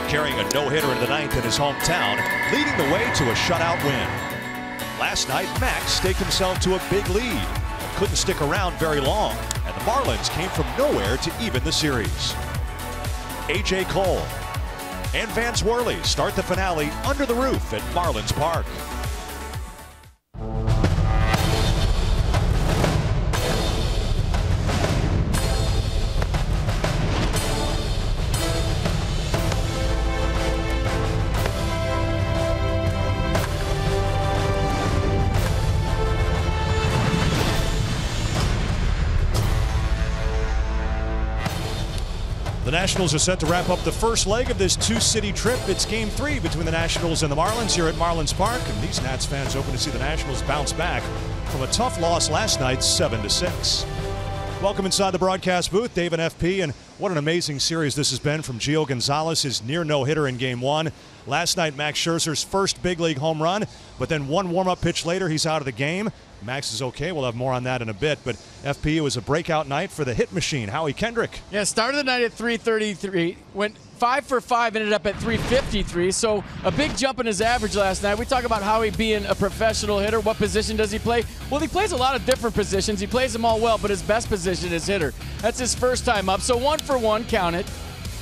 carrying a no-hitter in the ninth in his hometown, leading the way to a shutout win. Last night, Max staked himself to a big lead, but couldn't stick around very long, and the Marlins came from nowhere to even the series. A.J. Cole and Vance Worley start the finale under the roof at Marlins Park. The Nationals are set to wrap up the first leg of this two-city trip. It's Game 3 between the Nationals and the Marlins here at Marlins Park. And these Nats fans hoping to see the Nationals bounce back from a tough loss last night, 7-6. Welcome inside the broadcast booth, Dave and FP. And what an amazing series this has been from Gio Gonzalez, his near no-hitter in Game 1. Last night, Max Scherzer's first big league home run. But then one warm-up pitch later, he's out of the game. Max is okay. We'll have more on that in a bit. But FP, it was a breakout night for the hit machine, Howie Kendrick. Yeah, started the night at 333, went 5 for 5, ended up at 353. So a big jump in his average last night. We talk about Howie being a professional hitter. What position does he play? Well, he plays a lot of different positions. He plays them all well, but his best position is hitter. That's his first time up. So 1 for 1, count it.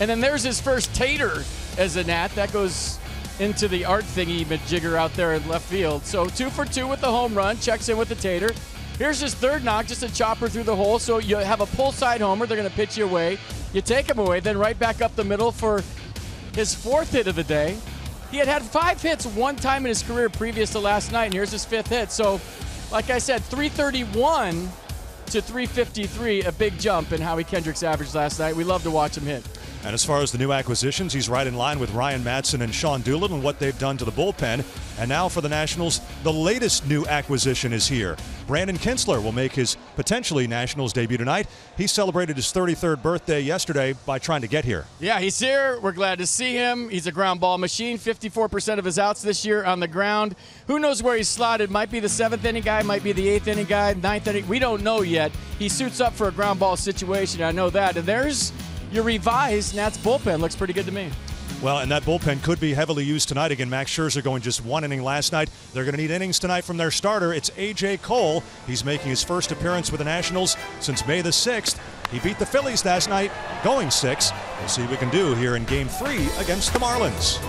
And then there's his first tater as a Nat. That goes into the art thingy majigger out there in left field. So 2 for 2 with the home run, checks in with the tater. Here's his third knock, just a chopper through the hole. So you have a pull side homer. They're going to pitch you away. You take him away, then right back up the middle for his fourth hit of the day. He had 5 hits one time in his career previous to last night, and here's his 5th hit. So, like I said, 331 to 353, a big jump in Howie Kendrick's average last night. We love to watch him hit. And as far as the new acquisitions, he's right in line with Ryan Madson and Sean Doolittle and what they've done to the bullpen. And now for the Nationals, the latest new acquisition is here. Brandon KINTZLER will make his potentially Nationals debut tonight. He celebrated his 33rd birthday yesterday by trying to get here. Yeah, he's here. We're glad to see him. He's a ground ball machine. 54% of his outs this year on the ground. Who knows where he's slotted? Might be the 7th inning guy, might be the 8th inning guy, 9th inning. We don't know yet. He suits up for a ground ball situation. I know that. And there's your revised Nats bullpen. Looks pretty good to me. Well, and that bullpen could be heavily used tonight. Again, Max Scherzer going just 1 inning last night. They're going to need innings tonight from their starter. It's A.J. Cole. He's making his first appearance with the Nationals since May the 6th. He beat the Phillies last night, going 6. We'll see what we can do here in Game 3 against the Marlins.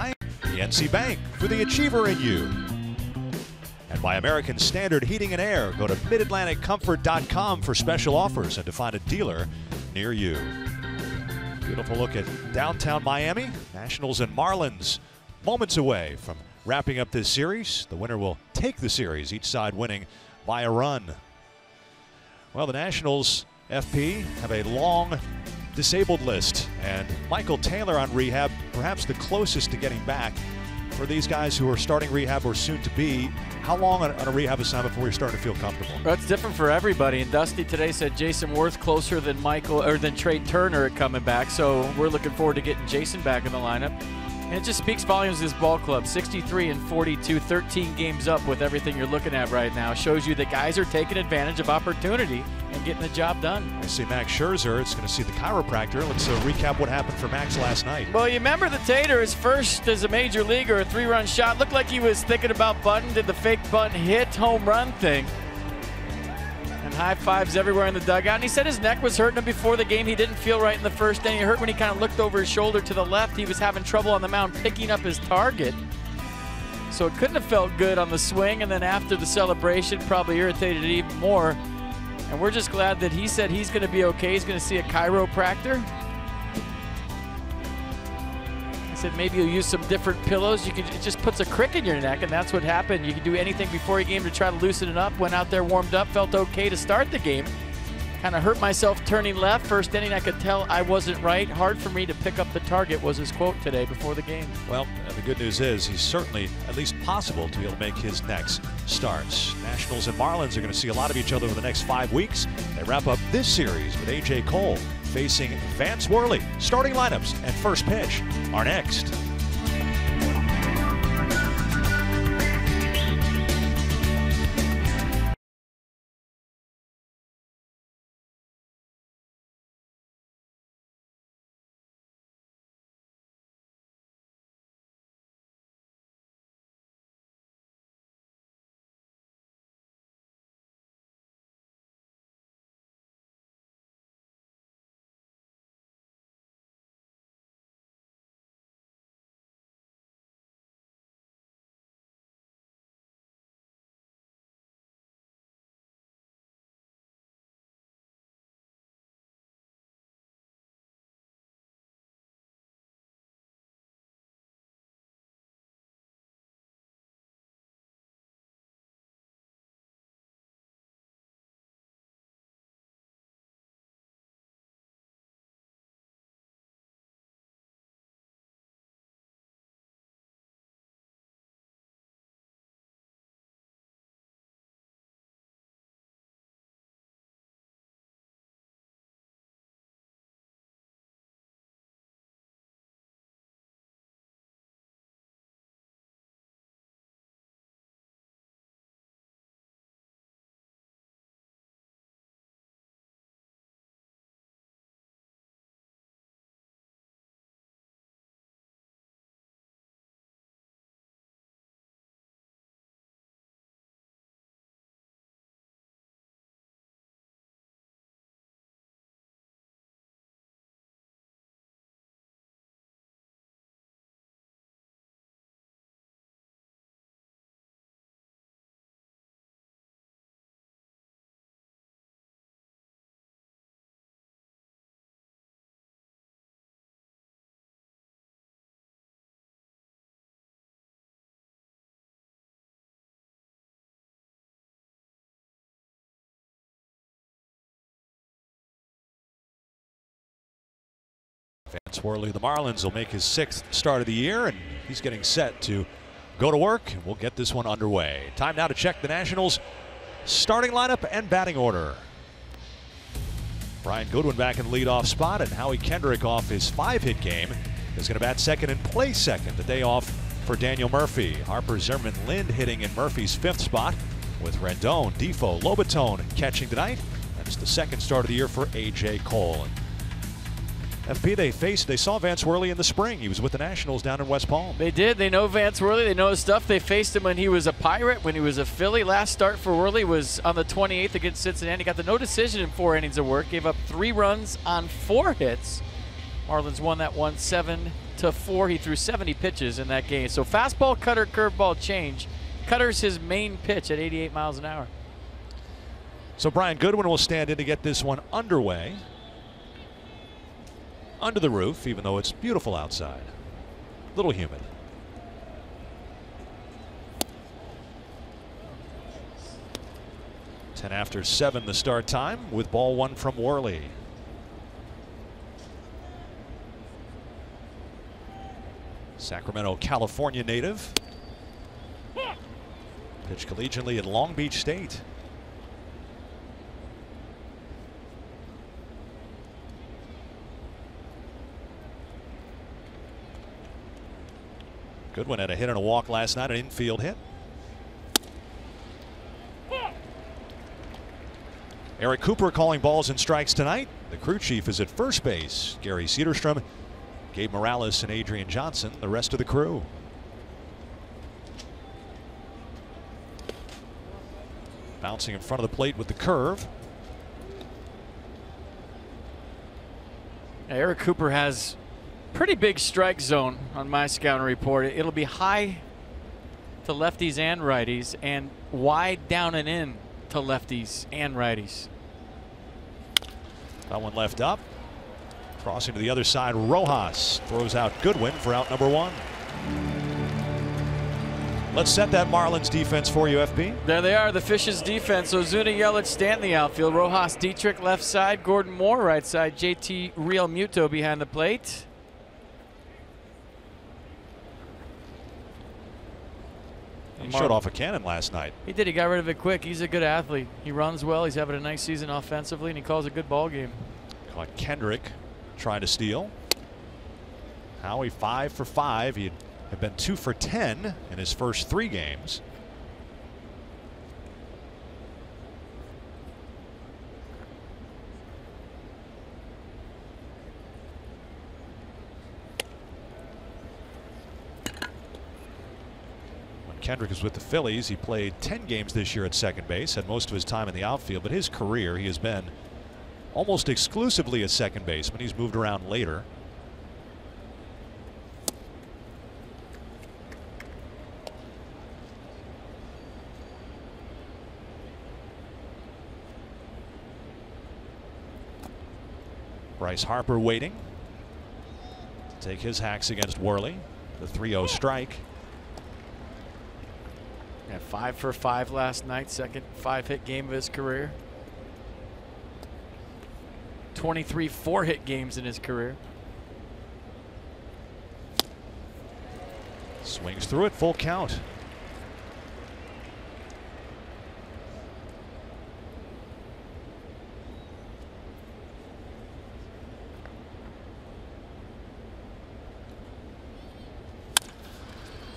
by PNC Bank for the achiever in you. And by American Standard Heating and Air. Go to MidAtlanticComfort.com for special offers and to find a dealer near you. Beautiful look at downtown Miami. Nationals and Marlins moments away from wrapping up this series. The winner will take the series, each side winning by a run. Well, the Nationals, FP, have a long disabled list, and Michael Taylor on rehab, perhaps the closest to getting back. For these guys who are starting rehab or soon to be, how long on a rehab assignment before you're starting to feel comfortable? Well, it's different for everybody, and Dusty today said Jason Worth closer than Trey Turner at coming back, so we're looking forward to getting Jason back in the lineup. And it just speaks volumes of this ball club. 63-42, 13 games up with everything you're looking at right now. Shows you that guys are taking advantage of opportunity and getting the job done. I see Max Scherzer. It's going to see the chiropractor. Let's recap what happened for Max last night. Well, you remember the Tater, his first as a major leaguer, a 3-run shot. Looked like he was thinking about bunting, did the fake bunt, hit, home run thing. And high fives everywhere in the dugout. And he said his neck was hurting him before the game. He didn't feel right in the first inning. It hurt when he kind of looked over his shoulder to the left. He was having trouble on the mound picking up his target. So it couldn't have felt good on the swing. And then after the celebration, probably irritated it even more. And we're just glad that he said he's going to be okay. He's going to see a chiropractor. He said maybe you'll use some different pillows. It just puts a crick in your neck, and that's what happened. You can do anything before your game to try to loosen it up. Went out there, warmed up, felt okay to start the game. Kind of hurt myself turning left. First inning, I could tell I wasn't right. Hard for me to pick up the target was his quote today before the game. Well, the good news is he's certainly at least possible to be able to make his next starts. Nationals and Marlins are going to see a lot of each other over the next 5 weeks. They wrap up this series with A.J. Cole facing Vance Worley. Starting lineups and first pitch are next. Vance Worley, the Marlins, will make his 6th start of the year, and he's getting set to go to work. We'll get this one underway. Time now to check the Nationals' starting lineup and batting order. Brian Goodwin back in the leadoff spot, and Howie Kendrick off his 5-hit game is going to bat second and play second. The day off for Daniel Murphy. Harper, Zimmerman, Lind hitting in Murphy's 5th spot, with Rendon, Defoe, Lobatone catching tonight. That's the 2nd start of the year for A.J. Cole. FP, they saw Vance Worley in the spring. He was with the Nationals down in West Palm. They did. They know Vance Worley. They know his stuff. They faced him when he was a Pirate, when he was a Philly. Last start for Worley was on the 28th against Cincinnati. Got the no decision in 4 innings of work. Gave up 3 runs on 4 hits. Marlins won that one 7-4. He threw 70 pitches in that game. So fastball, cutter, curveball, change. Cutter's his main pitch at 88 miles an hour. So Brian Goodwin will stand in to get this one underway. Under the roof, even though it's beautiful outside. Little humid. 10 after 7 the start time with ball 1 from Worley. Sacramento, California native. Pitched collegiately at Long Beach State. Goodwin had a hit and a walk last night, an infield hit. Eric Cooper calling balls and strikes tonight. The crew chief is at first base. Gary Cederstrom, Gabe Morales, and Adrian Johnson, the rest of the crew. Bouncing in front of the plate with the curve. Eric Cooper has pretty big strike zone on my scouting report. It'll be high to lefties and righties and wide down and in to lefties and righties. That one left up. Crossing to the other side, Rojas throws out Goodwin for out number 1. Let's set that Marlins defense for you, FP. There they are, the Fish's defense. Ozuna, Yelich, Stanton in the outfield. Rojas, Dietrich left side. Gordon Moore right side. JT Realmuto behind the plate. He showed off a cannon last night. He did. He got rid of it quick. He's a good athlete. He runs well. He's having a nice season offensively, and he calls a good ball game. Caught Kendrick trying to steal. Howie 5 for 5. He had been 2 for 10 in his first 3 games. Kendrick is with the Phillies. He played 10 games this year at second base, had most of his time in the outfield, but his career he has been almost exclusively a second baseman. He's moved around later. Bryce Harper waiting to take his hacks against Worley. The 3-0 strike. Yeah, 5 for 5 last night, second 5-hit game of his career. 23 4-hit games in his career. Swings through it, full count.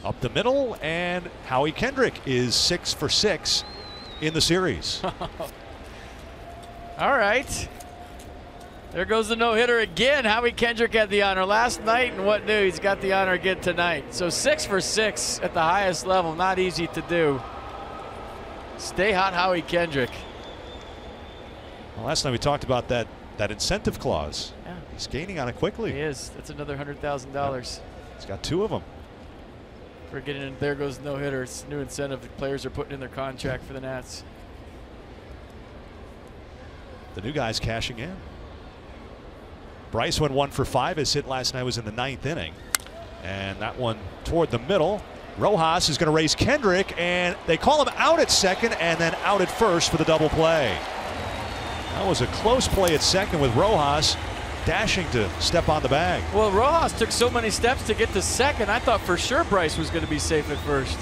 Up the middle, and Howie Kendrick is 6 for 6 in the series. All right. There goes the no-hitter again. Howie Kendrick had the honor last night, and what new? He's got the honor again tonight. So 6 for 6 at the highest level. Not easy to do. Stay hot, Howie Kendrick. Well, last night we talked about that incentive clause. Yeah. He's gaining on it quickly. He is. That's another $100,000. Yep. He's got 2 of them. We're getting in. There goes no hitter. It's new incentive the players are putting in their contract for the Nats. The new guy's cashing in. Bryce went 1 for 5. His hit last night was in the 9th inning. And that one toward the middle. Rojas is going to race Kendrick, and they call him out at second and then out at first for the double play. That was a close play at second with Rojas dashing to step on the bag. Well, Rojas took so many steps to get to second. I thought for sure Bryce was going to be safe at first.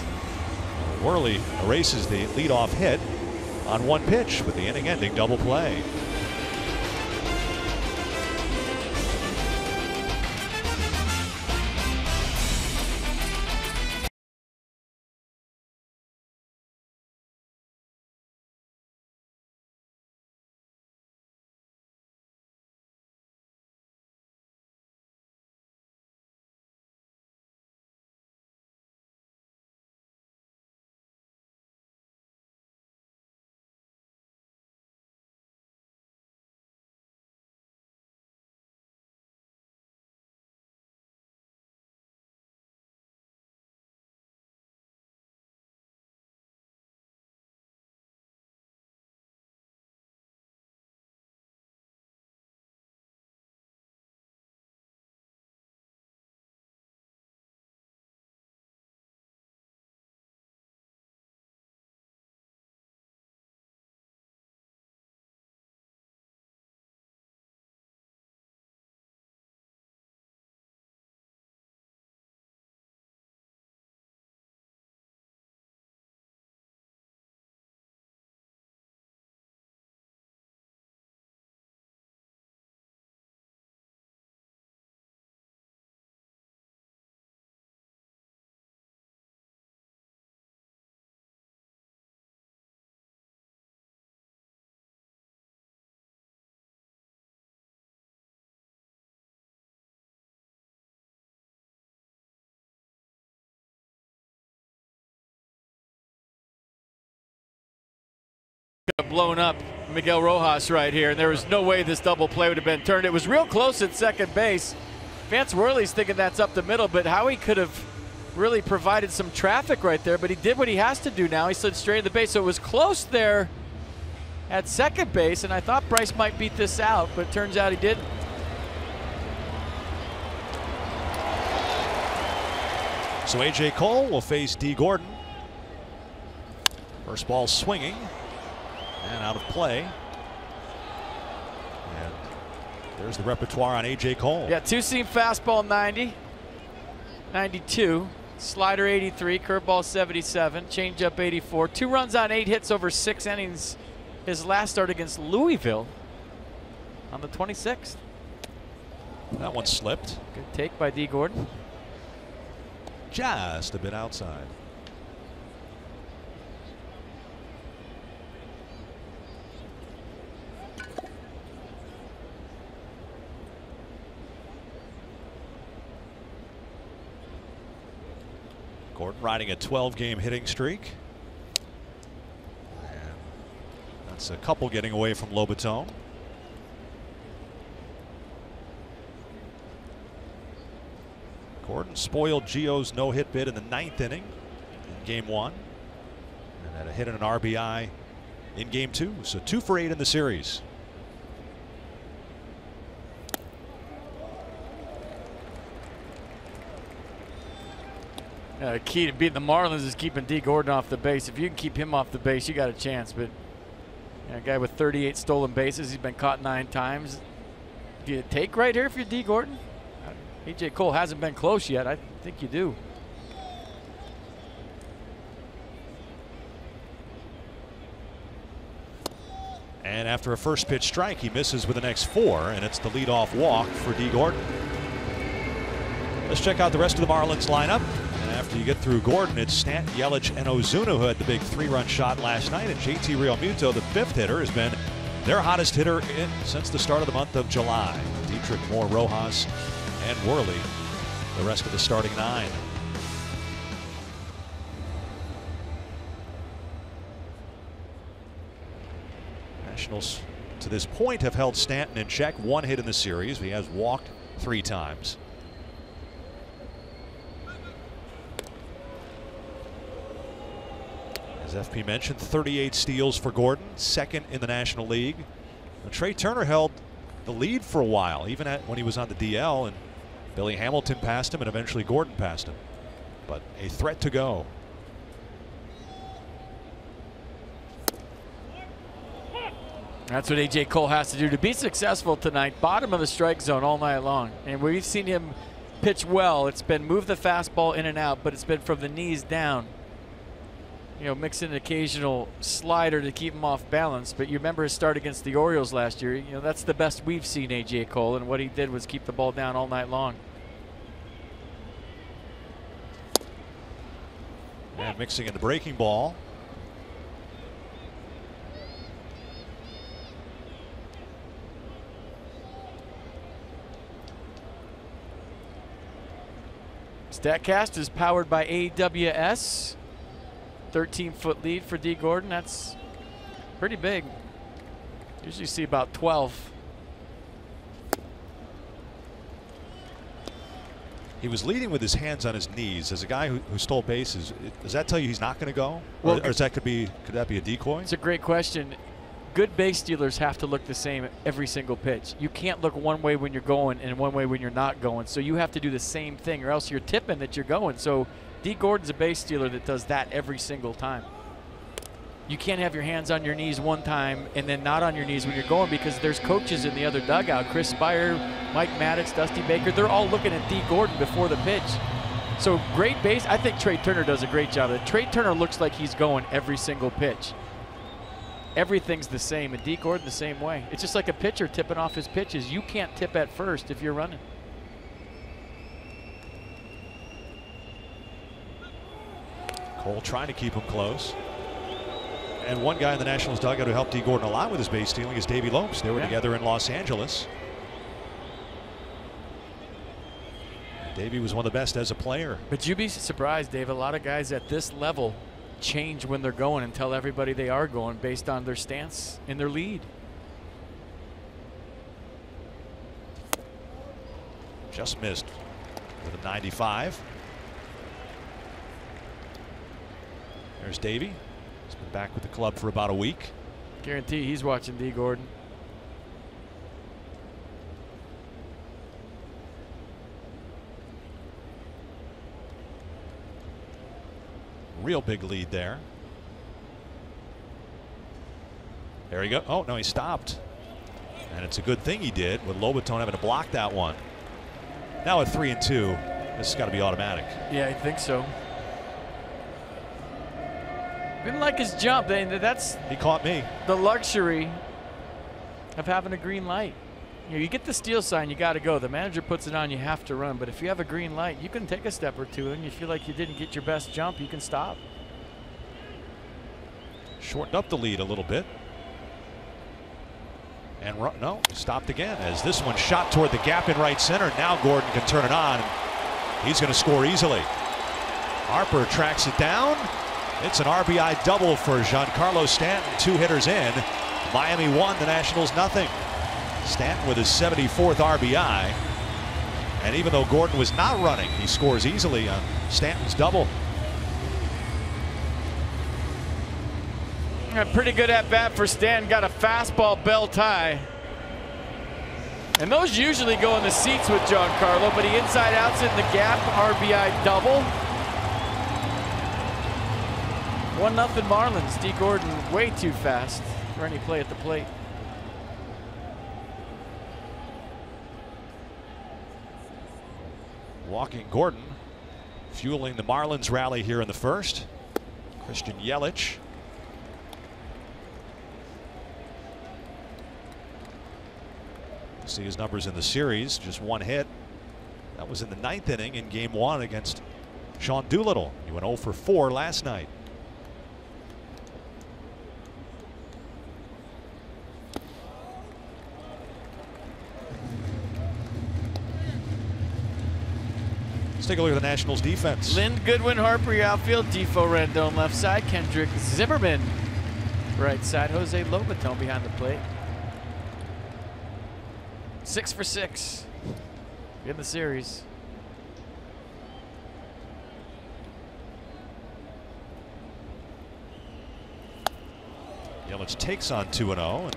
Worley erases the leadoff hit on 1 pitch with the inning-ending double play. blown up Miguel Rojas right here, and there was no way this double play would have been turned. It was real close at second base. Vance Worley's thinking that's up the middle, but Howie could have really provided some traffic right there, but he did what he has to do now. He slid straight to the base, so it was close there at second base, and I thought Bryce might beat this out, but it turns out he did. So A.J. Cole will face D. Gordon. First ball swinging and out of play. And there's the repertoire on A.J. Cole. Yeah, two-seam fastball 90, 92, slider 83, curveball 77, changeup 84. 2 runs on 8 hits over 6 innings. His last start against Louisville on the 26th. That one slipped. Good take by D. Gordon. Just a bit outside. Gordon riding a 12-game hitting streak. And that's a couple getting away from Lobaton. Gordon spoiled Gio's no-hit bid in the 9th inning in Game 1, and had a hit and an RBI in Game 2. So 2 for 8 in the series. Key to beating the Marlins is keeping D. Gordon off the base. If you can keep him off the base, you got a chance. But a guy with 38 stolen bases, he's been caught 9 times. Do you take right here if you're D. Gordon? A.J. Cole hasn't been close yet. I think you do. And after a first pitch strike, he misses with the next 4, and it's the leadoff walk for D. Gordon. Let's check out the rest of the Marlins lineup. And after you get through Gordon, it's Stanton, Yelich, and Ozuna who had the big 3-run shot last night. And JT Realmuto, the 5th hitter, has been their hottest hitter since the start of the month of July. Dietrich, Moore, Rojas, and Worley, the rest of the starting 9. Nationals to this point have held Stanton in check. 1 hit in the series. He has walked 3 times. As FP mentioned, 38 steals for Gordon, 2nd in the National League. Now, Trey Turner held the lead for a while, even when he was on the DL, and Billy Hamilton passed him, and eventually Gordon passed him. But a threat to go. That's what A.J. Cole has to do to be successful tonight. Bottom of the strike zone all night long. And we've seen him pitch well. It's been move the fastball in and out, but it's been from the knees down. You know, mix in an occasional slider to keep him off balance. But you remember his start against the Orioles last year. You know, that's the best we've seen A.J. Cole, and what he did was keep the ball down all night long. And mixing in the breaking ball. StatCast is powered by AWS. 13-foot lead for D. Gordon. That's pretty big. Usually see about 12. He was leading with his hands on his knees. As a guy who stole bases, does that tell you he's not going to go? Well, or could that be a decoy? It's a great question. Good base stealers have to look the same every single pitch. You can't look one way when you're going and one way when you're not going. So you have to do the same thing, or else you're tipping that you're going. So D. Gordon's a base stealer that does that every single time. You can't have your hands on your knees one time and then not on your knees when you're going, because there's coaches in the other dugout. Chris Spire, Mike Maddox, Dusty Baker, they're all looking at D. Gordon before the pitch. So great base. I think Trey Turner does a great job of it. Trey Turner looks like he's going every single pitch. Everything's the same, and D. Gordon the same way. It's just like a pitcher tipping off his pitches. You can't tip at first if you're running. Cole trying to keep him close. And one guy in the Nationals dugout who helped D. Gordon a lot with his base stealing is Davey Lopes. They were together in Los Angeles. And Davey was one of the best as a player. But you'd be surprised, Dave. A lot of guys at this level change when they're going and tell everybody they are going based on their stance in their lead. Just missed with a 95. There's Davey. He's been back with the club for about a week. Guarantee he's watching D. Gordon. Real big lead there. There he go. Oh, no, he stopped. And it's a good thing he did with Lobaton having to block that one. Now at 3-2, this has got to be automatic. Yeah, I think so. Didn't like his jump. He caught me. The luxury of having a green light. You get the steal sign, you got to go. The manager puts it on, you have to run. But if you have a green light, you can take a step or two, and you feel like you didn't get your best jump, you can stop. Shortened up the lead a little bit. And no, stopped again as this one shot toward the gap in right center. Now Gordon can turn it on. He's going to score easily. Harper tracks it down. It's an RBI double for Giancarlo Stanton. 2 hitters in. Miami 1, the Nationals nothing. Stanton with his 74th RBI. And even though Gordon was not running, he scores easily on Stanton's double. A pretty good at bat for Stanton. Got a fastball bell tie. And those usually go in the seats with Giancarlo, but he inside outs it in the gap. RBI double. 1-0 Marlins. D. Gordon way too fast for any play at the plate. Walking Gordon fueling the Marlins rally here in the first. Christian Yelich. See his numbers in the series, just 1 hit. That was in the 9th inning in game 1 against Sean Doolittle. He went 0 for 4 last night. Let's take a look at the Nationals defense. Lynn Goodwin, Harper, your outfield. Defo Rendon left side. Kendrick Zimmerman right side. Jose Lobaton behind the plate. 6 for 6 in the series. Yelich takes on 2-0. And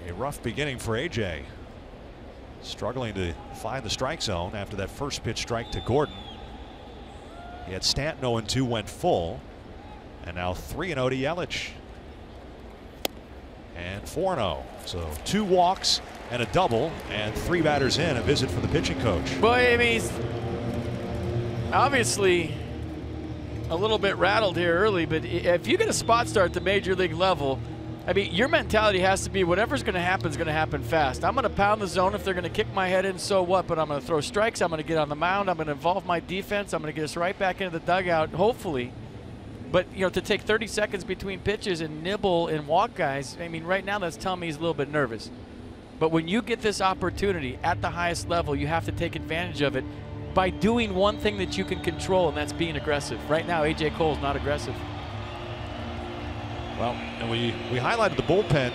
a rough beginning for AJ. Struggling to find the strike zone after that first pitch strike to Gordon. He had Stanton 0-2, went full. And now 3-0 to Yelich. And 4-0. So 2 walks and a double, and 3 batters in. A visit from the pitching coach. Boy, I mean, he's obviously a little bit rattled here early, but if you get a spot start at the major league level, I mean, your mentality has to be whatever's going to happen is going to happen fast. I'm going to pound the zone. If they're going to kick my head in, so what? But I'm going to throw strikes. I'm going to get on the mound. I'm going to involve my defense. I'm going to get us right back into the dugout, hopefully. But, you know, to take 30 seconds between pitches and nibble and walk guys, I mean, right now that's telling me he's a little bit nervous. But when you get this opportunity at the highest level, you have to take advantage of it by doing one thing that you can control, and that's being aggressive. Right now, A.J. Cole's not aggressive. Well, and we highlighted the bullpen,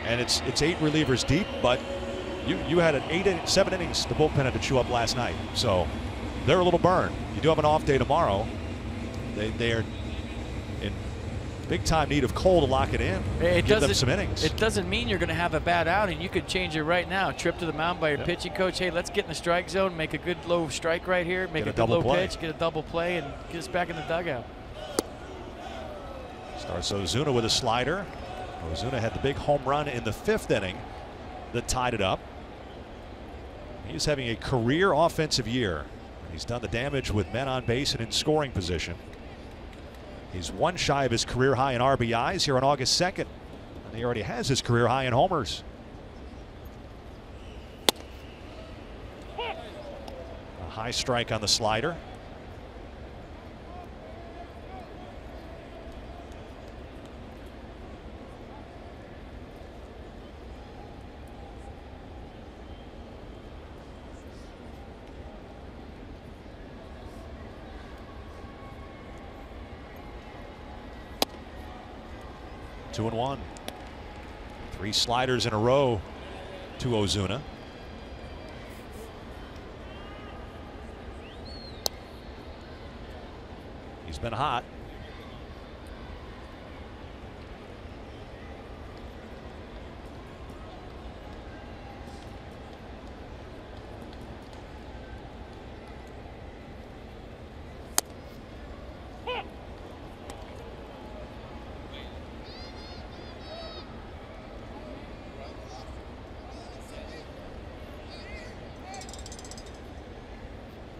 and it's 8 relievers deep, but you had an 7 innings the bullpen had to chew up last night. So they're a little burned. You do have an off day tomorrow. They are in big time need of Cole to lock it in. Give them some innings. It doesn't mean you're going to have a bad outing. You could change it right now. Trip to the mound by your pitching coach. Hey, let's get in the strike zone, make a good low strike right here, make a good low pitch, get a double play, and get us back in the dugout. Starts Ozuna with a slider. Ozuna had the big home run in the 5th inning that tied it up. He's having a career offensive year. He's done the damage with men on base and in scoring position. He's 1 shy of his career high in RBIs here on August 2nd. And he already has his career high in homers. A high strike on the slider. 2-1. 3 sliders in a row to Ozuna. He's been hot.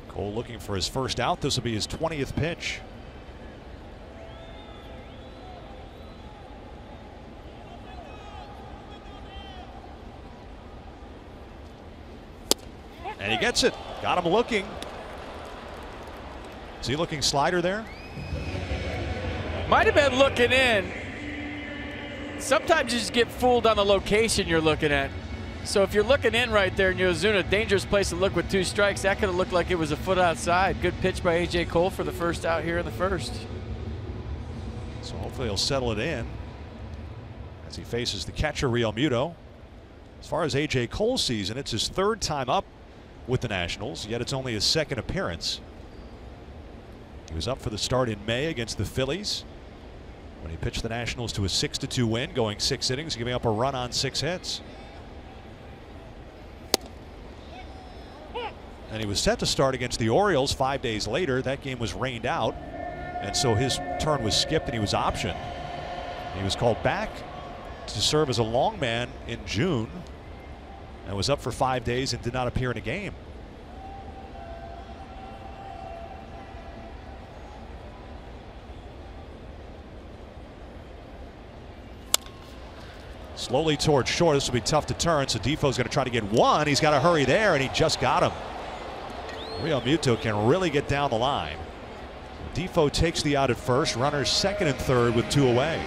Cole looking for his first out. This will be his 20th pitch. And he gets it. Got him looking. Is he looking slider there? Might have been looking in. Sometimes you just get fooled on the location you're looking at. So if you're looking in right there in Ozuna, dangerous place to look with 2 strikes. That could have looked like it was a foot outside. Good pitch by A.J. Cole for the first out here in the first. So hopefully he'll settle it in as he faces the catcher, Real Muto. As far as A.J. Cole's season, it's his 3rd time up with the Nationals, yet it's only his 2nd appearance. He was up for the start in May against the Phillies when he pitched the Nationals to a 6-2 win, going 6 innings, giving up a run on 6 hits. And he was set to start against the Orioles 5 days later. That game was rained out, and so his turn was skipped and he was optioned. He was called back to serve as a long man in June and was up for 5 days and did not appear in a game. Slowly towards short. This will be tough to turn, so Defoe's going to try to get one. He's got to hurry there, and he just got him. Real Muto can really get down the line. Defoe takes the out at first. Runners 2nd and 3rd with 2 away.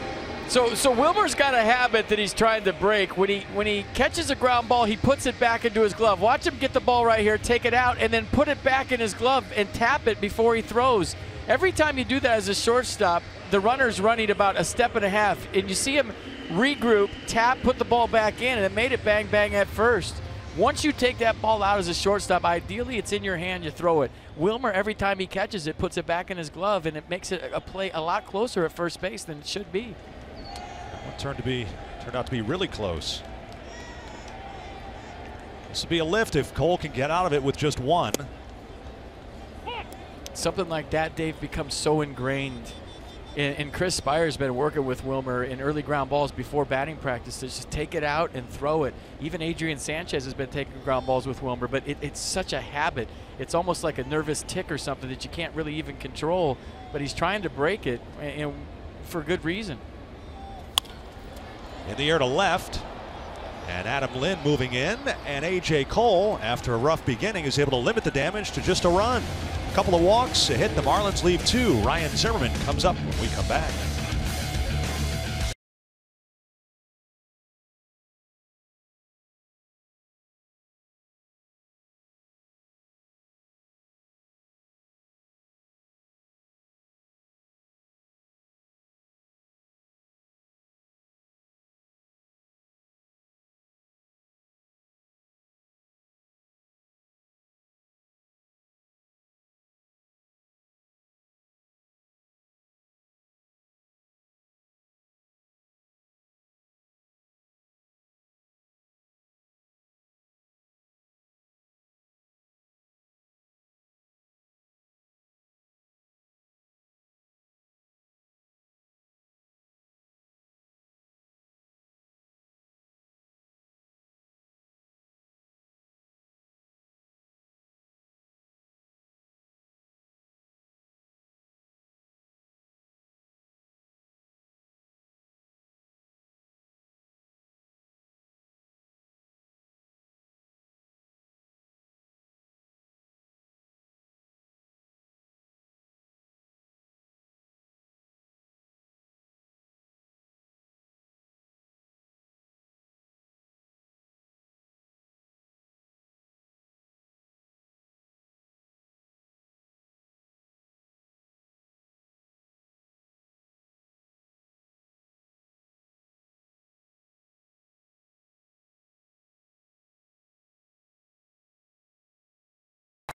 So Wilmer's got a habit that he's trying to break. When he catches a ground ball, he puts it back into his glove. Watch him get the ball right here, take it out, and then put it back in his glove and tap it before he throws. Every time you do that as a shortstop, the runner's running about a step and a half, and you see him regroup, tap, put the ball back in, and it made it bang bang at first. Once you take that ball out as a shortstop, ideally it's in your hand, you throw it. Wilmer, every time he catches it, puts it back in his glove, and it makes it a play a lot closer at first base than it should be. Turned out to be really close. This will be a lift if Cole can get out of it with just 1. Something like that, Dave, becomes so ingrained. And Chris Spire's been working with Wilmer in early ground balls before batting practice to just take it out and throw it. Even Adrian Sanchez has been taking ground balls with Wilmer, but it's such a habit. It's almost like a nervous tick or something that you can't really even control, but he's trying to break it, and for good reason. In the air to left, and Adam Lynn moving in, and A.J. Cole, after a rough beginning, is able to limit the damage to just a run. A couple of walks, a hit. The Marlins leave 2. Ryan Zimmerman comes up when we come back.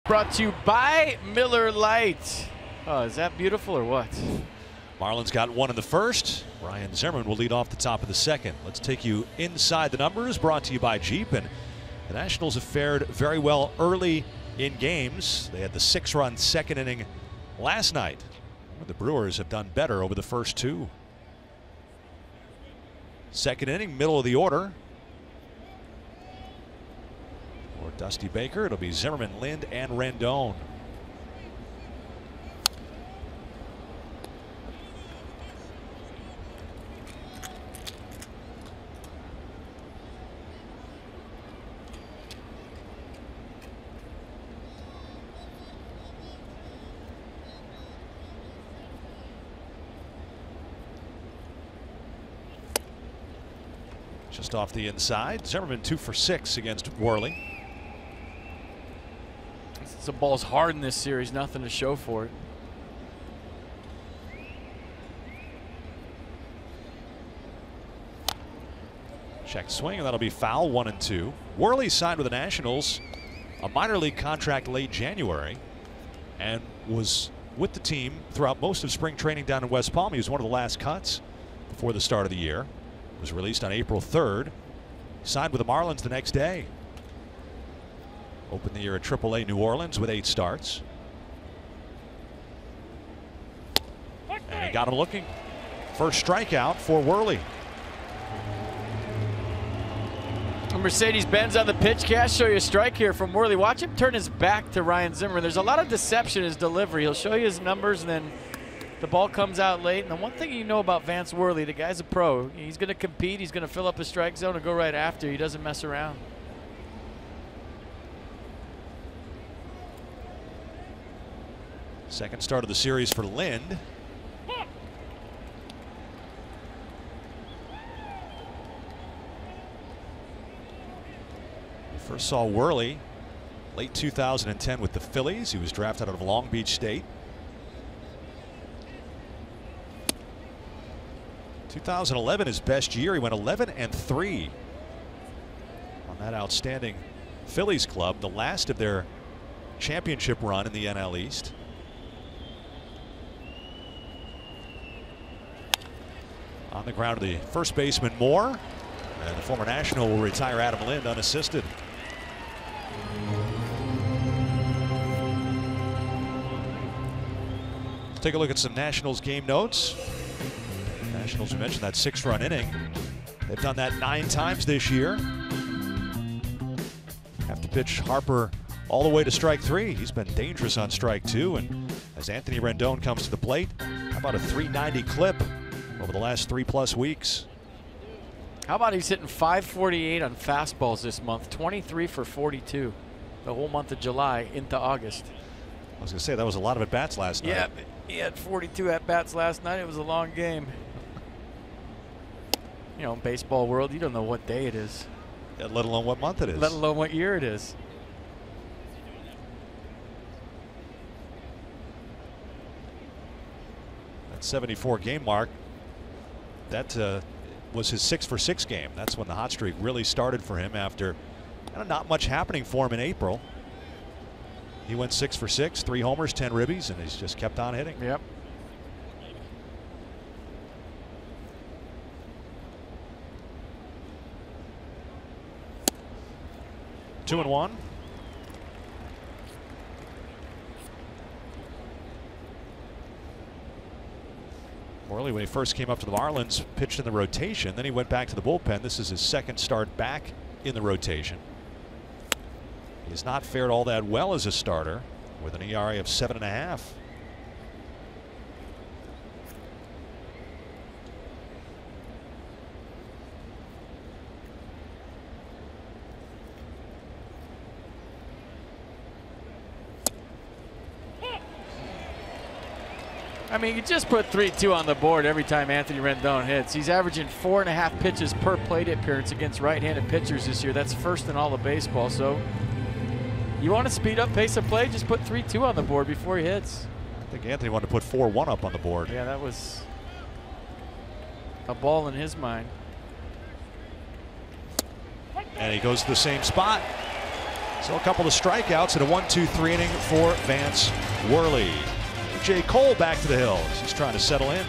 Brought to you by Miller Lite. Oh, is that beautiful or what? Marlins got one in the first. Ryan Zimmerman will lead off the top of the second. Let's take you inside the numbers, brought to you by Jeep. And the Nationals have fared very well early in games. They had the 6-run second inning last night. The Brewers have done better over the first two. Second inning, middle of the order. For Dusty Baker, it'll be Zimmerman, Lind, and Rendon. Just off the inside. Zimmerman 2 for 6 against Worley. The ball's hard in this series, nothing to show for it. Check swing, and that'll be foul, 1-2. Worley signed with the Nationals, a minor league contract late January, and was with the team throughout most of spring training down in West Palm. He was one of the last cuts before the start of the year. Was released on April 3rd. Signed with the Marlins the next day. Opened the year at AAA New Orleans with 8 starts. And he got him looking. First strikeout for Worley. Mercedes-Benz on the pitch cast. Show you a strike here from Worley. Watch him turn his back to Ryan Zimmerman. There's a lot of deception in his delivery. He'll show you his numbers and then the ball comes out late. And the one thing you know about Vance Worley, the guy's a pro. He's going to compete. He's going to fill up his strike zone and go right after. He doesn't mess around. Second start of the series for Lind. We first saw Worley late 2010 with the Phillies. He was drafted out of Long Beach State. 2011, his best year. He went 11-3 on that outstanding Phillies club, the last of their championship run in the NL East. On the ground to the first baseman Moore, and the former National will retire Adam Lind unassisted. Let's take a look at some Nationals game notes. Nationals, we mentioned that 6-run inning. They've done that 9 times this year. Have to pitch Harper all the way to strike 3. He's been dangerous on strike 2. And as Anthony Rendon comes to the plate, how about a 390 clip over the last 3+ weeks? How about he's hitting .548 on fastballs this month, 23 for 42 the whole month of July into August. I was going to say, that was a lot of at-bats last night. Yeah, he had 42 at-bats last night. It was a long game. You know, in baseball world, you don't know what day it is. Yeah, let alone what month it is. Let alone what year it is. That 74 game mark, that was his 6 for 6 game. That's when the hot streak really started for him after not much happening for him in April. He went 6 for 6, 3 homers, 10 ribbies, and he's just kept on hitting. Yep. Two and one. Worley, when he first came up to the Marlins, pitched in the rotation. Then he went back to the bullpen. This is his second start back in the rotation. He has not fared all that well as a starter, with an ERA of 7.5. I mean, you just put 3-2 on the board every time Anthony Rendon hits. He's averaging 4.5 pitches per plate appearance against right-handed pitchers this year. That's first in all of baseball. So you want to speed up pace of play, just put 3-2 on the board before he hits. I think Anthony wanted to put 4-1 up on the board. Yeah, that was a ball in his mind. And he goes to the same spot. So a couple of strikeouts and a 1-2-3 inning for Vance Worley. J. Cole back to the hill. He's trying to settle in.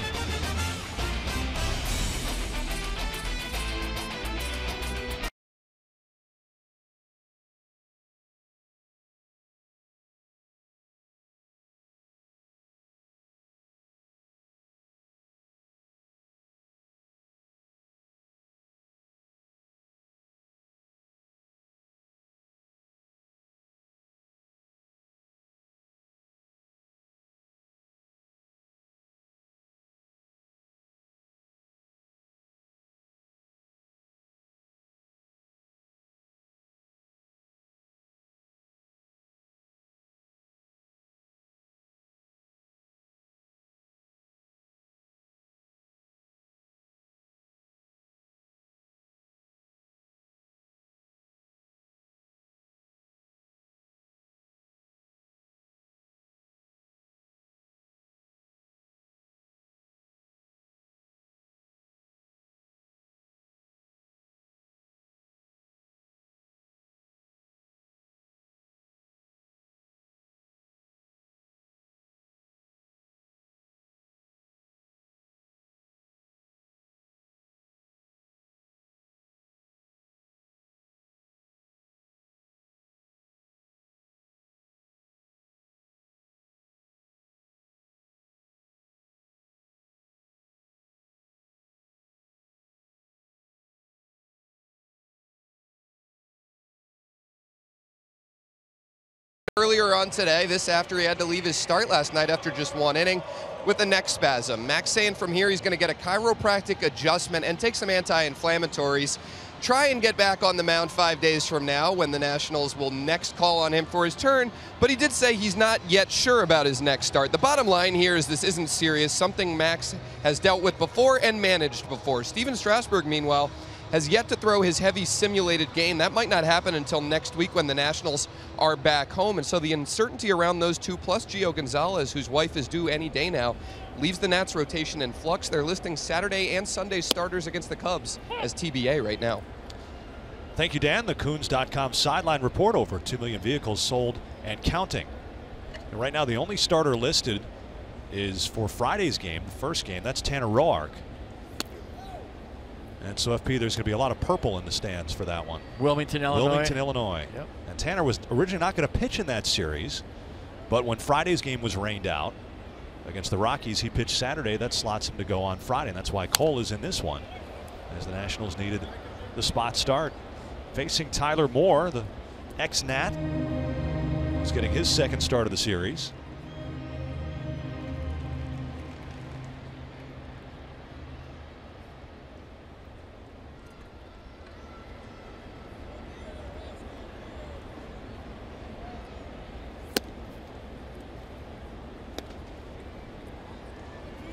Earlier on today, this after he had to leave his start last night after just 1 inning with a neck spasm. Max saying from here he's going to get a chiropractic adjustment and take some anti-inflammatories. Try and get back on the mound 5 days from now when the Nationals will next call on him for his turn, but he did say he's not yet sure about his next start. The bottom line here is this isn't serious, something Max has dealt with before and managed before. Steven Strasburg, meanwhile, has yet to throw his heavy simulated game. That might not happen until next week when the Nationals are back home. And so the uncertainty around those two, plus Gio Gonzalez, whose wife is due any day now, leaves the Nats rotation in flux. They're listing Saturday and Sunday starters against the Cubs as TBA right now. Thank you, Dan. The Coons.com sideline report: over 2 million vehicles sold and counting. And right now, the only starter listed is for Friday's game, the first game. That's Tanner Roark. And so, FP, there's going to be a lot of purple in the stands for that one. Wilmington, Illinois. Wilmington, Illinois. Yep. And Tanner was originally not going to pitch in that series, but when Friday's game was rained out against the Rockies, he pitched Saturday. That slots him to go on Friday, and that's why Cole is in this one, as the Nationals needed the spot start. Facing Tyler Moore, the ex-Nat, who's getting his second start of the series.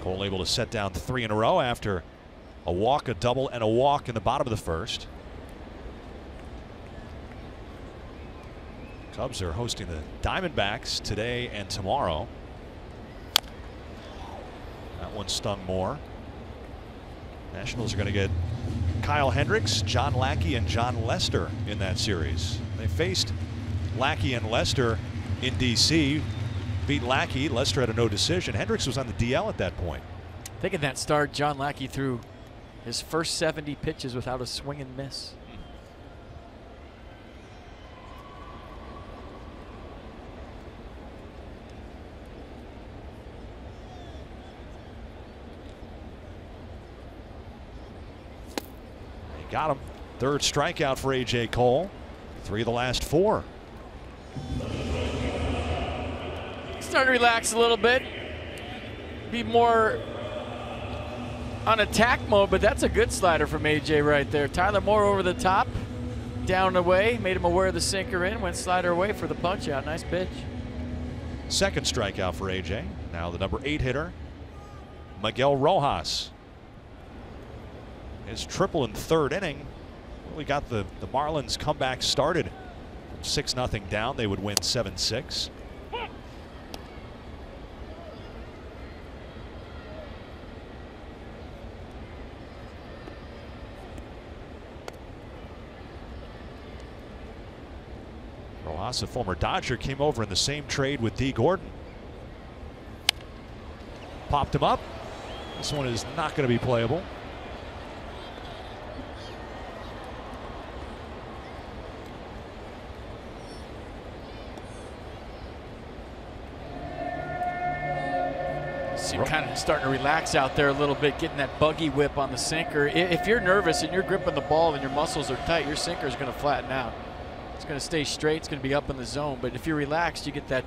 Cole able to set down 3 in a row after a walk, a double, and a walk in the bottom of the first. Cubs are hosting the Diamondbacks today and tomorrow. That one stung Moore. Nationals are going to get Kyle Hendricks, John Lackey, and John Lester in that series. They faced Lackey and Lester in D.C. Beat Lackey. Lester had a no decision. Hendricks was on the DL at that point. I think in that start, John Lackey threw his first 70 pitches without a swing and miss. He got him. Third strikeout for A.J. Cole. 3 of the last 4. Starting to relax a little bit. Be more on attack mode, but that's a good slider from AJ right there. Tyler Moore over the top, down and away, made him aware of the sinker in, went slider away for the punch out. Nice pitch. Second strikeout for AJ. Now the number 8 hitter, Miguel Rojas. His triple in the 3rd inning. We got the Marlins comeback started. 6-0 down. They would win 7-6. Rojas, a former Dodger, came over in the same trade with D. Gordon. Popped him up. This one is not going to be playable. So you're kind of starting to relax out there a little bit, getting that buggy whip on the sinker. If you're nervous and you're gripping the ball and your muscles are tight, your sinker is going to flatten out. It's going to stay straight. It's going to be up in the zone. But if you're relaxed, you get that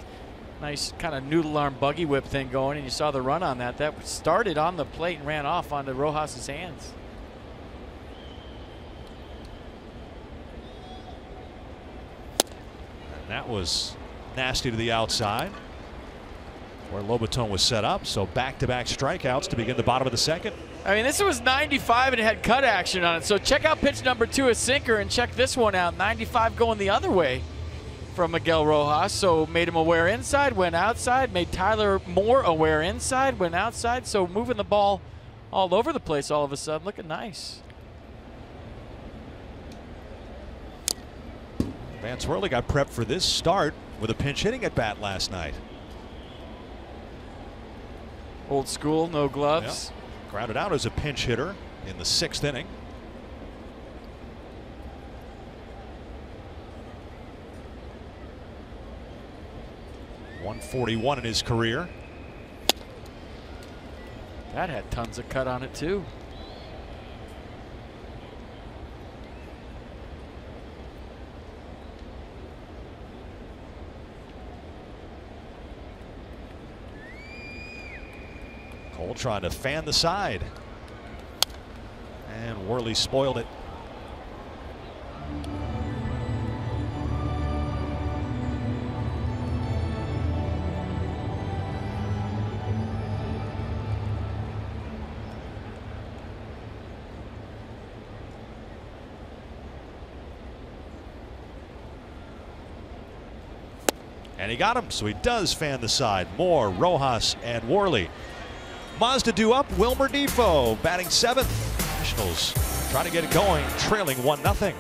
nice kind of noodle arm buggy whip thing going, and you saw the run on that. That started on the plate and ran off onto Rojas's hands. And that was nasty to the outside, where Lobaton was set up. So back-to-back strikeouts to begin the bottom of the second. I mean, this was 95 and it had cut action on it. So check out pitch number 2, a sinker, and check this one out. 95 going the other way from Miguel Rojas. So made him aware inside, went outside, made Tyler more aware inside, went outside. So moving the ball all over the place all of a sudden, looking nice. Vance Worley got prepped for this start with a pinch hitting at bat last night. Old school, no gloves. Yep. Grounded out as a pinch hitter in the 6th inning. .141 in his career. That had tons of cut on it too. Cole trying to fan the side. And Worley spoiled it. And he got him, so he does fan the side. Moore, Rojas, and Worley. Mazda due up, Wilmer Defoe batting 7th. Nationals trying to get it going, trailing 1-0.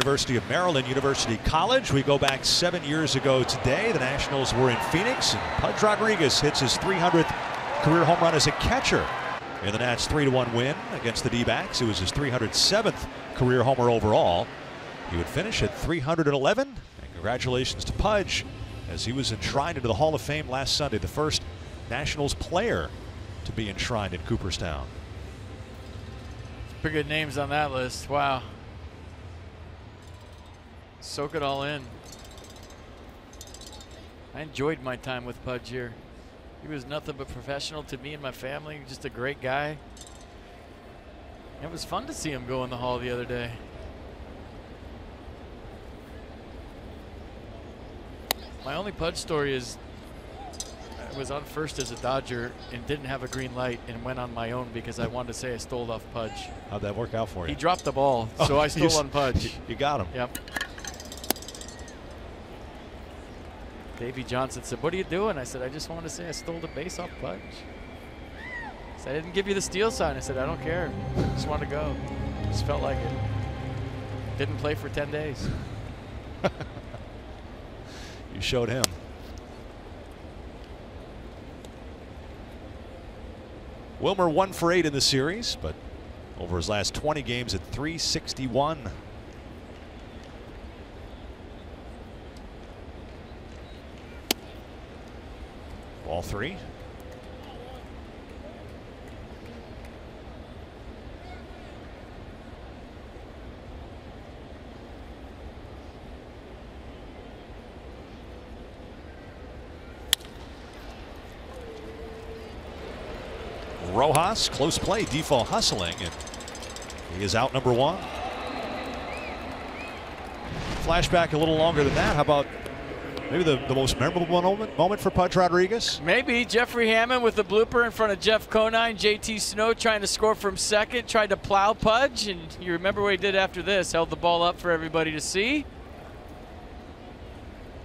University of Maryland, University College. We go back 7 years ago today. The Nationals were in Phoenix, and Pudge Rodriguez hits his 300th career home run as a catcher in the Nats' 3-1 win against the D-backs. It was his 307th career homer overall. He would finish at 311. And congratulations to Pudge, as he was enshrined into the Hall of Fame last Sunday, the first Nationals player to be enshrined in Cooperstown. Pretty good names on that list. Wow. Soak it all in. I enjoyed my time with Pudge here. He was nothing but professional to me and my family. Just a great guy. It was fun to see him go in the hall the other day. My only Pudge story is I was on first as a Dodger and didn't have a green light and went on my own because I wanted to say I stole off Pudge. How'd that work out for you? He dropped the ball, so I stole on Pudge. You got him. Yep. Davey Johnson said, "What are you doing?" I said, "I just wanted to say I stole the base off Pudge." He said, "I didn't give you the steal sign." I said, "I don't care. I just wanted to go. Just felt like it." Didn't play for 10 days. You showed him. Wilmer 1 for 8 in the series, but over his last 20 games at .361. Ball 3. Rojas, close play, default hustling, and he is out number 1. Flashback a little longer than that. How about maybe the most memorable moment for Pudge Rodriguez? Maybe Jeffrey Hammond with the blooper in front of Jeff Conine. JT Snow trying to score from second, tried to plow Pudge, and you remember what he did after this, held the ball up for everybody to see.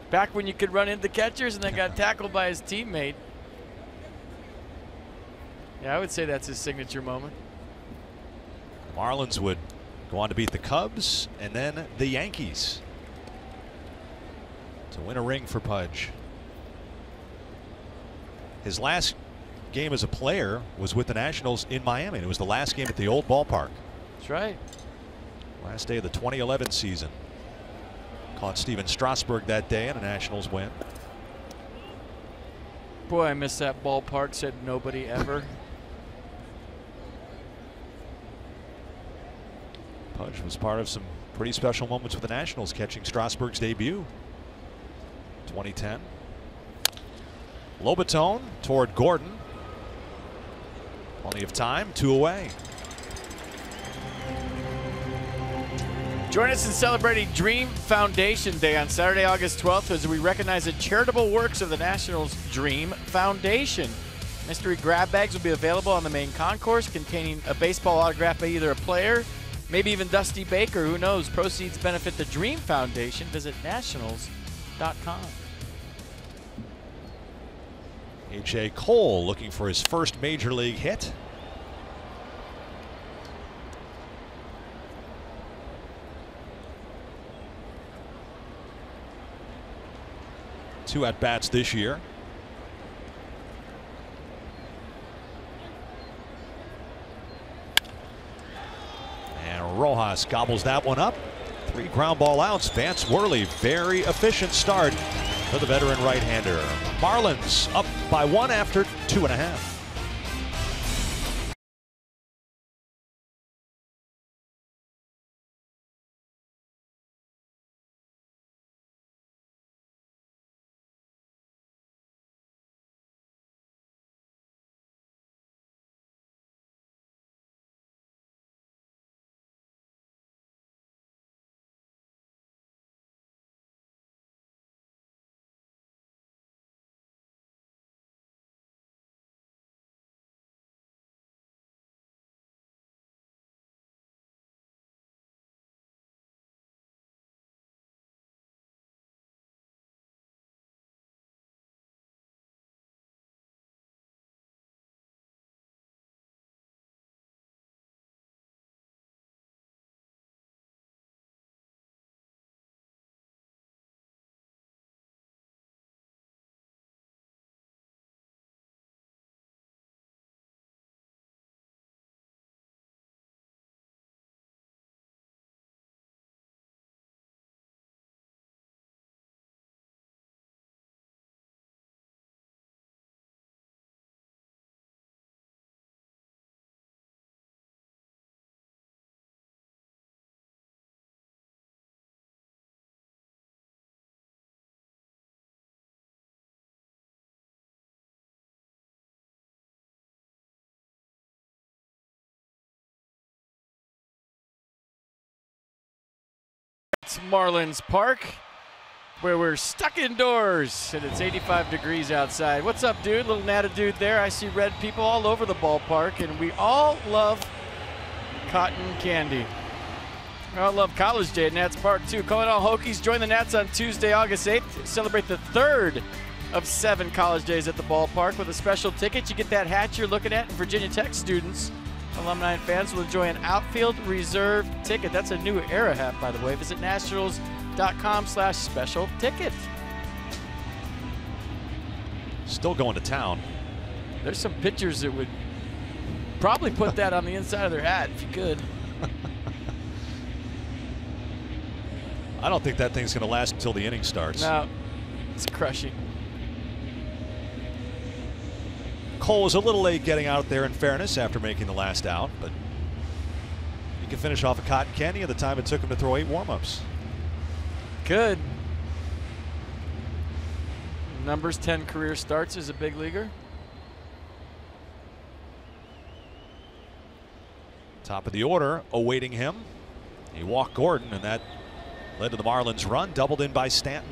Back when you could run into catchers and then got tackled by his teammate. Yeah, I would say that's his signature moment. The Marlins would go on to beat the Cubs and then the Yankees to win a ring for Pudge. His last game as a player was with the Nationals in Miami. It was the last game at the old ballpark. That's right. Last day of the 2011 season. Caught Steven Strasburg that day and the Nationals win. Boy, I miss that ballpark, said nobody ever. Pudge was part of some pretty special moments with the Nationals, catching Strasburg's debut. 2010. Lobatone toward Gordon. Plenty of time, 2 away. Join us in celebrating Dream Foundation Day on Saturday, August 12th, as we recognize the charitable works of the Nationals Dream Foundation. Mystery grab bags will be available on the main concourse, containing a baseball autograph by either a player, maybe even Dusty Baker. Who knows? Proceeds benefit the Dream Foundation. Visit nationals.com. H.A. Cole looking for his first major league hit. Two at-bats this year. And Rojas gobbles that one up. 3 ground ball outs. Vance Worley, very efficient start for the veteran right-hander. Marlins up by 1 after 2.5. Marlins Park. where we're stuck indoors and it's 85 degrees outside. What's up, dude? Little natty dude there. I see red people all over the ballpark, and we all love cotton candy. We all love College Day at Nats Park, too. Calling all Hokies, join the Nats on Tuesday, August 8th. Celebrate the 3rd of 7 College Days at the ballpark with a special ticket. You get that hat you're looking at, and Virginia Tech students, alumni and fans will enjoy an outfield reserve ticket. That's a new era hat, by the way. Visit nationals.com/special ticket. Still going to town. There's some pitchers that would probably put that on the inside of their hat if you could. I don't think that thing's going to last until the inning starts. No, it's crushing. Cole was a little late getting out there, in fairness, after making the last out, but he can finish off a cotton candy at the time it took him to throw 8 warm-ups. Good. Numbers 10 career starts as a big leaguer. Top of the order awaiting him. He walked Gordon, and that led to the Marlins run, doubled in by Stanton.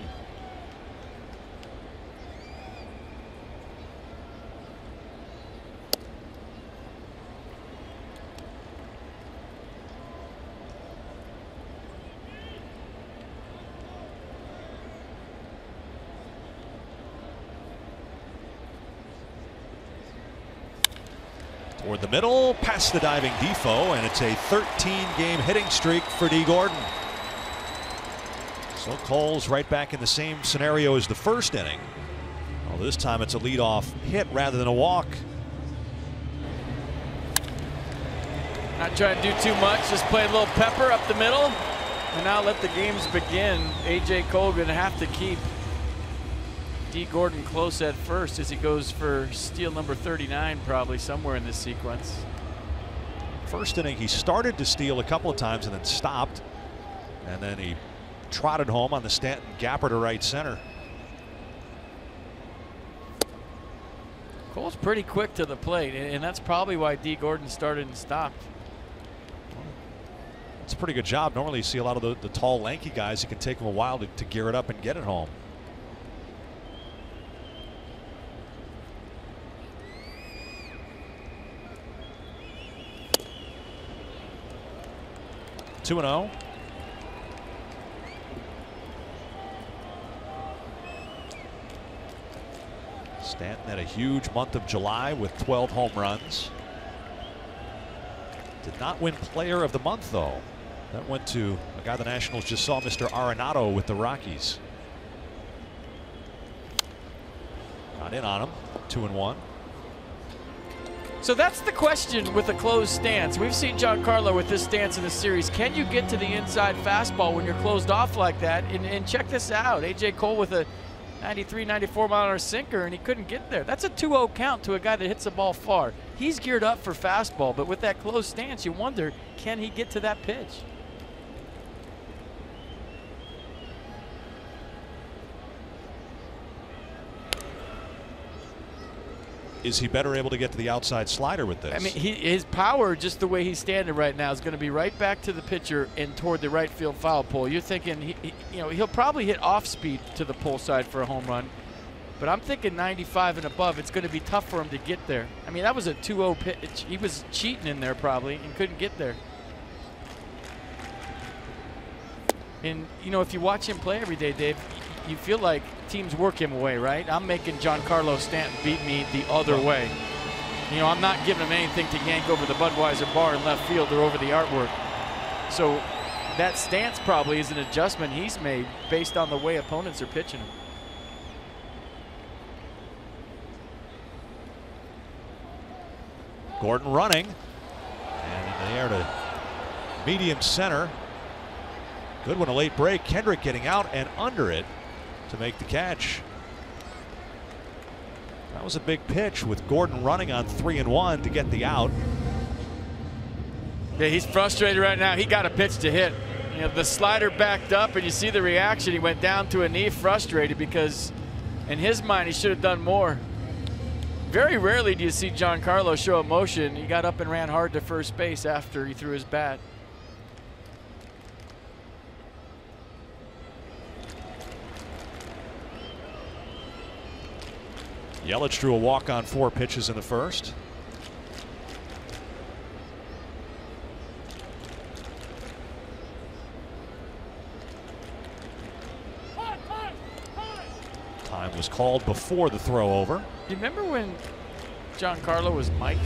Toward the middle, past the diving Defoe, and it's a 13-game hitting streak for D. Gordon. So Cole's right back in the same scenario as the first inning. Well, this time it's a leadoff hit rather than a walk. Not trying to do too much, just play a little pepper up the middle. And now let the games begin. A.J. Cole going to have to keep D. Gordon close at first as he goes for steal number 39 probably somewhere in this sequence. First inning he started to steal a couple of times and then stopped. And then he trotted home on the Stanton gapper to right center. Cole's pretty quick to the plate, and that's probably why D. Gordon started and stopped. It's a pretty good job. Normally you see a lot of the tall, lanky guys. It can take them a while to gear it up and get it home. Two and 0. Stanton had a huge month of July with 12 home runs. Did not win Player of the Month, though. That went to a guy the Nationals just saw, Mr. Arenado with the Rockies. Got in on him. 2 and 1. So that's the question with a closed stance. We've seen Giancarlo with this stance in the series. Can you get to the inside fastball when you're closed off like that? And check this out. A.J. Cole with a 93, 94 mile an hour sinker, and he couldn't get there. That's a 2-0 count to a guy that hits the ball far. He's geared up for fastball, but with that closed stance, you wonder, can he get to that pitch? Is he better able to get to the outside slider with this? I mean, his power, just the way he's standing right now, is going to be right back to the pitcher and toward the right field foul pole. You're thinking, he'll probably hit off speed to the pole side for a home run, but I'm thinking 95 and above. It's going to be tough for him to get there. I mean, that was a 2-0 pitch. He was cheating in there probably and couldn't get there. And if you watch him play every day, Dave, you feel like teams work him away, right? I'm making Giancarlo Stanton beat me the other way. I'm not giving him anything to yank over the Budweiser bar in left field or over the artwork. So that stance probably is an adjustment he's made based on the way opponents are pitching him. Gordon running. And in the air to medium center. Good one, a late break. Kendrick getting out and under it to make the catch. That was a big pitch with Gordon running on 3 and 1 to get the out. Yeah, he's frustrated right now. He got a pitch to hit. The slider backed up, and you see the reaction. He went down to a knee, frustrated because in his mind he should have done more. Very rarely do you see Giancarlo show emotion. He got up and ran hard to first base after he threw his bat. Yelich drew a walk on 4 pitches in the first. Time was called before the throw over. Do you remember when Giancarlo was Mike?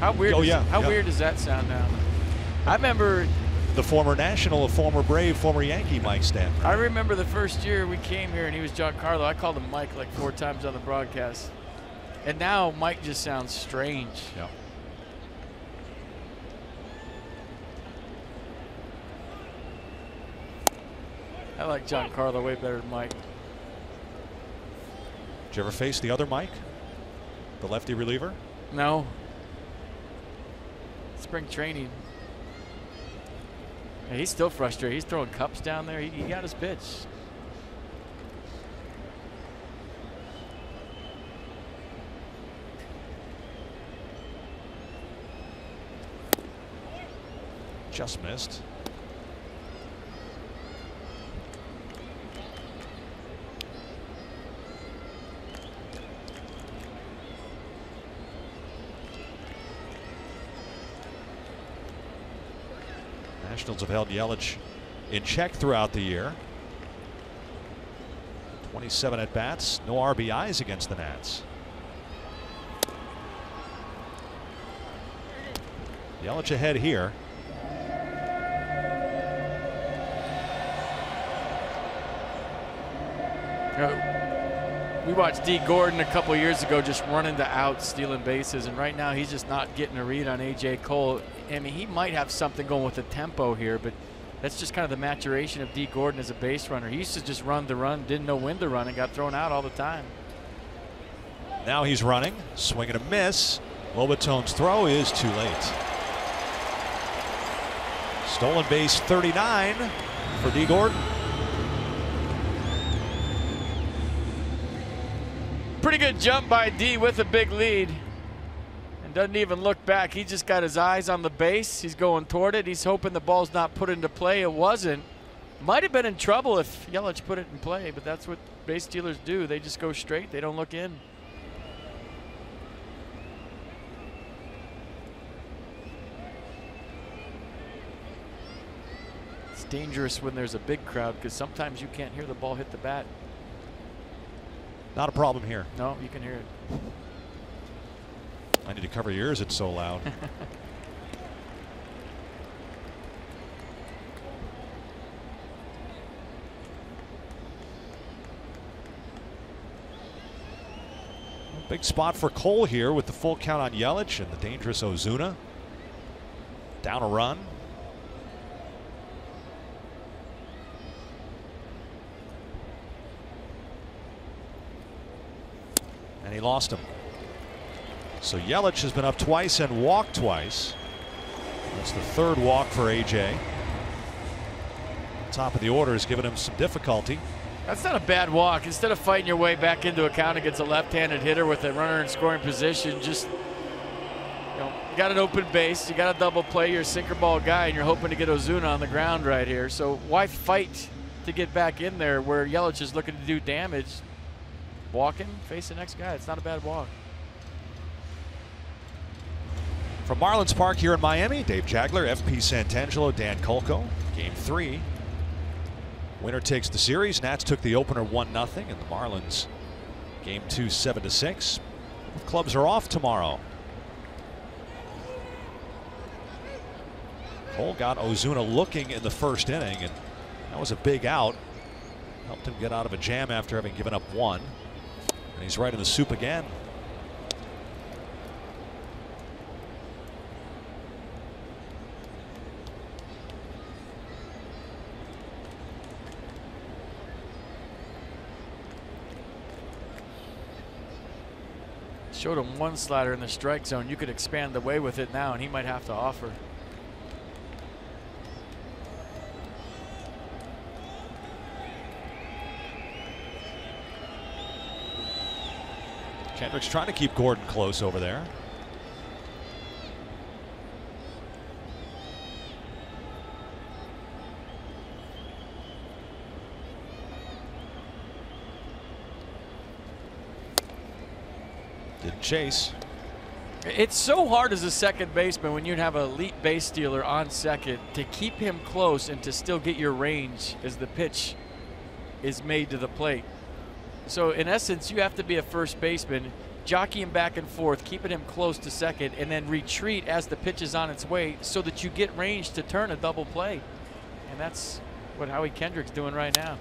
How weird? Weird does that sound now? I remember the former National, former Brave, former Yankee Mike Stanton. I remember the first year we came here and he was Giancarlo. I called him Mike like 4 times on the broadcast. And now Mike just sounds strange. Yeah. I like Giancarlo way better than Mike. Did you ever face the other Mike? The lefty reliever? No. Spring training. Yeah, he's still frustrated. He's throwing cups down there. He got his pitch. Just missed. Nationals have held Yelich in check throughout the year. 27 at bats, no RBIs against the Nats. Yelich ahead here. We watched D. Gordon a couple years ago just running to outs, stealing bases, and right now he's just not getting a read on A.J. Cole. I mean, he might have something going with the tempo here, but that's just kind of the maturation of D. Gordon as a base runner. He used to just run the run, didn't know when to run, and got thrown out all the time. Now he's running, swing and a miss. Lobatone's throw is too late. Stolen base 39 for D. Gordon. Pretty good jump by D with a big lead. And doesn't even look back. He just got his eyes on the base. He's going toward it. He's hoping the ball's not put into play. It wasn't. Might have been in trouble if Yelich put it in play, but that's what base stealers do. They just go straight. They don't look in. It's dangerous when there's a big crowd because sometimes you can't hear the ball hit the bat. Not a problem here. No, you can hear it. I need to cover your ears, it's so loud. Big spot for Cole here with the full count on Yelich and the dangerous Ozuna. Down a run. And he lost him. So Yelich has been up twice and walked twice. That's the 3rd walk for AJ. Top of the order has given him some difficulty. That's not a bad walk. Instead of fighting your way back into a count against a left-handed hitter with a runner in scoring position, just, you know, you got an open base, you got a double play, you're a sinker ball guy, and you're hoping to get Ozuna on the ground right here. So why fight to get back in there where Yelich is looking to do damage? Walk him, face the next guy. It's not a bad walk. From Marlins Park here in Miami, Dave Jagler, FP Santangelo, Dan Colco. Game 3. Winner takes the series. Nats took the opener 1-0, and the Marlins game 2 7-6. Clubs are off tomorrow. Cole got Ozuna looking in the first inning, and that was a big out. Helped him get out of a jam after having given up 1. And he's right in the soup again. Showed him 1 slider in the strike zone. You could expand away with it now, and he might have to offer. Kendrick's trying to keep Gordon close over there. chase. It's so hard as a second baseman when you have an elite base stealer on second to keep him close and to still get your range as the pitch is made to the plate. So in essence, you have to be a first baseman, jockeying back and forth, keeping him close to second, and then retreat as the pitch is on its way so that you get range to turn a double play. And that's what Howie Kendrick's doing right now.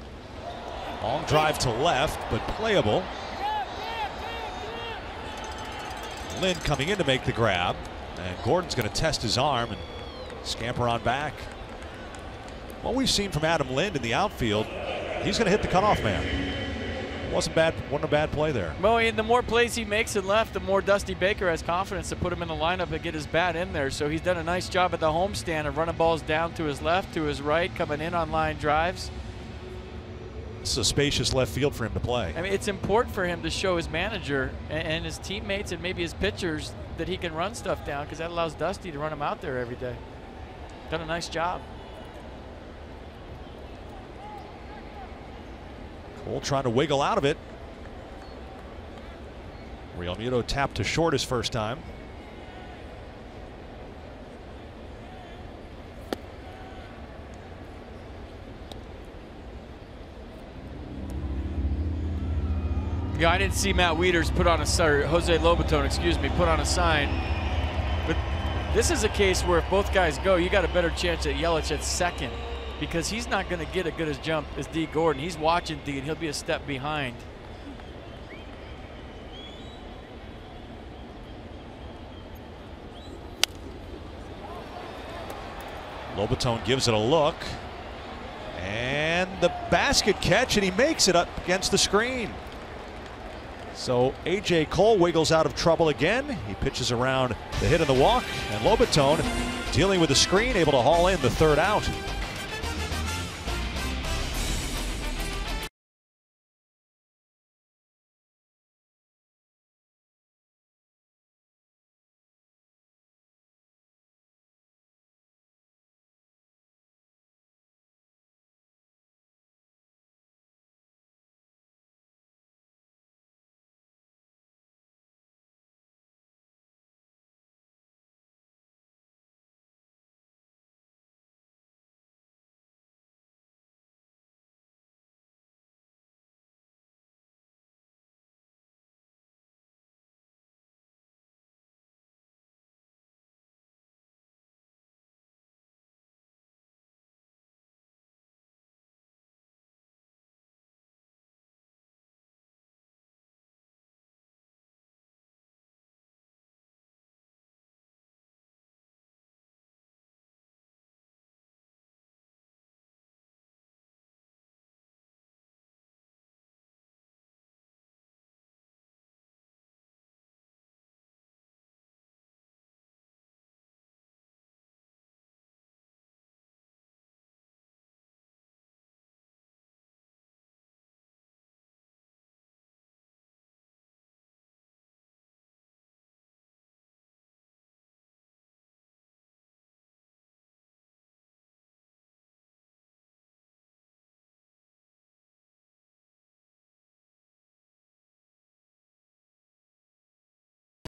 Long drive to left, but playable. Lynn coming in to make the grab, and Gordon's going to test his arm and scamper on back. What we've seen from Adam Lind in the outfield, he's going to hit the cutoff man. Wasn't a bad play there. Well, and the more plays he makes in left, the more Dusty Baker has confidence to put him in the lineup and get his bat in there. So he's done a nice job at the homestand of running balls down to his left, to his right, coming in on line drives. It's a spacious left field for him to play. I mean, it's important for him to show his manager and his teammates and maybe his pitchers that he can run stuff down, because that allows Dusty to run him out there every day. Done a nice job. Cole trying to wiggle out of it. Real Muto tapped to short his first time. Yeah, I didn't see Matt Wieters put on a sign, Jose Lobaton, excuse me, put on a sign. But this is a case where if both guys go, you got a better chance at Yelich at second, because he's not going to get a good as jump as D. Gordon. He's watching D, and he'll be a step behind. Lobaton gives it a look, and the basket catch, and he makes it up against the screen. So A.J. Cole wiggles out of trouble again. He pitches around the hit and the walk, and Lobaton dealing with the screen, able to haul in the third out.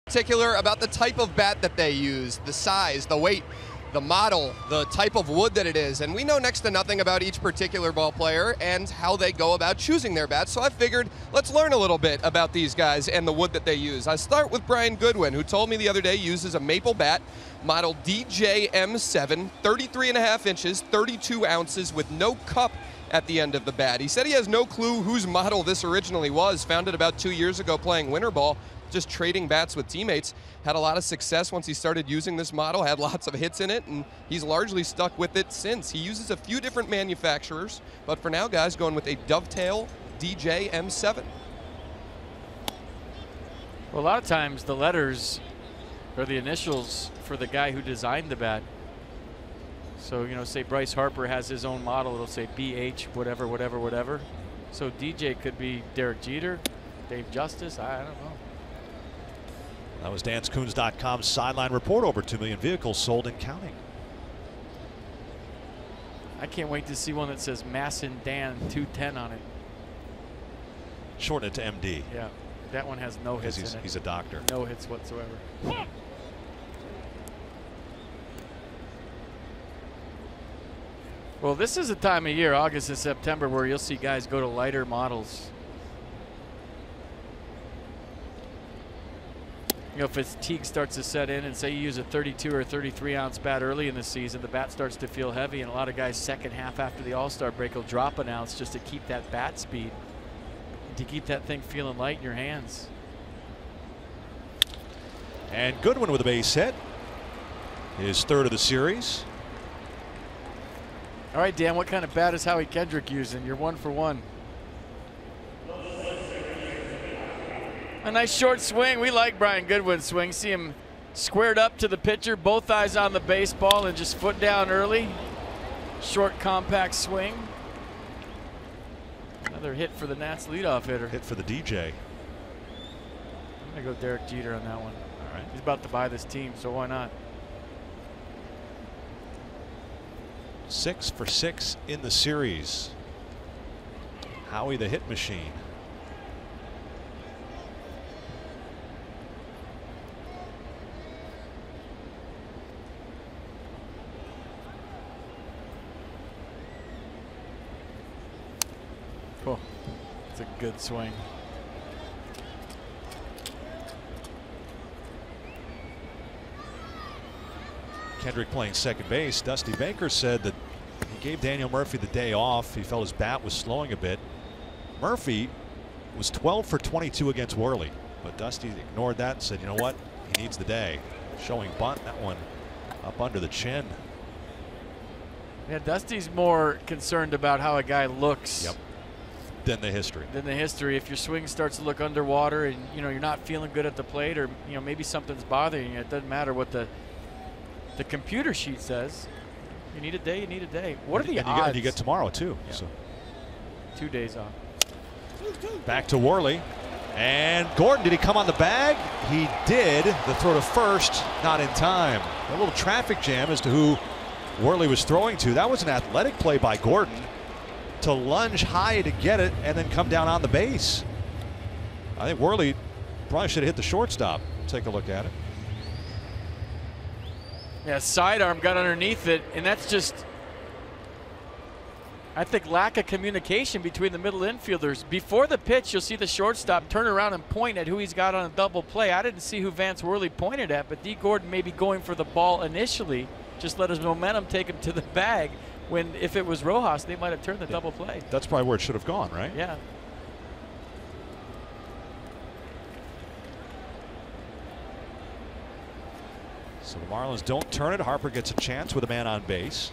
Particular about the type of bat that they use, the size, the weight, the model, the type of wood that it is. And we know next to nothing about each particular ball player and how they go about choosing their bats. So I figured let's learn a little bit about these guys and the wood that they use. I start with Brian Goodwin, who told me the other day he uses a maple bat, model DJM7, 33.5 inches, 32 ounces with no cup at the end of the bat. He said he has no clue whose model this originally was, found it about 2 years ago playing winter ball, just trading bats with teammates. Had a lot of success once he started using this model, had lots of hits in it, and he's largely stuck with it since. He uses a few different manufacturers, but for now, guys, going with a Dovetail DJM7. Well, a lot of times the letters are the initials for the guy who designed the bat. So, you know, say Bryce Harper has his own model, it'll say BH, whatever, whatever, whatever. So DJ could be Derek Jeter, Dave Justice, I don't know. That was DansKoons.com's sideline report. Over 2 million vehicles sold and counting. I can't wait to see one that says Masson Dan 210 on it. Shorten it to MD. Yeah. that one has no hits in it. He's a doctor. No hits whatsoever. Well, this is a time of year, August and September, where you'll see guys go to lighter models. You know, if fatigue starts to set in, and say you use a 32 or 33 ounce bat early in the season, the bat starts to feel heavy, and a lot of guys second half after the All-Star break will drop an ounce just to keep that bat speed, to keep that thing feeling light in your hands. And Goodwin with a base hit. His third of the series. All right, Dan, what kind of bat is Howie Kendrick using? You're 1 for 1. A nice short swing. We like Brian Goodwin's swing. See him squared up to the pitcher, both eyes on the baseball, and just foot down early. Short, compact swing. Another hit for the Nats leadoff hitter. Hit for the DJ. I'm going to go Derek Jeter on that one. All right. He's about to buy this team, so why not? 6 for 6 in the series. Howie the hit machine. Cool. It's a good swing. Kendrick playing second base. Dusty Baker said that he gave Daniel Murphy the day off. He felt his bat was slowing a bit. Murphy was 12 for 22 against Worley, but Dusty ignored that and said, you know what, he needs the day. Showing bunt, that one up under the chin. Yeah, Dusty's more concerned about how a guy looks. Yep. Than the history. Than the history. If your swing starts to look underwater and you're not feeling good at the plate, or maybe something's bothering you, it doesn't matter what the computer sheet says. You need a day, you need a day. What are the odds? You get tomorrow too. Yeah. So 2 days off. back to Worley. And Gordon, did he come on the bag? He did. The throw to first, not in time. A little traffic jam as to who Worley was throwing to. That was an athletic play by Gordon to lunge high to get it and then come down on the base. I think Worley probably should have hit the shortstop. Take a look at it. Yeah, sidearm got underneath it, and that's just, I think, lack of communication between the middle infielders. Before the pitch, you'll see the shortstop turn around and point at who he's got on a double play. I didn't see who Vance Worley pointed at, but D. Gordon may be going for the ball initially. Just let his momentum take him to the bag, when if it was Rojas, they might have turned the double play. That's probably where it should have gone, right? Yeah. So the Marlins don't turn it. Harper gets a chance with a man on base.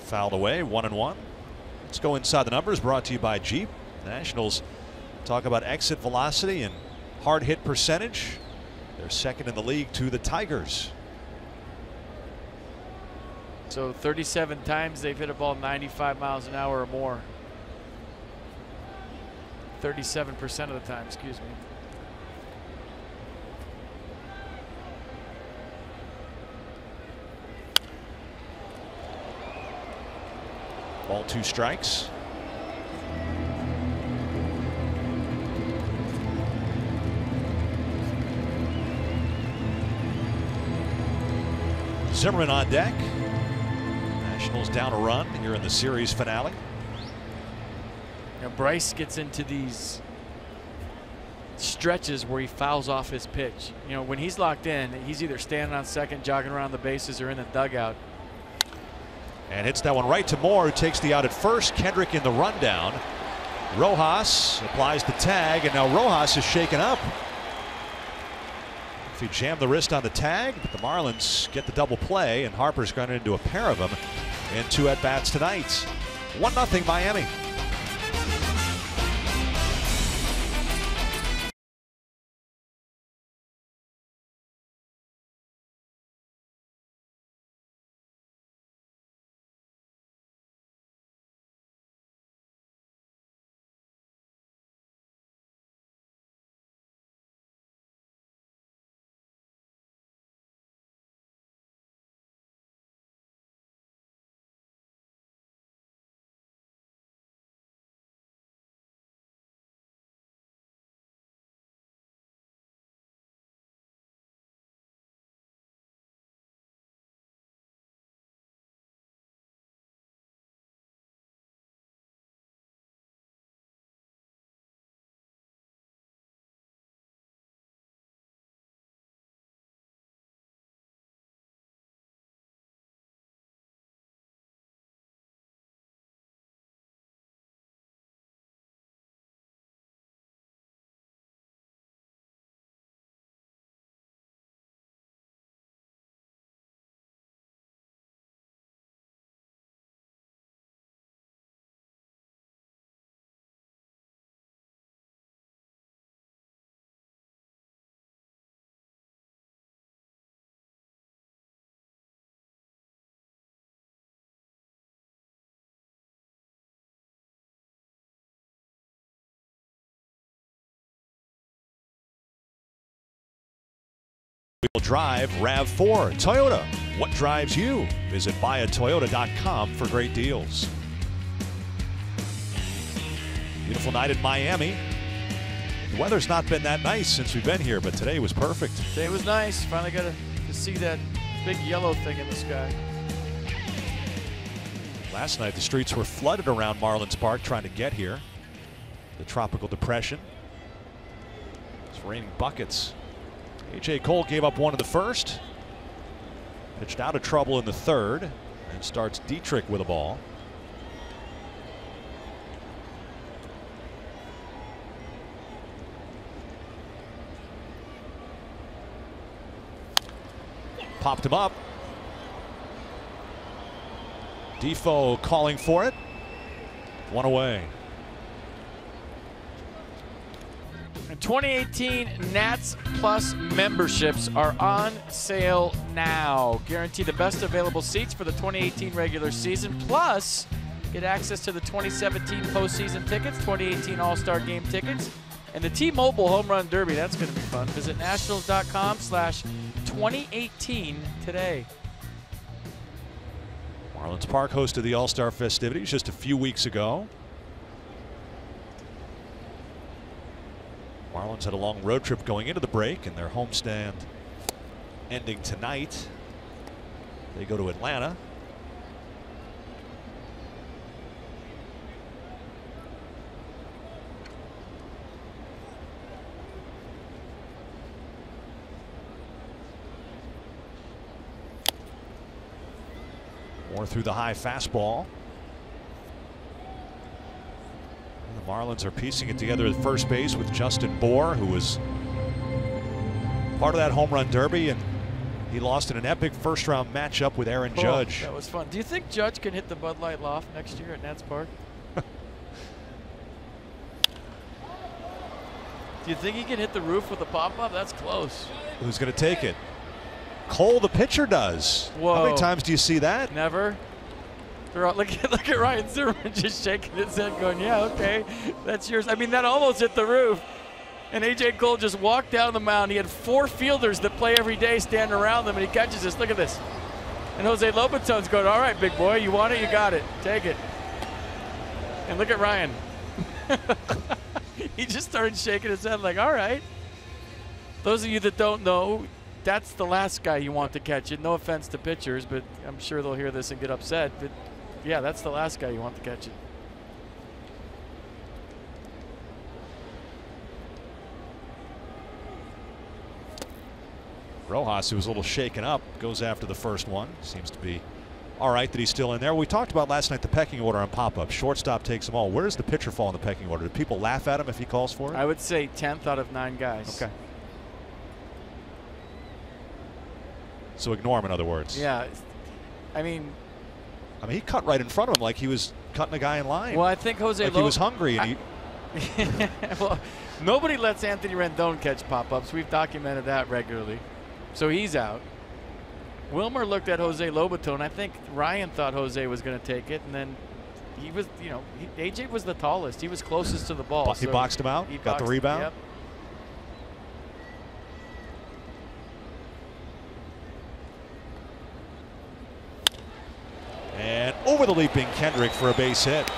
Fouled away, 1-1. Let's go inside the numbers, brought to you by Jeep. The Nationals talk about exit velocity and hard hit percentage. They're second in the league to the Tigers. So 37 times they've hit a ball 95 miles an hour or more. 37% of the time, excuse me. Ball 2 strikes. Zimmerman on deck. Nationals down a run here in the series finale. Now Bryce gets into these stretches where he fouls off his pitch. When he's locked in, he's either standing on second, jogging around the bases, or in the dugout. And hits that one right to Moore, who takes the out at first. Kendrick in the rundown. Rojas applies the tag, and now Rojas is shaken up. If he jammed the wrist on the tag, but the Marlins get the double play, and Harper's gone into a pair of them in 2 at-bats tonight. 1-0 Miami. Drive RAV4 Toyota. What drives you? Visit buyatoyota.com for great deals. Beautiful night in Miami. The weather's not been that nice since we've been here, but today was perfect. Today was nice. Finally got to see that big yellow thing in the sky. Last night the streets were flooded around Marlins Park trying to get here. The tropical depression. It's raining buckets. A.J. Cole gave up one in the first. Pitched out of trouble in the third. And starts Dietrich with a ball. Popped him up. Defoe calling for it. One away. 2018 Nats Plus memberships are on sale now. Guarantee the best available seats for the 2018 regular season. Plus, get access to the 2017 postseason tickets, 2018 All-Star Game tickets, and the T-Mobile Home Run Derby. That's going to be fun. Visit nationals.com/2018 today. Marlins Park hosted the All-Star festivities just a few weeks ago. Marlins had a long road trip going into the break, and their homestand ending tonight. They go to Atlanta. More through the high fastball. The Marlins are piecing it together at first base with Justin Bour, who was part of that home run derby, and he lost in an epic first-round matchup with Aaron Judge. That was fun. Do you think Judge can hit the Bud Light Loft next year at Nats Park? Do you think he can hit the roof with a pop-up? That's close. Who's going to take it? Cole, the pitcher, does. Whoa. How many times do you see that? Never. Look at Ryan Zimmerman just shaking his head going, yeah, okay, that's yours. I mean, that almost hit the roof. And A.J. Cole just walked down the mound. He had 4 fielders that play every day standing around them, and he catches this. Look at this. And Jose Lobaton's going, all right, big boy, you want it, you got it. Take it. And look at Ryan. He just started shaking his head like, all right. Those of you that don't know, that's the last guy you want to catch it. No offense to pitchers, but I'm sure they'll hear this and get upset. But yeah, that's the last guy you want to catch it. Rojas, who was a little shaken up, goes after the first one. Seems to be all right that he's still in there. We talked about last night the pecking order on pop-up. Shortstop takes them all. Where does the pitcher fall in the pecking order? Do people laugh at him if he calls for it? I would say 10th out of 9 guys. Okay. So ignore him, in other words. Yeah. I mean, he cut right in front of him like he was cutting a guy in line. Well, I think Jose like he was hungry. And well, nobody lets Anthony Rendon catch pop-ups. We've documented that regularly. So he's out. Wilmer looked at Jose Lobaton. I think Ryan thought Jose was going to take it, and then he was, AJ was the tallest. He was closest to the ball. He boxed him out? He got the rebound? Yep. And over the leaping Kendrick for a base hit.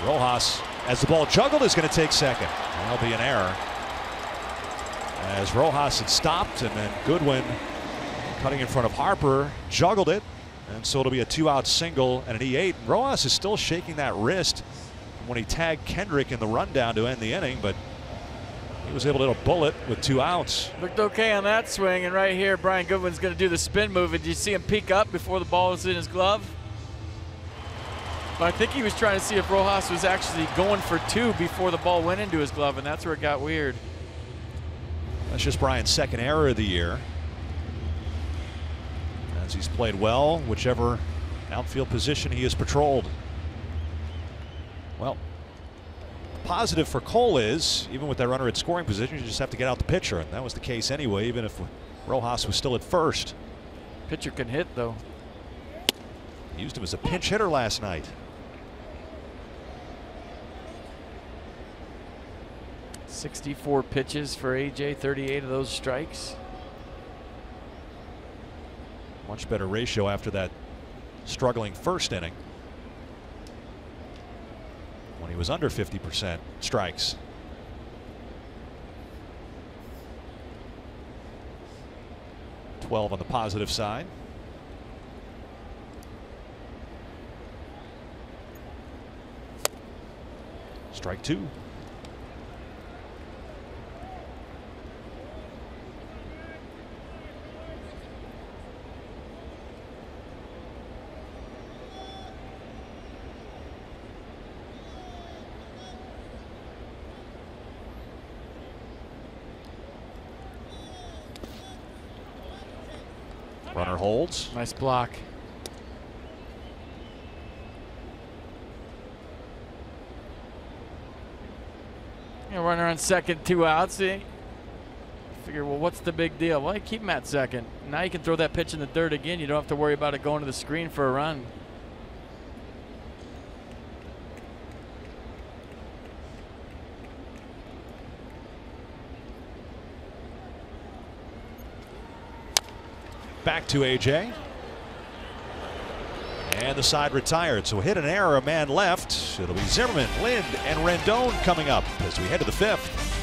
Rojas, as the ball juggled, is going to take second. That'll be an error. As Rojas had stopped, and then Goodwin, cutting in front of Harper, juggled it. And so it'll be a 2-out single and an E8. Rojas is still shaking that wrist when he tagged Kendrick in the rundown to end the inning, but he was able to hit a bullet with 2 outs. Looked okay on that swing, and right here, Brian Goodwin's going to do the spin move. And did you see him peek up before the ball was in his glove? But I think he was trying to see if Rojas was actually going for 2 before the ball went into his glove, and that's where it got weird. That's just Brian's second error of the year, as he's played well, whichever outfield position he has patrolled. Well, positive for Cole is, even with that runner at scoring position, you just have to get out the pitcher, and that was the case anyway, even if Rojas was still at first. Pitcher can hit, though. Used him as a pinch hitter last night. 64 pitches for AJ, 38 of those strikes. Much better ratio after that struggling first inning when he was under 50% strikes. On the positive side. Strike two. Runner holds. Nice block. Runner on second, 2 outs. See? Figure, well, what's the big deal? Well, you keep him at second. Now you can throw that pitch in the dirt again. You don't have to worry about it going to the screen for a run. Back to AJ. And the side retired. So hit an error, a man left. It'll be Zimmerman, Lind, and Rendon coming up as we head to the 5th.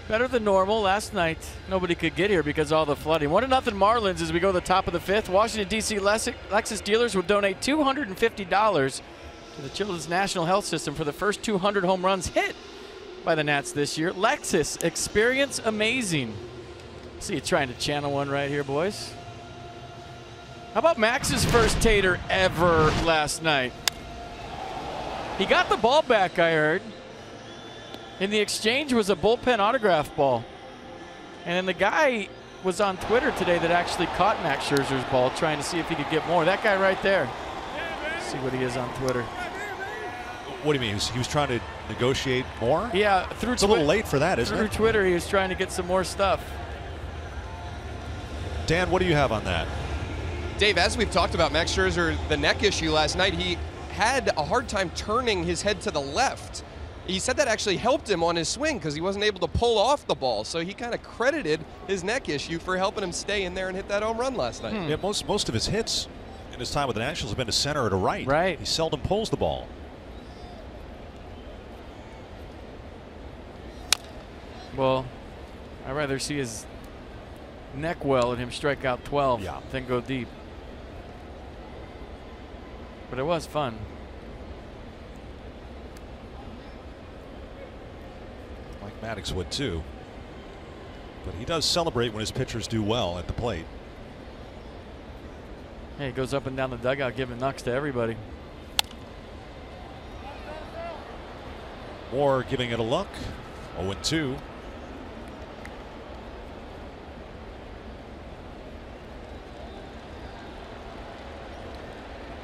Better than normal. Last night, nobody could get here because of all the flooding. 1-0 Marlins as we go to the top of the 5th. Washington, D.C. Lexus dealers will donate $250 to the Children's National Health System for the first 200 home runs hit by the Nats this year. Lexus, experience amazing. See you trying to channel one right here, boys. How about Max's first tater ever last night? He got the ball back, I heard. And the exchange was a bullpen autograph ball. And then the guy was on Twitter today that actually caught Max Scherzer's ball, trying to see if he could get more. That guy right there. See what he is on Twitter. What do you mean? He was trying to negotiate more? Yeah, through it's a little late for that, isn't it? Through Twitter, he was trying to get some more stuff. Dan, what do you have on that? Dave, as we've talked about Max Scherzer, the neck issue last night, he had a hard time turning his head to the left. He said that actually helped him on his swing because he wasn't able to pull off the ball. So he kind of credited his neck issue for helping him stay in there and hit that home run last night. Yeah, most of his hits in his time with the Nationals have been to center or to right. Right. He seldom pulls the ball. Well, I'd rather see his neck well and him strike out 12 than go deep. But it was fun. Maddox would too, but he does celebrate when his pitchers do well at the plate. Hey, he goes up and down the dugout giving knucks to everybody. Moore giving it a look. 0-2.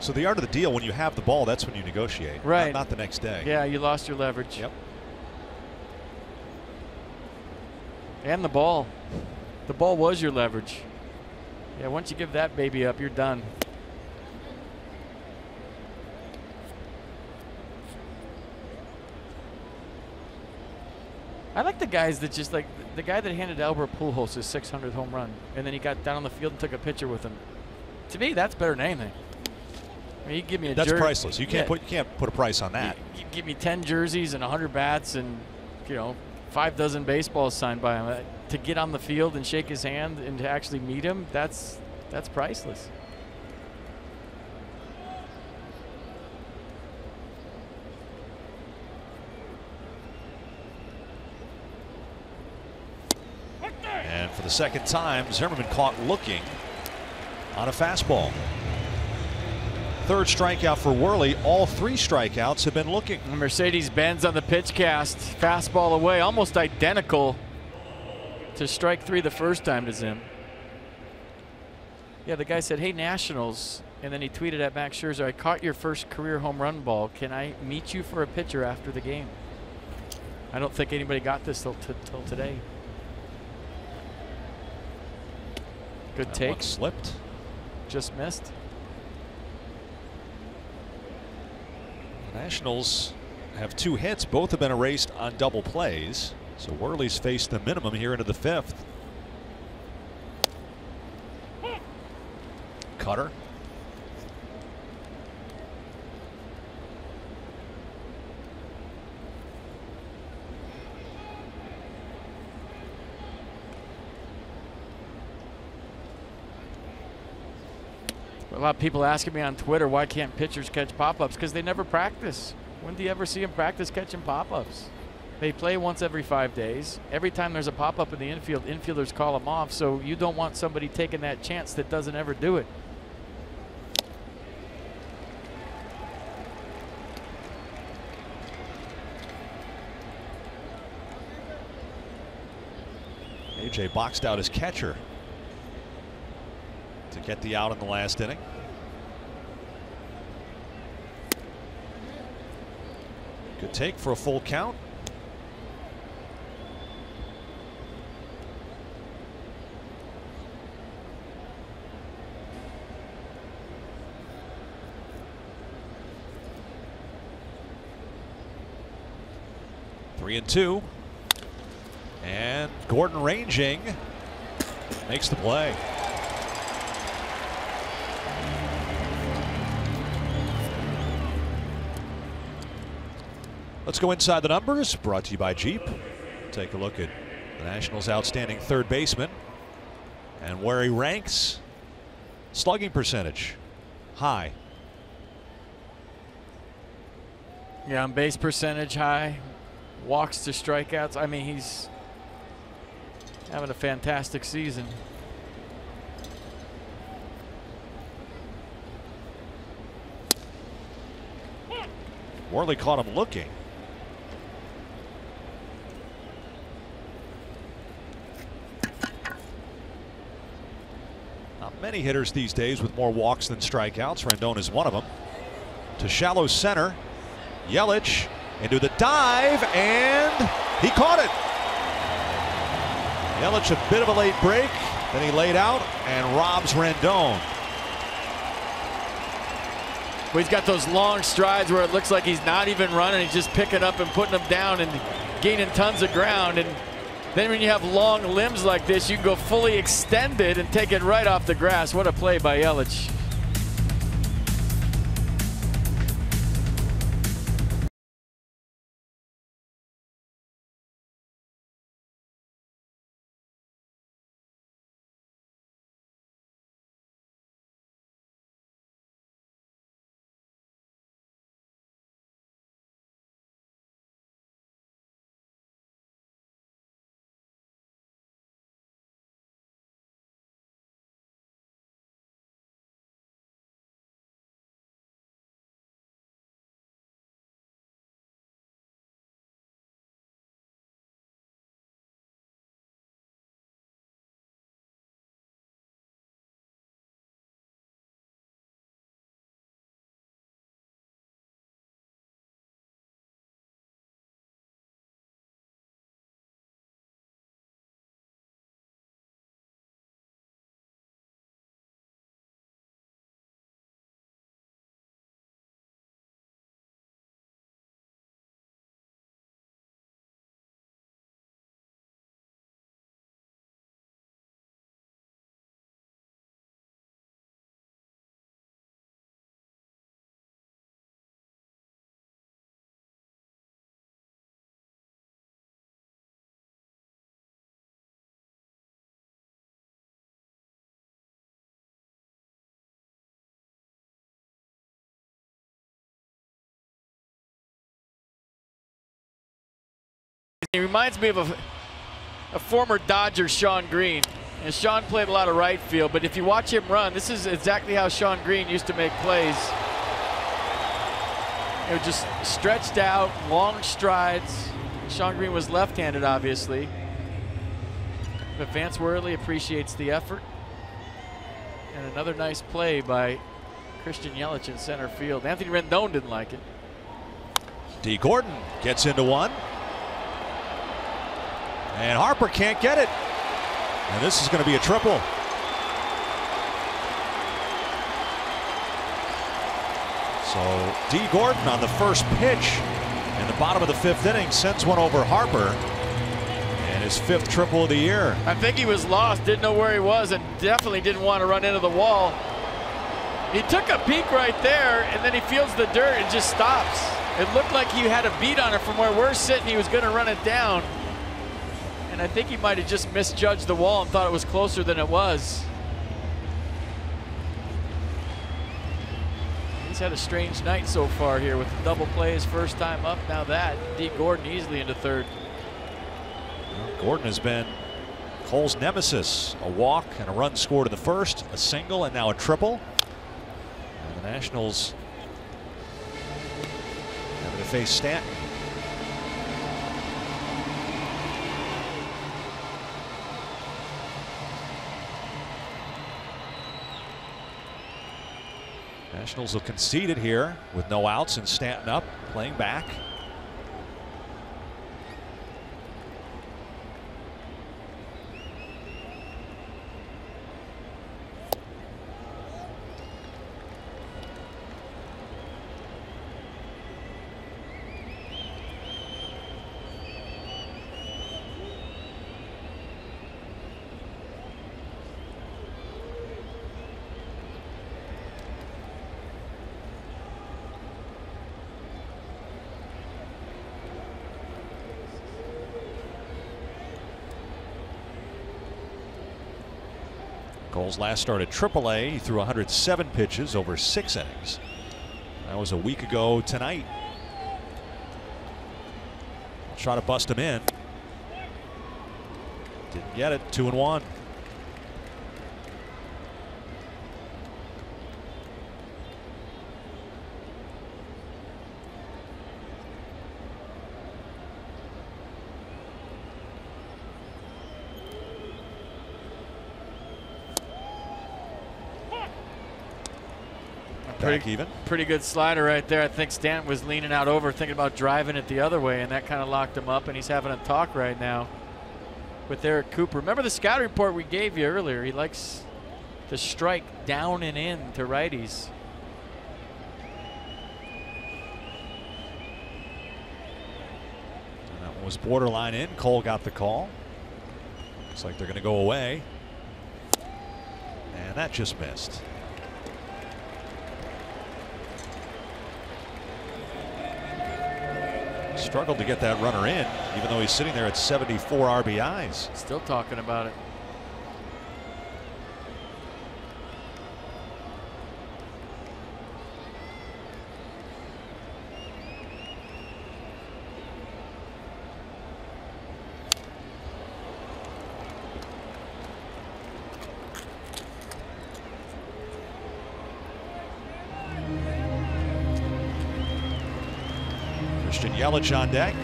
So the art of the deal, when you have the ball, that's when you negotiate. Right. Not the next day. Yeah, you lost your leverage. Yep. And the ball. The ball was your leverage. Yeah, once you give that baby up, you're done. I like the guys that just like the guy that handed Albert Pujols his 600th home run, and then he got down on the field and took a picture with him. To me, that's better than anything. I mean, you give me a That's jersey. priceless. You can't put a price on that. You give me 10 jerseys and 100 bats and 5 dozen baseballs signed by him. To get on the field and shake his hand and to actually meet him, that's priceless. And for the second time, Zimmerman caught looking on a fastball. Third strikeout for Worley. All 3 strikeouts have been looking. Mercedes-Benz on the pitch cast. Fastball away, almost identical to strike 3 the first time to Zim. Yeah, the guy said, "Hey, Nationals," and then he tweeted at Max Scherzer, "I caught your first career home run ball. Can I meet you for a picture after the game?" I don't think anybody got this till today. Good That take. one slipped. Just missed. The Nationals have 2 hits. Both have been erased on double plays. So Worley's faced the minimum here into the 5th. Cutter. A lot of people asking me on Twitter, why can't pitchers catch pop-ups? Because they never practice. When do you ever see them practice catching pop-ups? They play once every 5 days. Every time there's a pop-up in the infield, infielders call them off, so you don't want somebody taking that chance that doesn't ever do it. AJ boxed out his catcher to get the out in the last inning. Good take for a full count. Three and 2. And Gordon ranging makes the play. Let's go inside the numbers, brought to you by Jeep. Take a look at the Nationals' outstanding third baseman and where he ranks. Slugging percentage high. Yeah, on base percentage high. Walks to strikeouts. I mean, he's having a fantastic season. Worley caught him looking. Not many hitters these days with more walks than strikeouts. Rendon is one of them. To shallow center. Yelich into the dive, and he caught it. Yelich a bit of a late break. Then he laid out and robs Rendon. Well, he's got those long strides where it looks like he's not even running. He's just picking up and putting them down and gaining tons of ground. And then when you have long limbs like this, you can go fully extended and take it right off the grass. What a play by Yelich. He reminds me of a former Dodger, Sean Green. And Sean played a lot of right field, but if you watch him run, this is exactly how Sean Green used to make plays. You know, just stretched out, long strides. Sean Green was left-handed, obviously. But Vance Worley appreciates the effort. And another nice play by Christian Yelich in center field. Anthony Rendon didn't like it. D. Gordon gets into one. And Harper can't get it. And this is going to be a triple. So D. Gordon on the first pitch in the bottom of the 5th inning sends one over Harper. And his 5th triple of the year. I think he was lost, didn't know where he was, and definitely didn't want to run into the wall. He took a peek right there, and then he feels the dirt and just stops. It looked like he had a beat on it from where we're sitting. He was going to run it down. And I think he might have just misjudged the wall and thought it was closer than it was. He's had a strange night so far here with the double play his first time up. Now that, D. Gordon easily into 3rd. Well, Gordon has been Cole's nemesis. A walk and a run scored in the 1st, a single, and now a triple. And the Nationals having to face Stanton. Nationals will concede it here with no outs and Stanton up, playing back. Cole's last start at AAA, he threw 107 pitches over 6 innings. That was a week ago tonight. Try to bust him in. Didn't get it. 2-1. Pretty good slider right there. I think Stanton was leaning out over, thinking about driving it the other way, and that kind of locked him up, and he's having a talk right now with Eric Cooper. Remember the scouting report we gave you earlier? He likes to strike down and in to righties. And that one was borderline in. Cole got the call. Looks like they're going to go away. And that just missed. Struggled to get that runner in, even though he's sitting there at 74 RBIs. Still talking about it. Yelich on deck.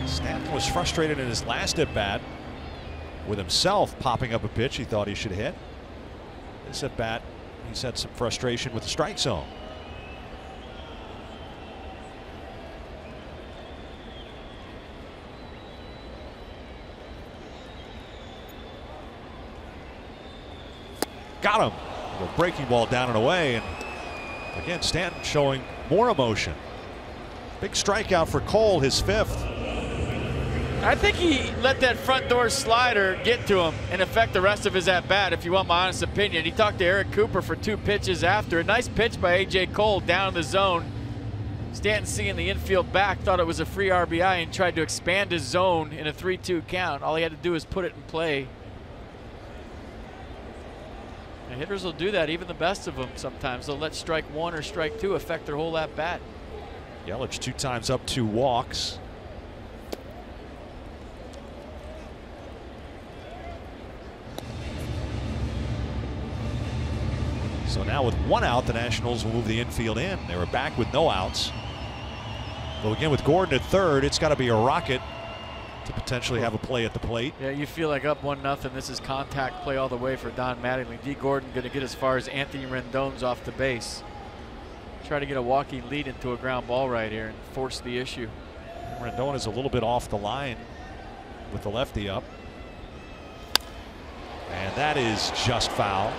Stanton was frustrated in his last at bat with himself popping up a pitch he thought he should hit. This at bat, he's had some frustration with the strike zone. Got him. A breaking ball down and away, and again Stanton showing more emotion. Big strikeout for Cole, his 5th. I think he let that front door slider get to him and affect the rest of his at-bat, if you want my honest opinion. He talked to Eric Cooper for 2 pitches after. A nice pitch by A.J. Cole down in the zone. Stanton, seeing the infield back, thought it was a free RBI and tried to expand his zone in a 3-2 count. All he had to do was put it in play. And hitters will do that, even the best of them sometimes. They'll let strike 1 or strike 2 affect their whole at-bat. Yelich 2 times up, 2 walks. So now with 1 out, the Nationals will move the infield in. They were back with no outs. Though again with Gordon at third, it's got to be a rocket to potentially have a play at the plate. Yeah, you feel like up 1-0. This is contact play all the way for Don Mattingly. D. Gordon going to get as far as Anthony Rendon's off the base. Try to get a walking lead into a ground ball right here and force the issue. Rendon is a little bit off the line with the lefty up. And that is just foul.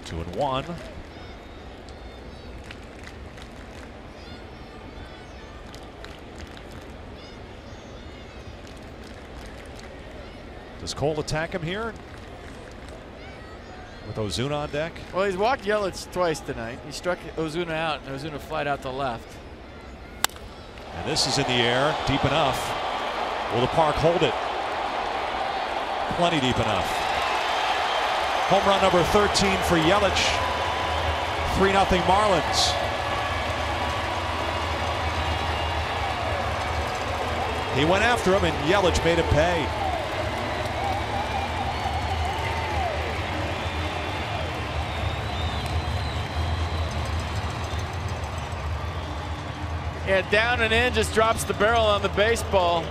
Two and one. Does Cole attack him here with Ozuna on deck? Well, he's walked Yelich twice tonight. He struck Ozuna out, and Ozuna flied out to left. And this is in the air, deep enough. Will the park hold it? Plenty deep enough. Home run number 13 for Yelich. 3-0 Marlins. He went after him, and Yelich made him pay. Yeah, down and in, just drops the barrel on the baseball.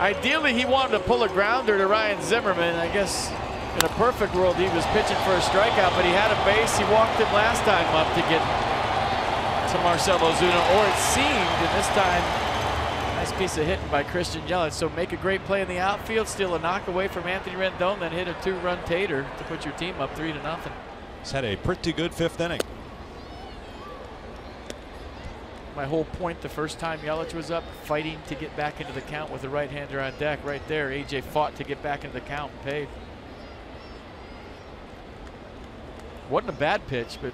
Ideally, he wanted to pull a grounder to Ryan Zimmerman. I guess in a perfect world, he was pitching for a strikeout, but he had a base. He walked him last time up to get to Marcell Ozuna, or it seemed, and this time, nice piece of hitting by Christian Yelich. So make a great play in the outfield, steal a knock away from Anthony Rendon, then hit a 2-run tater to put your team up 3-0. He's had a pretty good 5th inning. My whole point the first time Yelich was up, fighting to get back into the count with a right-hander on deck. Right there, AJ fought to get back into the count and paid. Wasn't a bad pitch, but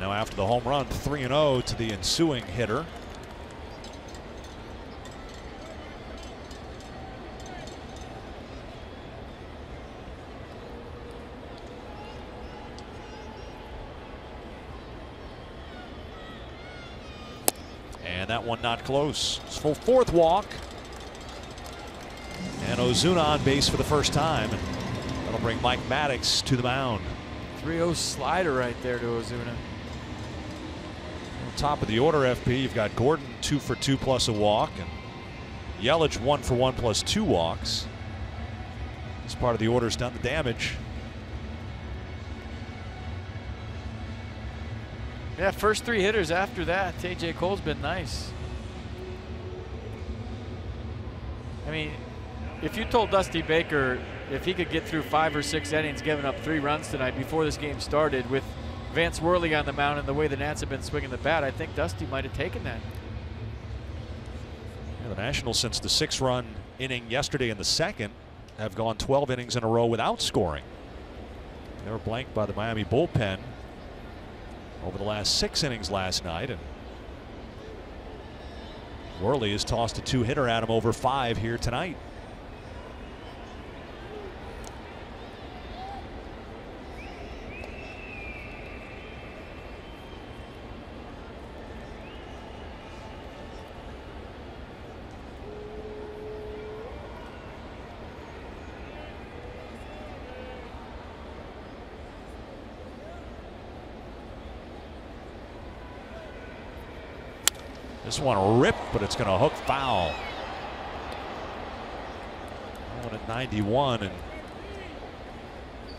now after the home run, 3-0 to the ensuing hitter. And that one not close. It's full 4th walk. And Ozuna on base for the first time. And that'll bring Mike Maddox to the mound. 3-0 slider right there to Ozuna. Top of the order, FP, you've got Gordon 2 for 2 plus a walk, and Yelich 1 for 1 plus 2 walks. This part of the order's done the damage. Yeah, first 3 hitters after that. AJ Cole's been nice. I mean, if you told Dusty Baker if he could get through 5 or 6 innings, giving up 3 runs tonight before this game started with Vance Worley on the mound and the way the Nats have been swinging the bat, I think Dusty might have taken that. Yeah, the Nationals, since the 6-run inning yesterday in the 2nd, have gone 12 innings in a row without scoring. They were blanked by the Miami bullpen over the last 6 innings last night, and Worley has tossed a 2-hitter at him over 5 here tonight. This one ripped, but it's going to hook foul. One at 91, and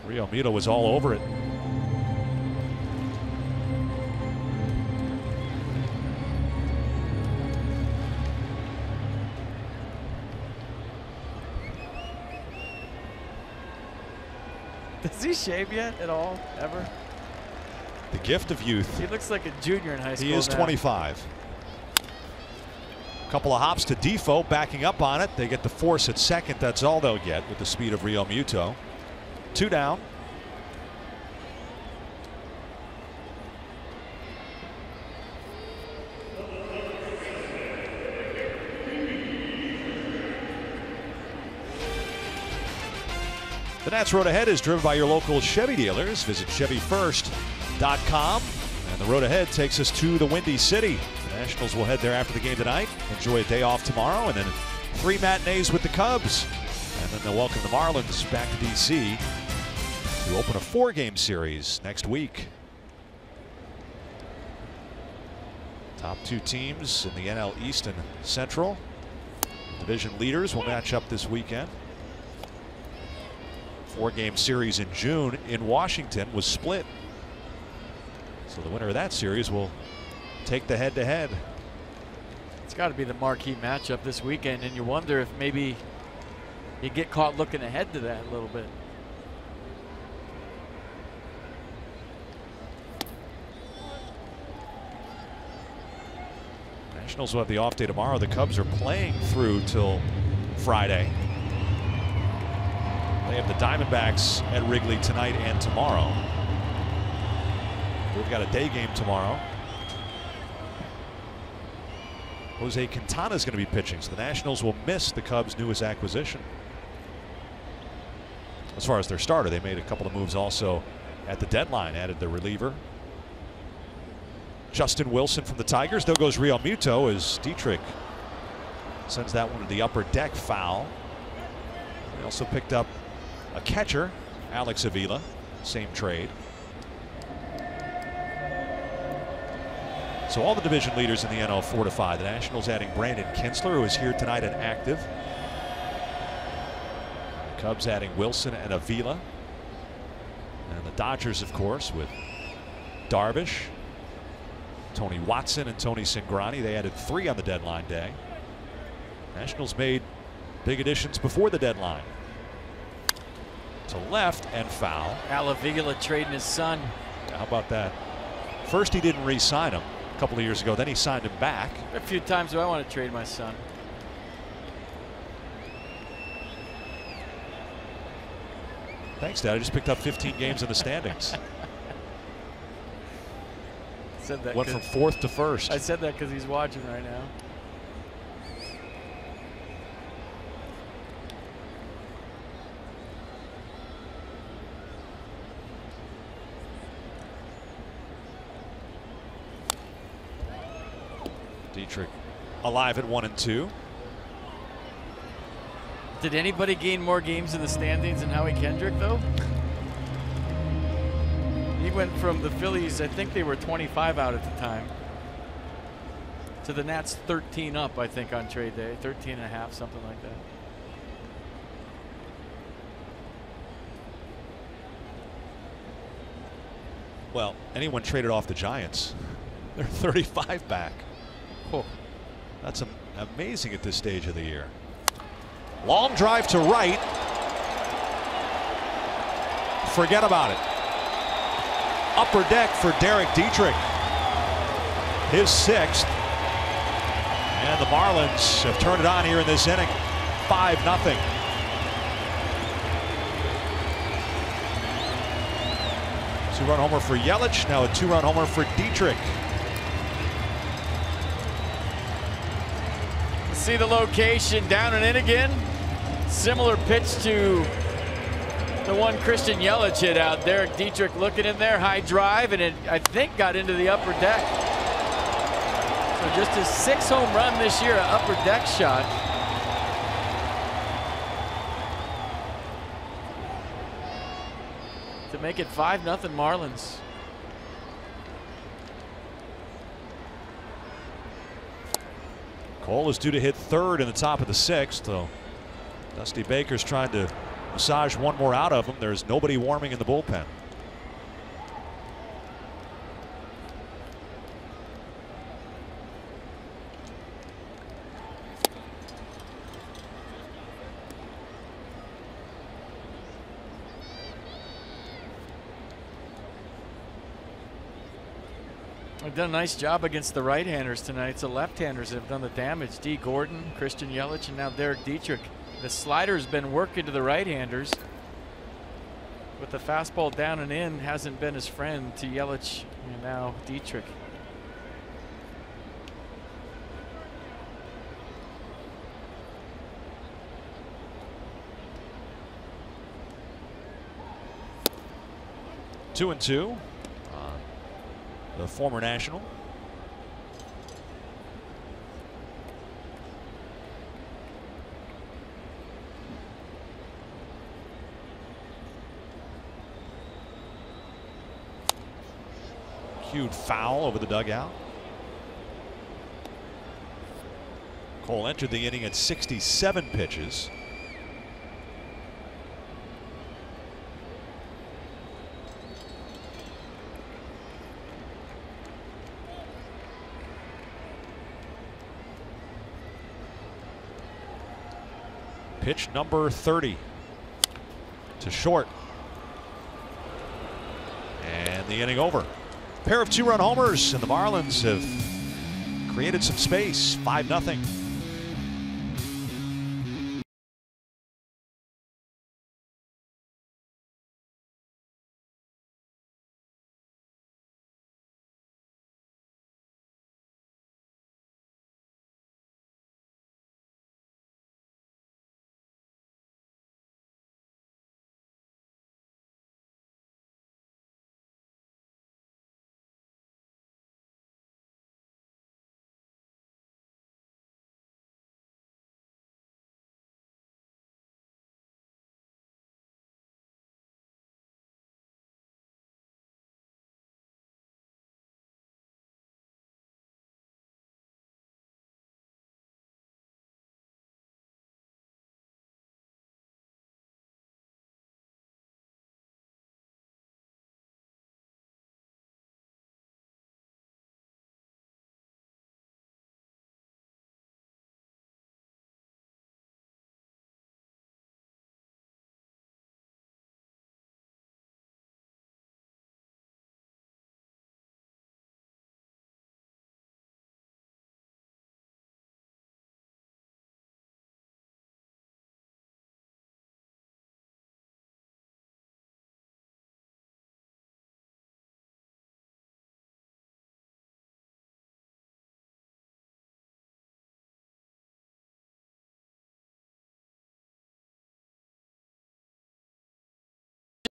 Realmuto was all over it. Does he shave yet at all, ever? The gift of youth. He looks like a junior in high school. He is now. 25. Couple of hops to Defoe, backing up on it. They get the force at second. That's all they'll get with the speed of Real Muto. 2 down. The Nats Road Ahead is driven by your local Chevy dealers. Visit ChevyFirst.com. And the road ahead takes us to the Windy City. The Nationals will head there after the game tonight. Enjoy a day off tomorrow, and then 3 matinees with the Cubs. And then they'll welcome the Marlins back to D.C. to open a 4-game series next week. Top 2 teams in the NL East and Central. Division leaders will match up this weekend. 4-game series in June in Washington was split. So the winner of that series will take the head-to-head. It's got to be the marquee matchup this weekend, and you wonder if maybe you get caught looking ahead to that a little bit. Nationals will have the off day tomorrow. The Cubs are playing through till Friday. They have the Diamondbacks at Wrigley tonight and tomorrow. We've got a day game tomorrow. Jose Quintana is going to be pitching, so the Nationals will miss the Cubs' newest acquisition. As far as their starter, they made a couple of moves also at the deadline, added the reliever Justin Wilson from the Tigers. There goes Real Muto as Dietrich sends that one to the upper deck foul. They also picked up a catcher, Alex Avila, same trade. So all the division leaders in the NL fortified. The Nationals adding Brandon KINTZLER, who is here tonight and active. The Cubs adding Wilson and Avila. And the Dodgers, of course, with Darvish, Tony Watson, and Tony Cingrani. They added 3 on the deadline day. Nationals made big additions before the deadline. To left and foul. Al Avila trading his son. Yeah, how about that? First he didn't re-sign him a couple of years ago. Then he signed him back. A few times do I want to trade my son. Thanks, Dad. I just picked up 15 games in the standings. Said that went from 4th to 1st. I said that because he's watching right now. Dietrich alive at 1 and 2. Did anybody gain more games in the standings than Howie Kendrick, though? He went from the Phillies, I think they were 25 out at the time, to the Nats 13 up, I think, on trade day. 13 and a half, something like that. Well, anyone traded off the Giants, they're 35 back. Oh, that's amazing at this stage of the year. Long drive to right. Forget about it. Upper deck for Derek Dietrich. His 6th. And the Marlins have turned it on here in this inning. 5-0. Two-run homer for Yelich. Now a 2-run homer for Dietrich. See the location, down and in again. Similar pitch to the one Christian Yelich hit out. Derek Dietrich looking in there, high drive, and it, I think, got into the upper deck. So just his 6th home run this year, an upper deck shot. To make it 5-0 Marlins. Cole is due to hit 3rd in the top of the 6th, though. Dusty Baker's trying to massage one more out of him. There's nobody warming in the bullpen. They've done a nice job against the right-handers tonight. It's the left-handers that have done the damage. D. Gordon, Christian Yelich, and now Derek Dietrich. The slider's been working to the right-handers, but the fastball down and in hasn't been his friend to Yelich and now Dietrich. Two and two. The former National. Cued foul over the dugout. Cole entered the inning at 67 pitches. Pitch number 30 to short. And the inning over. Pair of two-run homers, and the Marlins have created some space. 5-0.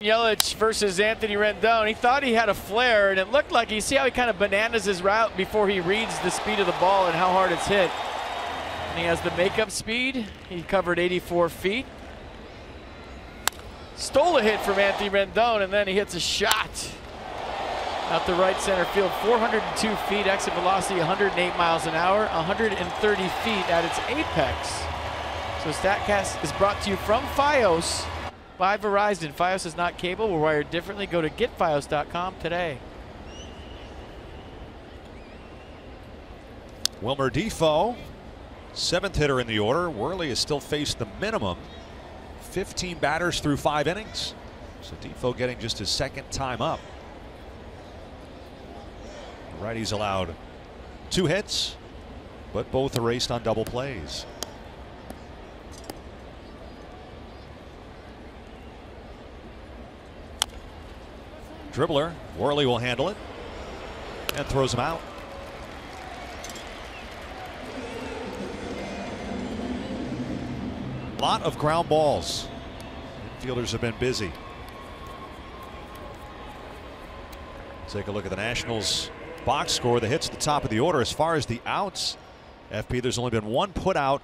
Yelich versus Anthony Rendon. He thought he had a flare, and it looked like, you see how he kind of bananas his route before he reads the speed of the ball and how hard it's hit. And he has the makeup speed. He covered 84 feet. Stole a hit from Anthony Rendon, and then he hits a shot out the right center field. 402 feet, exit velocity 108 miles an hour, 130 feet at its apex. So StatCast is brought to you from Fios by Verizon. Fios is not cable. We're wired differently. Go to getfios.com today. Wilmer Defoe, 7th hitter in the order. Worley has still faced the minimum 15 batters through 5 innings. So Defoe getting just his 2nd time up. The righties allowed 2 hits, but both erased on double plays. Dribbler, Worley will handle it and throws him out. A lot of ground balls. Infielders have been busy. Take a look at the Nationals box score. The hits at the top of the order. As far as the outs, FP, there's only been 1 put out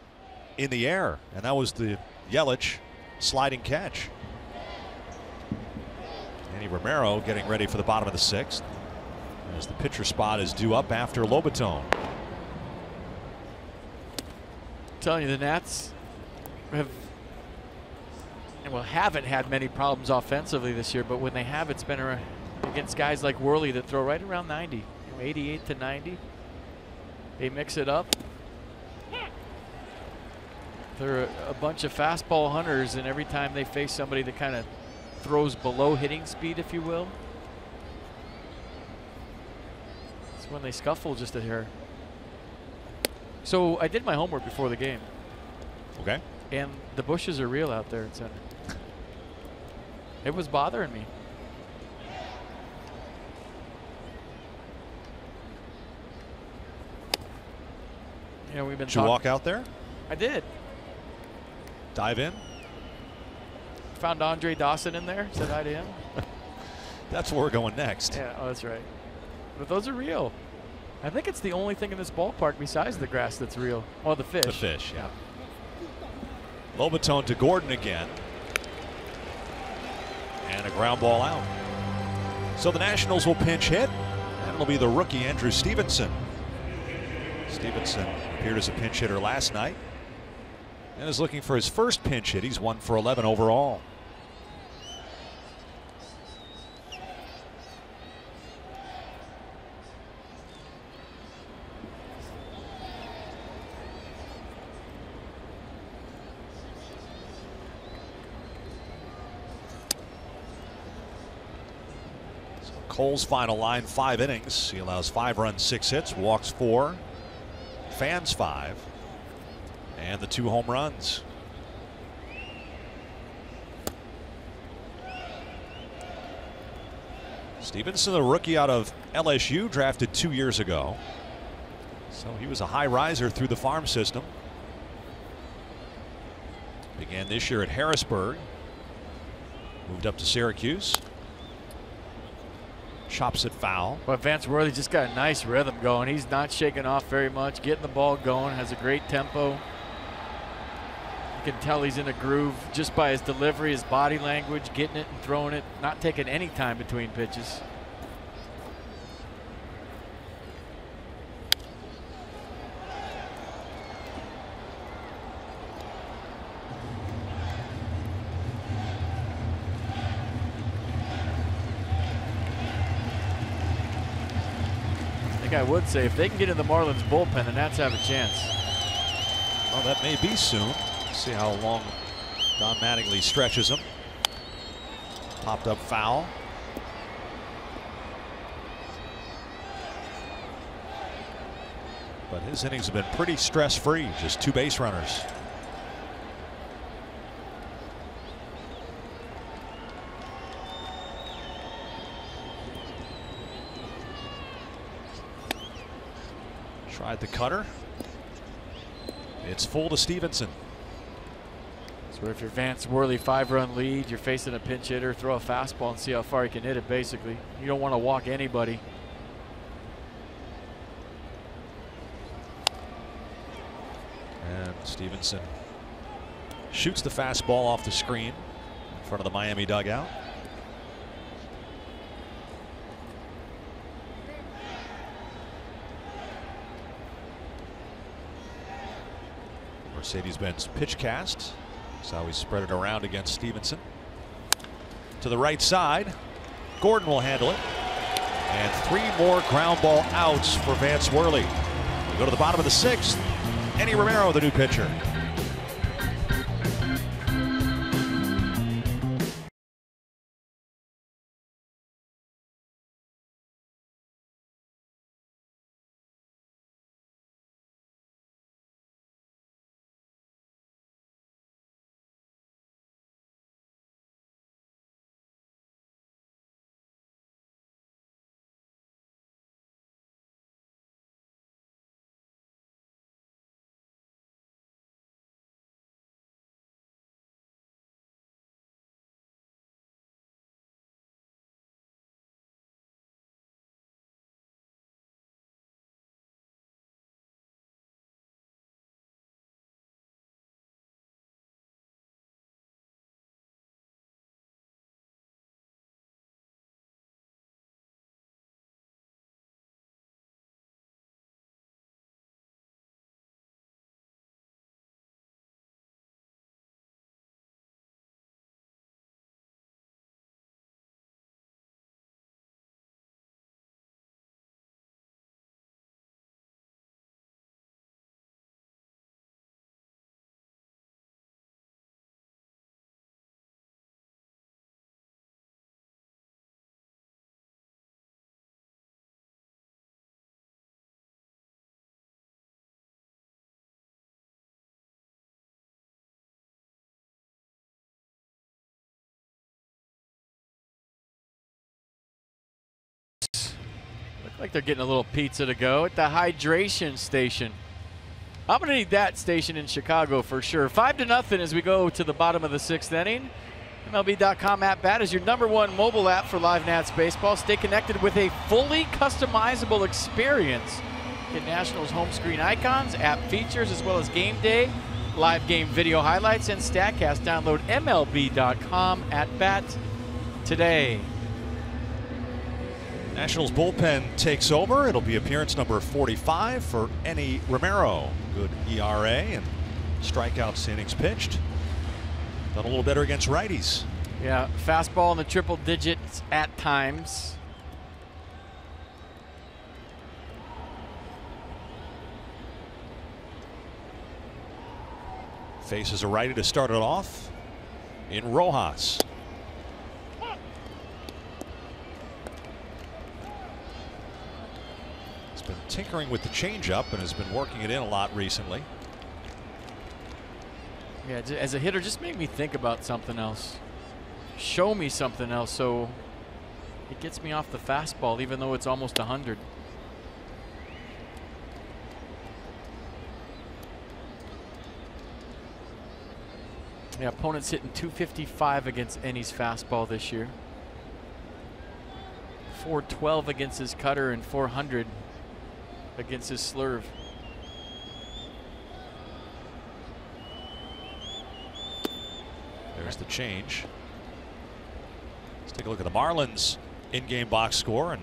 in the air, and that was the Yelich sliding catch. Romero getting ready for the bottom of the 6th as the pitcher spot is due up after Lobaton. I'm telling you, the Nats haven't had many problems offensively this year, but when they have, it's been against guys like Worley that throw right around 90, 88 to 90. They mix it up. They're a bunch of fastball hunters, and every time they face somebody that kind of throws below hitting speed, if you will. It's when they scuffle just a hair. So I did my homework before the game. Okay. And the bushes are real out there at center. It was bothering me. You know, we've been. Did you walk out there? I did. Dive in? Found Andre Dawson in there. Said hi to him. That's where we're going next. Yeah, oh, that's right. But those are real. I think it's the only thing in this ballpark besides the grass that's real. Oh, the fish. The fish, yeah. Lobatone to Gordon again. And a ground ball out. So the Nationals will pinch hit, and it'll be the rookie Andrew Stevenson. Stevenson appeared as a pinch hitter last night and is looking for his first pinch hit. He's 1 for 11 overall. Cole's final line, 5 innings. He allows 5 runs, 6 hits, walks 4, fans 5, and the 2 home runs. Stevenson, the rookie out of LSU, drafted 2 years ago. So he was a high riser through the farm system. Began this year at Harrisburg. Moved up to Syracuse. Chops it foul. But Vance Worley just got a nice rhythm going. He's not shaking off very much, getting the ball going, has a great tempo. You can tell he's in a groove just by his delivery, his body language, getting it and throwing it, not taking any time between pitches. I would say if they can get in the Marlins bullpen, the Nats have a chance. Well, that may be soon. See how long Don Mattingly stretches him. Popped up foul. But his innings have been pretty stress-free. Just 2 base runners. Tried the cutter. It's full to Stevenson. So if you're Vance Worley, 5-run lead, you're facing a pinch hitter, throw a fastball and see how far you can hit it, basically. You don't want to walk anybody. And Stevenson shoots the fastball off the screen in front of the Miami dugout. Mercedes-Benz pitch cast. That's how he spread it around against Stevenson. To the right side. Gordon will handle it. And 3 more ground ball outs for Vance Worley. We go to the bottom of the 6th. Eddie Romero, the new pitcher. Like they're getting a little pizza to go at the hydration station. I'm going to need that station in Chicago for sure. 5-0 as we go to the bottom of the 6th inning. MLB.com app bat is your #1 mobile app for live Nats baseball. Stay connected with a fully customizable experience. Get Nationals home screen icons, app features, as well as game day, live game video highlights, and StatCast. Download MLB.com at bat today. Nationals bullpen takes over. It'll be appearance number 45 for Enny Romero. Good ERA and strikeouts, innings pitched. Done a little better against righties. Yeah, fastball in the triple digits at times. Faces a righty to start it off in Rojas. He's been tinkering with the changeup and has been working it in a lot recently. Yeah, as a hitter, just make me think about something else. Show me something else so it gets me off the fastball, even though it's almost 100. Yeah, opponents hitting .255 against Enny's fastball this year. .412 against his cutter and .400 against his slurve. There's the change. Let's take a look at the Marlins in-game box score and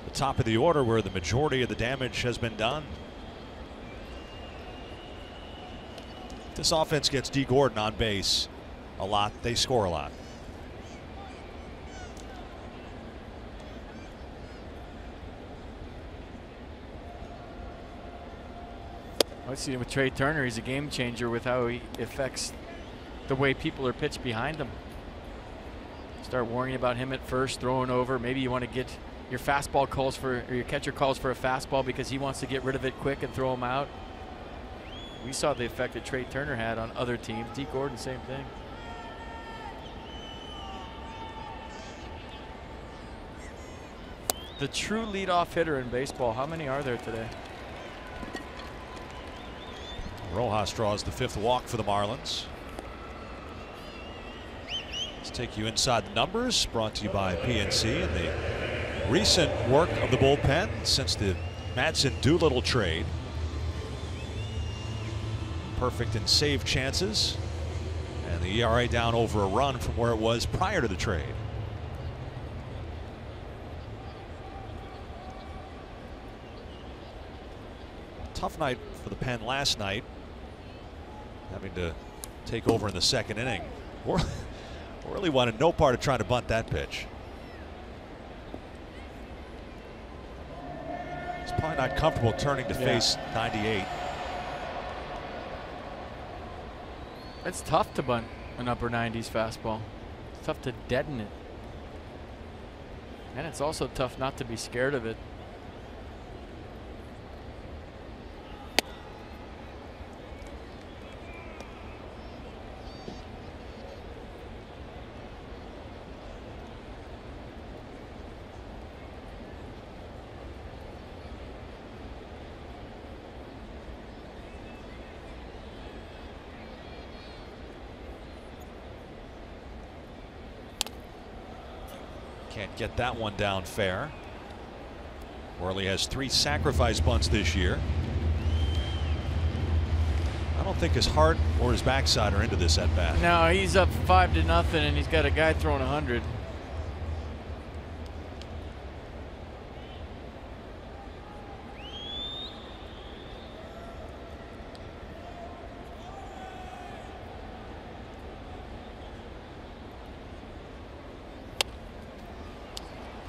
the top of the order where the majority of the damage has been done. This offense gets D. Gordon on base a lot. They score a lot. I see him with Trey Turner. He's a game changer with how he affects the way people are pitched behind him. Start worrying about him at first, throwing over. Maybe you want to get your fastball calls for, or your catcher calls for a fastball because he wants to get rid of it quick and throw him out. We saw the effect that Trey Turner had on other teams. D. Gordon, same thing. The true leadoff hitter in baseball, how many are there today? Rojas draws the 5th walk for the Marlins. Let's take you inside the numbers, brought to you by PNC and the recent work of the bullpen since the Madsen Doolittle trade. Perfect in save chances, and the ERA down over a run from where it was prior to the trade. Tough night for the pen last night, having to take over in the 2nd inning. Really wanted no part of trying to bunt that pitch. He's probably not comfortable turning to face 98. It's tough to bunt an upper 90s fastball. It's tough to deaden it. And it's also tough not to be scared of it. Can't get that one down fair. Worley has 3 sacrifice bunts this year. I don't think his heart or his backside are into this at bat. No, he's up 5-0 and he's got a guy throwing 100.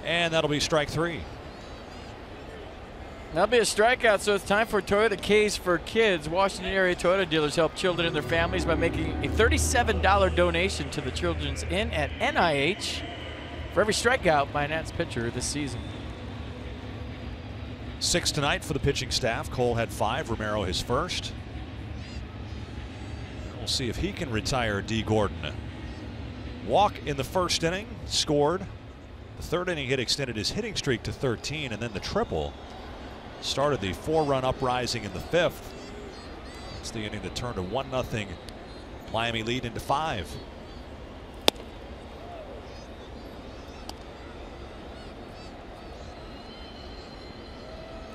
And that'll be strike 3. That'll be a strikeout, so it's time for Toyota K's for Kids. Washington area Toyota dealers help children and their families by making a $37 donation to the Children's Inn at NIH for every strikeout by a Nats pitcher this season. 6 tonight for the pitching staff. Cole had 5, Romero his first. We'll see if he can retire D. Gordon. Walk in the 1st inning, scored The third inning hit extended his hitting streak to 13, and then the triple started the 4-run uprising in the 5th. It's the inning that turned a 1-0 Miami lead into 5.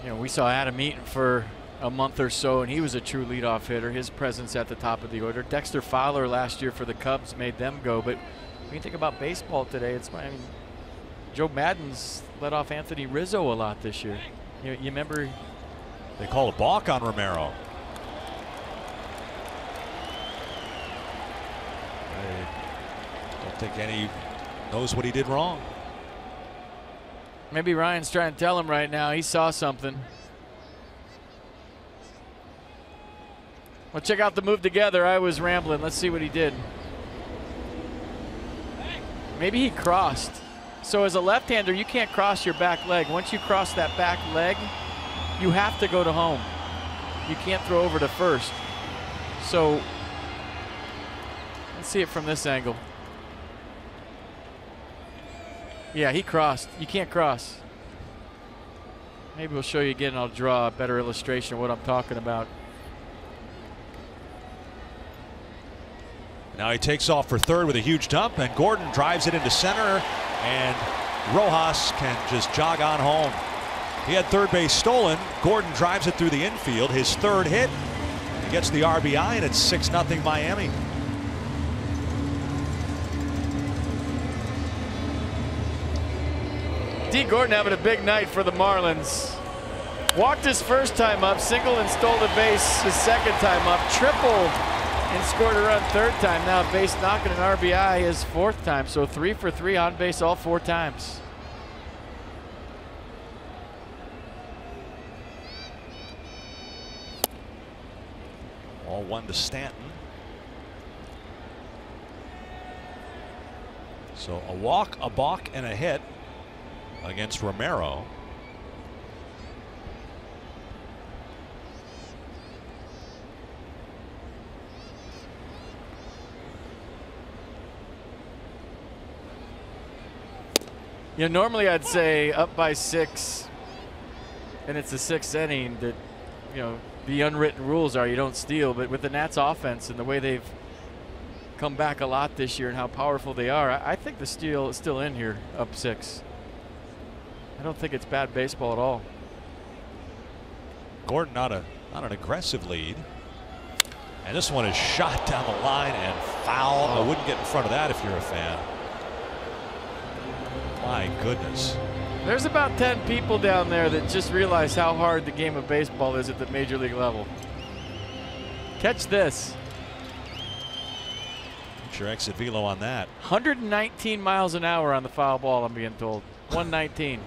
You know, we saw Adam Eaton for a month or so, and he was a true leadoff hitter. His presence at the top of the order. Dexter Fowler last year for the Cubs made them go. But when you think about baseball today, it's, I mean, Joe Maddon's let off Anthony Rizzo a lot this year. You remember? They call a balk on Romero. I don't think any knows what he did wrong. Maybe Ryan's trying to tell him right now he saw something. Well, check out the move together. I was rambling. Let's see what he did. Maybe he crossed. So as a left-hander, you can't cross your back leg. Once you cross that back leg, you have to go to home. You can't throw over to first. So let's see it from this angle. Yeah, he crossed. You can't cross. Maybe we'll show you again and I'll draw a better illustration of what I'm talking about. Now he takes off for third with a huge dump, and Gordon drives it into center, and Rojas can just jog on home. He had third base stolen. Gordon drives it through the infield, his third hit. He gets the RBI, and it's 6-0 Miami. D. Gordon having a big night for the Marlins. Walked his first time up, singled and stole the base his second time up, tripled and scored a run third time. Now base knocking an RBI his fourth time, so 3 for 3 on base all 4 times. All 1 to Stanton. So a walk, a balk, and a hit against Romero. You know, normally I'd say up by 6 and it's the 6th inning that, you know, the unwritten rules are you don't steal, but with the Nats offense and the way they've come back a lot this year and how powerful they are, I think the steal is still in here up 6. I don't think it's bad baseball at all. Gordon not an aggressive lead. And this one is shot down the line and foul. I wouldn't get in front of that if you're a fan. My goodness. There's about 10 people down there that just realize how hard the game of baseball is at the major league level. Catch this. Get your exit velo on that. 119 miles an hour on the foul ball, I'm being told. 119.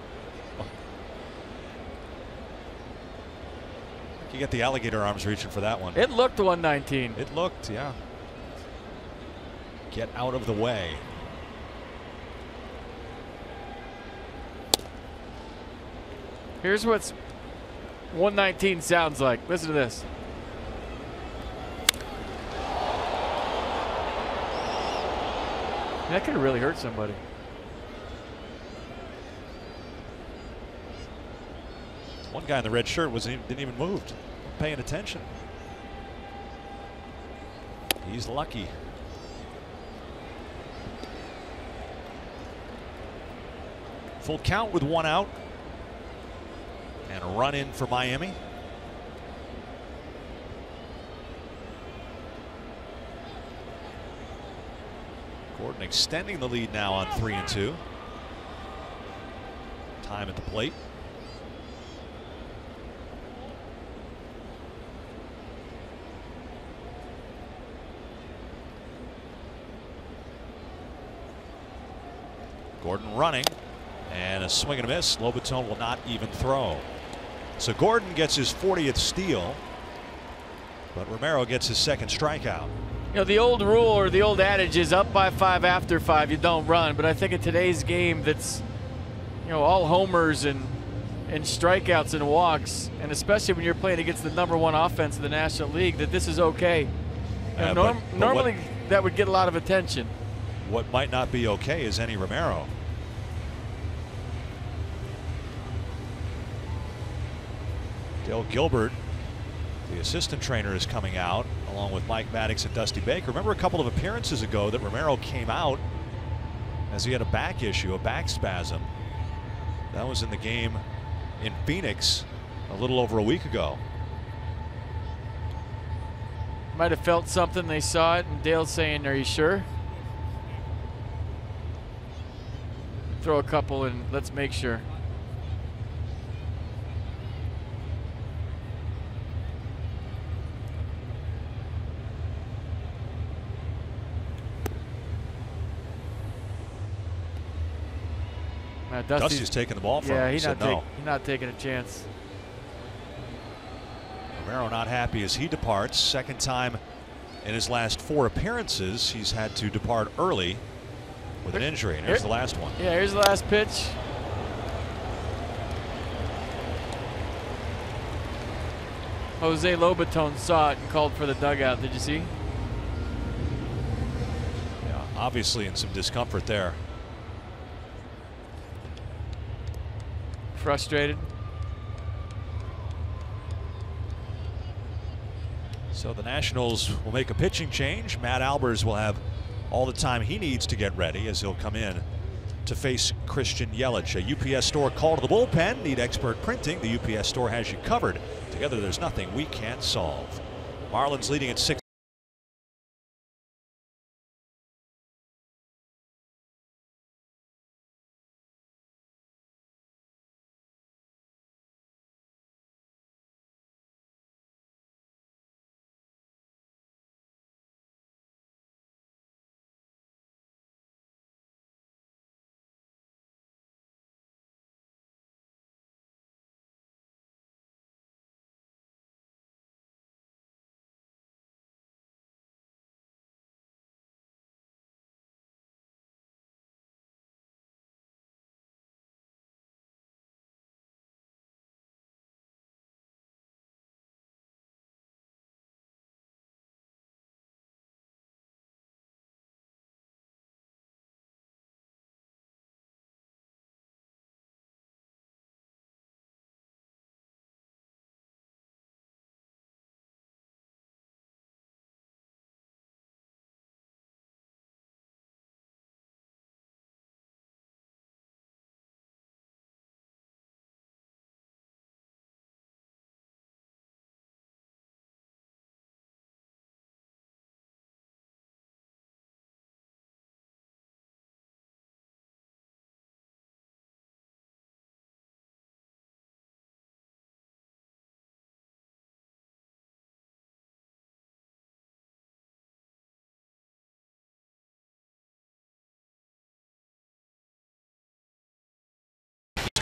You get the alligator arms reaching for that one. It looked 119. It looked, yeah. Get out of the way. Here's what's 119 sounds like. Listen to this. That could have really hurt somebody. One guy in the red shirt didn't even move, paying attention. He's lucky. Full count with 1 out. And a run in for Miami. Gordon extending the lead now on 3-2. Time at the plate. Gordon running, and a swing and a miss. Lobaton will not even throw. So Gordon gets his 40th steal, but Romero gets his second strikeout. You know, the old rule or the old adage is up by 5 after 5 you don't run, but I think in today's game that's, you know, all homers and strikeouts and walks, and especially when you're playing against the #1 offense in the National League, that this is okay. Normally that would get a lot of attention. What might not be okay is any Romero. Dale Gilbert, the assistant trainer, is coming out along with Mike Maddox and Dusty Baker. Remember a couple of appearances ago that Romero came out as he had a back issue, a back spasm. That was in the game in Phoenix a little over a week ago. Might have felt something, they saw it, and Dale's saying, are you sure? Throw a couple and let's make sure. Dusty's taking the ball from him. Yeah, he's not taking a chance. Romero not happy as he departs. Second time in his last 4 appearances he's had to depart early with an injury, and here's the last one. Yeah, here's the last pitch. Jose Lobaton saw it and called for the dugout. Did you see? Yeah, obviously in some discomfort there. Frustrated. So the Nationals will make a pitching change. Matt Albers will have all the time he needs to get ready as he'll come in to face Christian Yelich. A UPS Store call to the bullpen. Need expert printing? The UPS Store has you covered. Together there's nothing we can't solve. Marlins leading at 6.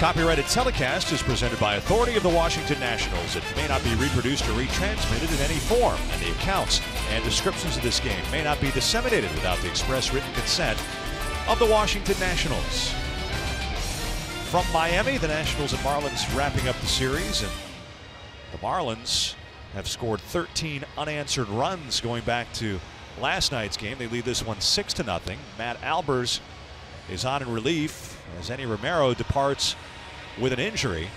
Copyrighted telecast is presented by authority of the Washington Nationals. It may not be reproduced or retransmitted in any form, and the accounts and descriptions of this game may not be disseminated without the express written consent of the Washington Nationals. From Miami, the Nationals and Marlins wrapping up the series, and the Marlins have scored 13 unanswered runs going back to last night's game. They lead this one 6-0. Matt Albers is on in relief as Enny Romero departs with an injury,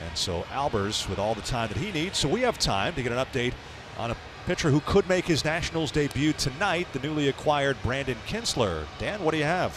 and so Albers with all the time that he needs. So we have time to get an update on a pitcher who could make his Nationals debut tonight, the newly acquired Brandon KINTZLER. Dan, what do you have?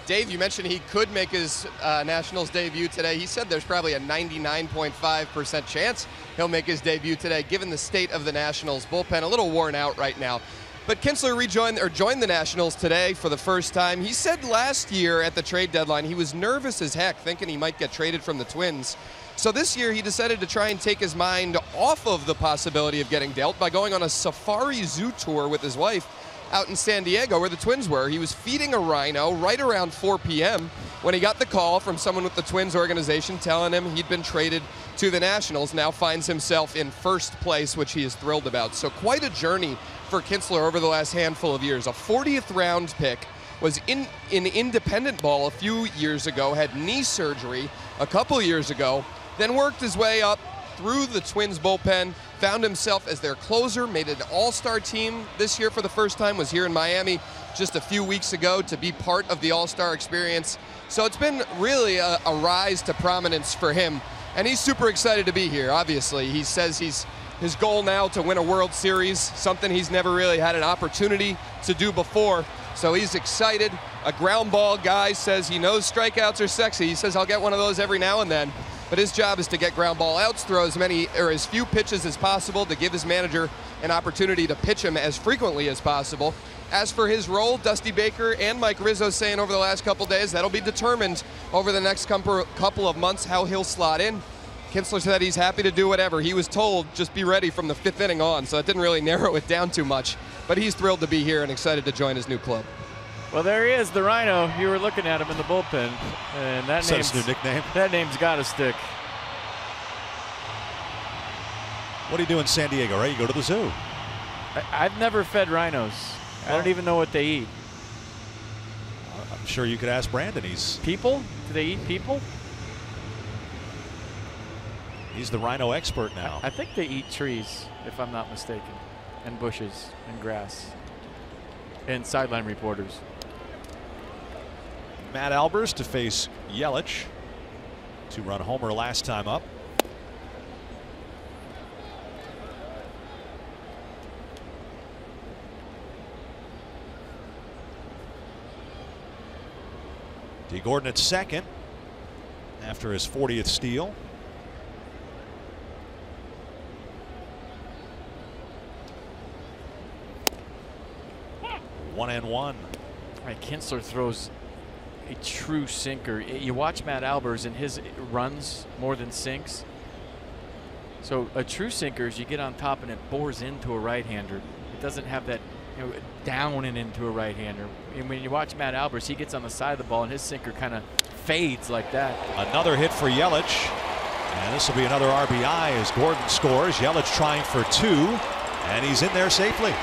Dave, you mentioned he could make his Nationals debut today. He said there's probably a 99.5% chance he'll make his debut today, given the state of the Nationals bullpen. A little worn out right now. But KINTZLER joined the Nationals today for the first time. He said last year at the trade deadline he was nervous as heck, thinking he might get traded from the Twins. So this year he decided to try and take his mind off of the possibility of getting dealt by going on a safari zoo tour with his wife out in San Diego where the Twins were. He was feeding a rhino right around 4 p.m. when he got the call from someone with the Twins organization telling him he'd been traded to the Nationals. Now finds himself in first place, which he is thrilled about. So quite a journey for KINTZLER over the last handful of years. A 40th round pick, was in independent ball a few years ago, had knee surgery a couple years ago, then worked his way up through the Twins bullpen, found himself as their closer, made an all-star team this year for the first time, was here in Miami just a few weeks ago to be part of the all-star experience. So it's been really a rise to prominence for him And he's super excited to be here, obviously. He says his goal now to win a World Series, something he's never really had an opportunity to do before. So he's excited. A ground ball guy says he knows strikeouts are sexy. He says, I'll get one of those every now and then. But his job is to get ground ball outs, throw as many or as few pitches as possible to give his manager an opportunity to pitch him as frequently as possible. As for his role, Dusty Baker and Mike Rizzo saying over the last couple days, that'll be determined over the next couple of months how he'll slot in. KINTZLER said he's happy to do whatever. He was told just be ready from the 5th inning on, so it didn't really narrow it down too much. But he's thrilled to be here and excited to join his new club. Well, there he is, the Rhino. You were looking at him in the bullpen, and that name's new nickname. That name's got to stick. What do you do in San Diego, right? You go to the zoo. I've never fed rhinos. I don't even know what they eat. I'm sure you could ask Brandon. People? Do they eat people? He's the rhino expert now. I think they eat trees, if I'm not mistaken, and bushes and grass and sideline reporters. Matt Albers to face Yelich. 2-run homer last time up. D. Gordon at second after his 40th steal. One and one. All right, KINTZLER throws a true sinker. You watch Matt Albers and his runs more than sinks. So a true sinker is you get on top and it bores into a right-hander. It doesn't have that, down and into a right-hander. And when you watch Matt Albers, he gets on the side of the ball and his sinker kind of fades like that. Another hit for Yelich. And this will be another RBI as Gordon scores. Yelich trying for 2, and he's in there safely.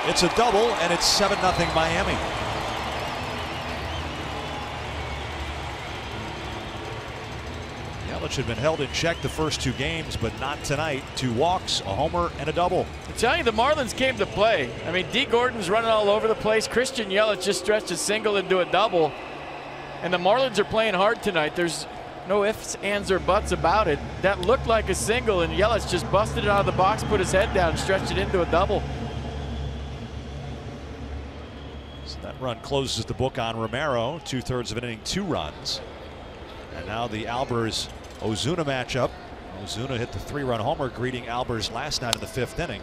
It's a double, and it's 7-0 Miami. Yelich had been held in check the first 2 games, but not tonight. 2 walks, a homer, and a double. I'm telling you, the Marlins came to play. I mean, D. Gordon's running all over the place. Christian Yelich just stretched a single into a double. And the Marlins are playing hard tonight. There's no ifs, ands, or buts about it. That looked like a single, and Yelich just busted it out of the box, put his head down, and stretched it into a double. So that run closes the book on Romero. 2/3 of an inning, 2 runs. And now the Albers-Ozuna matchup. Ozuna hit the 3-run homer, greeting Albers last night in the 5th inning.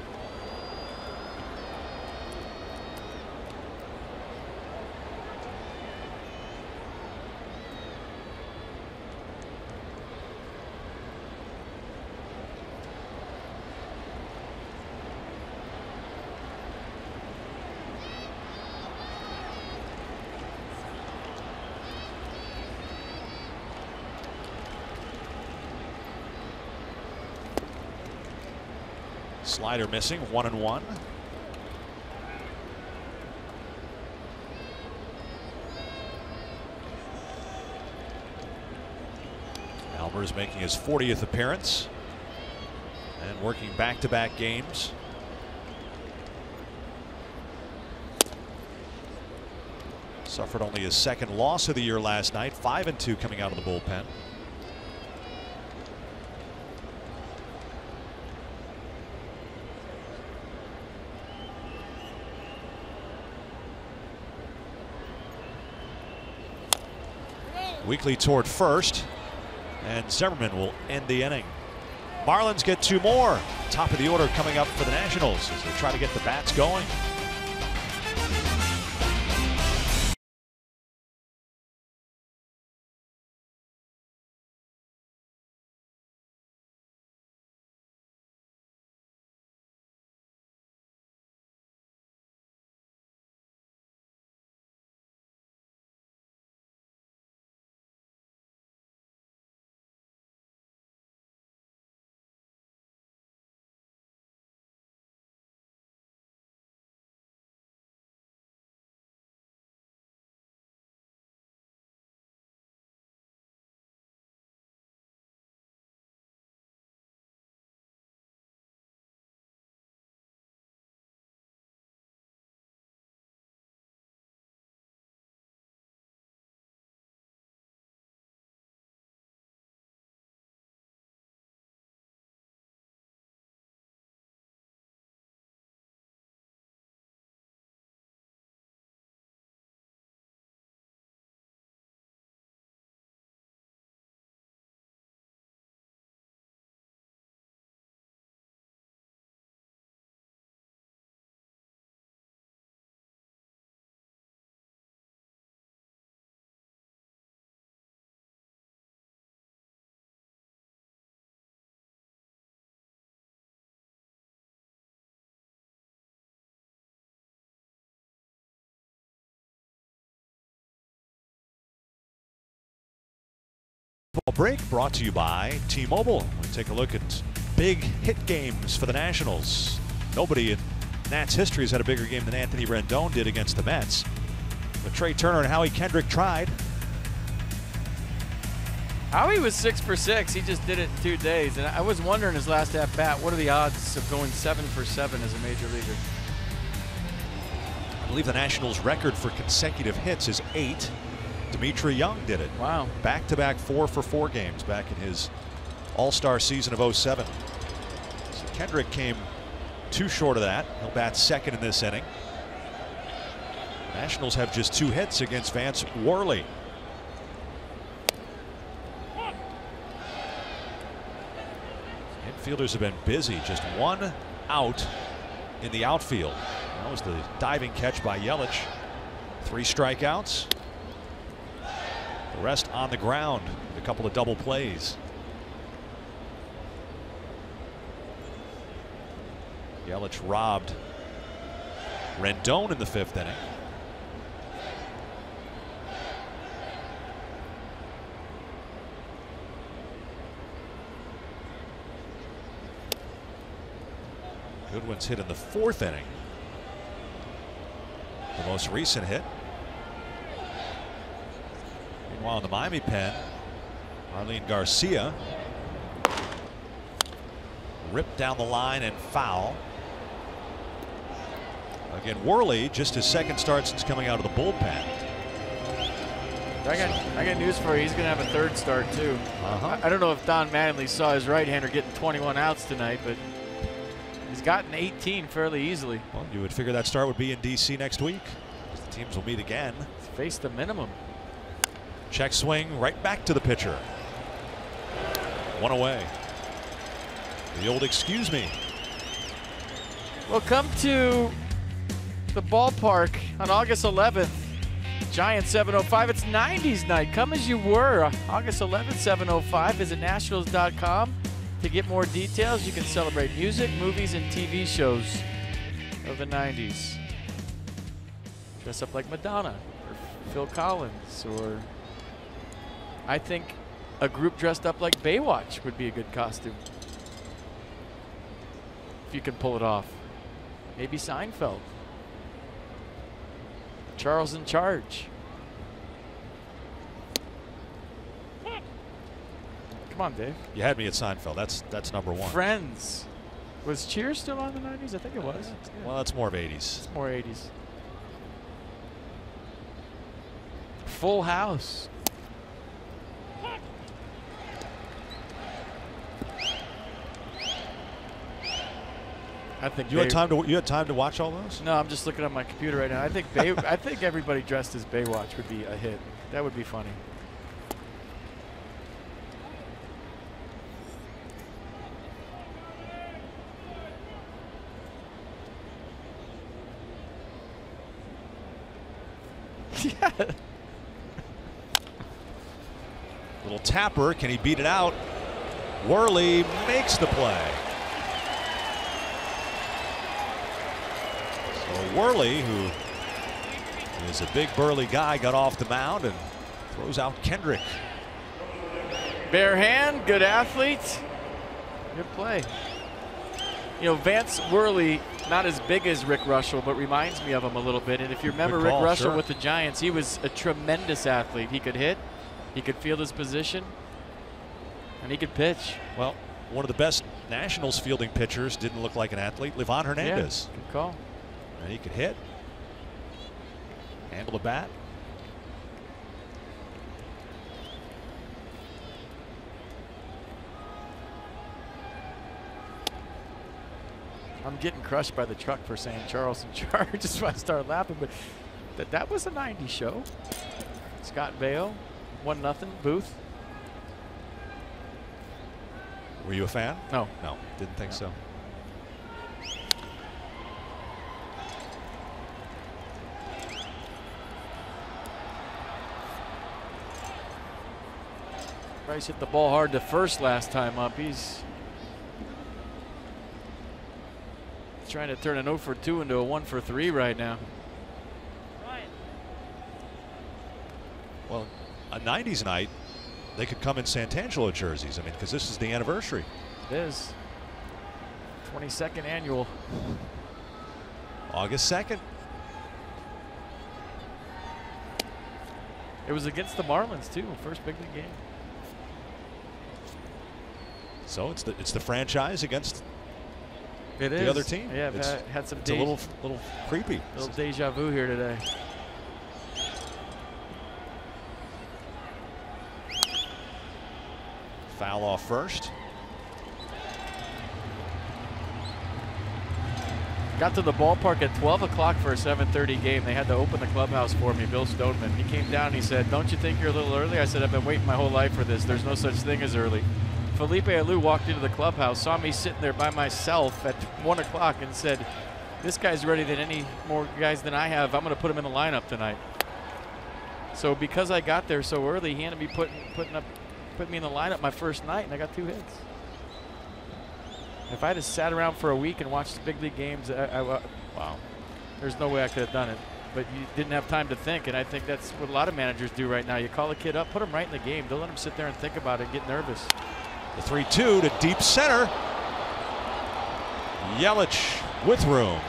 Slider missing, 1-1. Albers making his 40th appearance and working back-to-back games. Suffered only his 2nd loss of the year last night, 5-2 coming out of the bullpen. Weekly toward first, and Zimmerman will end the inning. Marlins get 2 more. Top of the order coming up for the Nationals as they try to get the bats going. Ball break brought to you by T-Mobile. We take a look at big hit games for the Nationals. Nobody in Nats history has had a bigger game than Anthony Rendon did against the Mets. But Trey Turner and Howie Kendrick tried. Howie was 6 for 6. He just did it in 2 days. And I was wondering his last at-bat, what are the odds of going 7 for 7 as a major leaguer? I believe the Nationals' record for consecutive hits is 8. Dimitri Young did it. Wow. Back-to-back 4 for 4 games back in his All-Star season of '07. So Kendrick came too short of that. He'll bat second in this inning. Nationals have just 2 hits against Vance Worley. Infielders have been busy. Just 1 out in the outfield. That was the diving catch by Yelich. 3 strikeouts. The rest on the ground. A couple of double plays. Yelich robbed Rendon in the 5th inning. Goodwin's hit in the 4th inning. The most recent hit. Meanwhile, in the Miami pen, Arlene Garcia ripped down the line and foul. Again, Worley, just his 2nd start since coming out of the bullpen. I got news for you. He's going to have a 3rd start, too. I don't know if Don Mattingly saw his right-hander getting 21 outs tonight, but he's gotten 18 fairly easily. Well, you would figure that start would be in D.C. next week. The teams will meet again. He's faced the minimum. Check swing right back to the pitcher. 1 away. The old excuse me. Well, come to the ballpark on August 11th. Giants 7:05. It's 90s night. Come as you were. August 11th, 7:05. Visit Nationals.com to get more details. You can celebrate music, movies, and TV shows of the 90s. Dress up like Madonna or Phil Collins, or I think a group dressed up like Baywatch would be a good costume. If you can pull it off. Maybe Seinfeld. Charles in Charge. Come on, Dave. You had me at Seinfeld. That's number 1. Friends. Was Cheers still on the 90s? I think it was. Well, that's more of 80s. It's more 80s. Full House. I think you had time to watch all those? No, I'm just looking at my computer right now. I think I think everybody dressed as Baywatch would be a hit. That would be funny. Yeah. Little tapper. Can he beat it out? Worley makes the play. So Worley, who is a big burly guy, got off the mound and throws out Kendrick. Bare hand, good athlete. Good play. You know, Vance Worley, not as big as Rick Russell, but reminds me of him a little bit. And if you remember Rick Russell with the Giants, he was a tremendous athlete. He could hit, he could field his position, and he could pitch. Well, one of the best Nationals fielding pitchers didn't look like an athlete, Livan Hernandez. Yeah, good call. And he could hit, handle the bat. I'm getting crushed by the truck for saying Charles in Charge. Just why I started laughing, but that was a 90s show. Scott Baio, 1-0, Booth. Were you a fan? No. No, didn't think so. Bryce hit the ball hard to first last time up. He's trying to turn an 0 for 2 into a 1 for 3 right now. Well, a 90s night they could come in Santangelo jerseys. I mean, because this is the anniversary. It is. 22nd annual. August 2nd. It was against the Marlins too, first big league game. So it's the franchise against the other team. Yeah, I've had some. It's a little creepy. A little deja vu here today. Foul off first. Got to the ballpark at 12 o'clock for a 7:30 game. They had to open the clubhouse for me, Bill Stoneman. He came down and he said, "Don't you think you're a little early?" I said, "I've been waiting my whole life for this. There's no such thing as early." Felipe Alou walked into the clubhouse, saw me sitting there by myself at 1 o'clock and said, "This guy's ready than any more guys than I have. I'm going to put him in the lineup tonight." So because I got there so early, he ended up putting me in the lineup my first night, and I got 2 hits. If I had sat around for a week and watched the big league games, wow, there's no way I could have done it. But you didn't have time to think, and I think that's what a lot of managers do right now. You call a kid up, put him right in the game. Don't let him sit there and think about it and get nervous. The 3-2 to deep center. Yelich with room.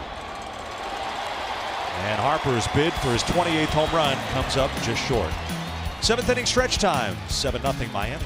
And Harper's bid for his 28th home run comes up just short. 7th inning stretch time, 7-0 Miami.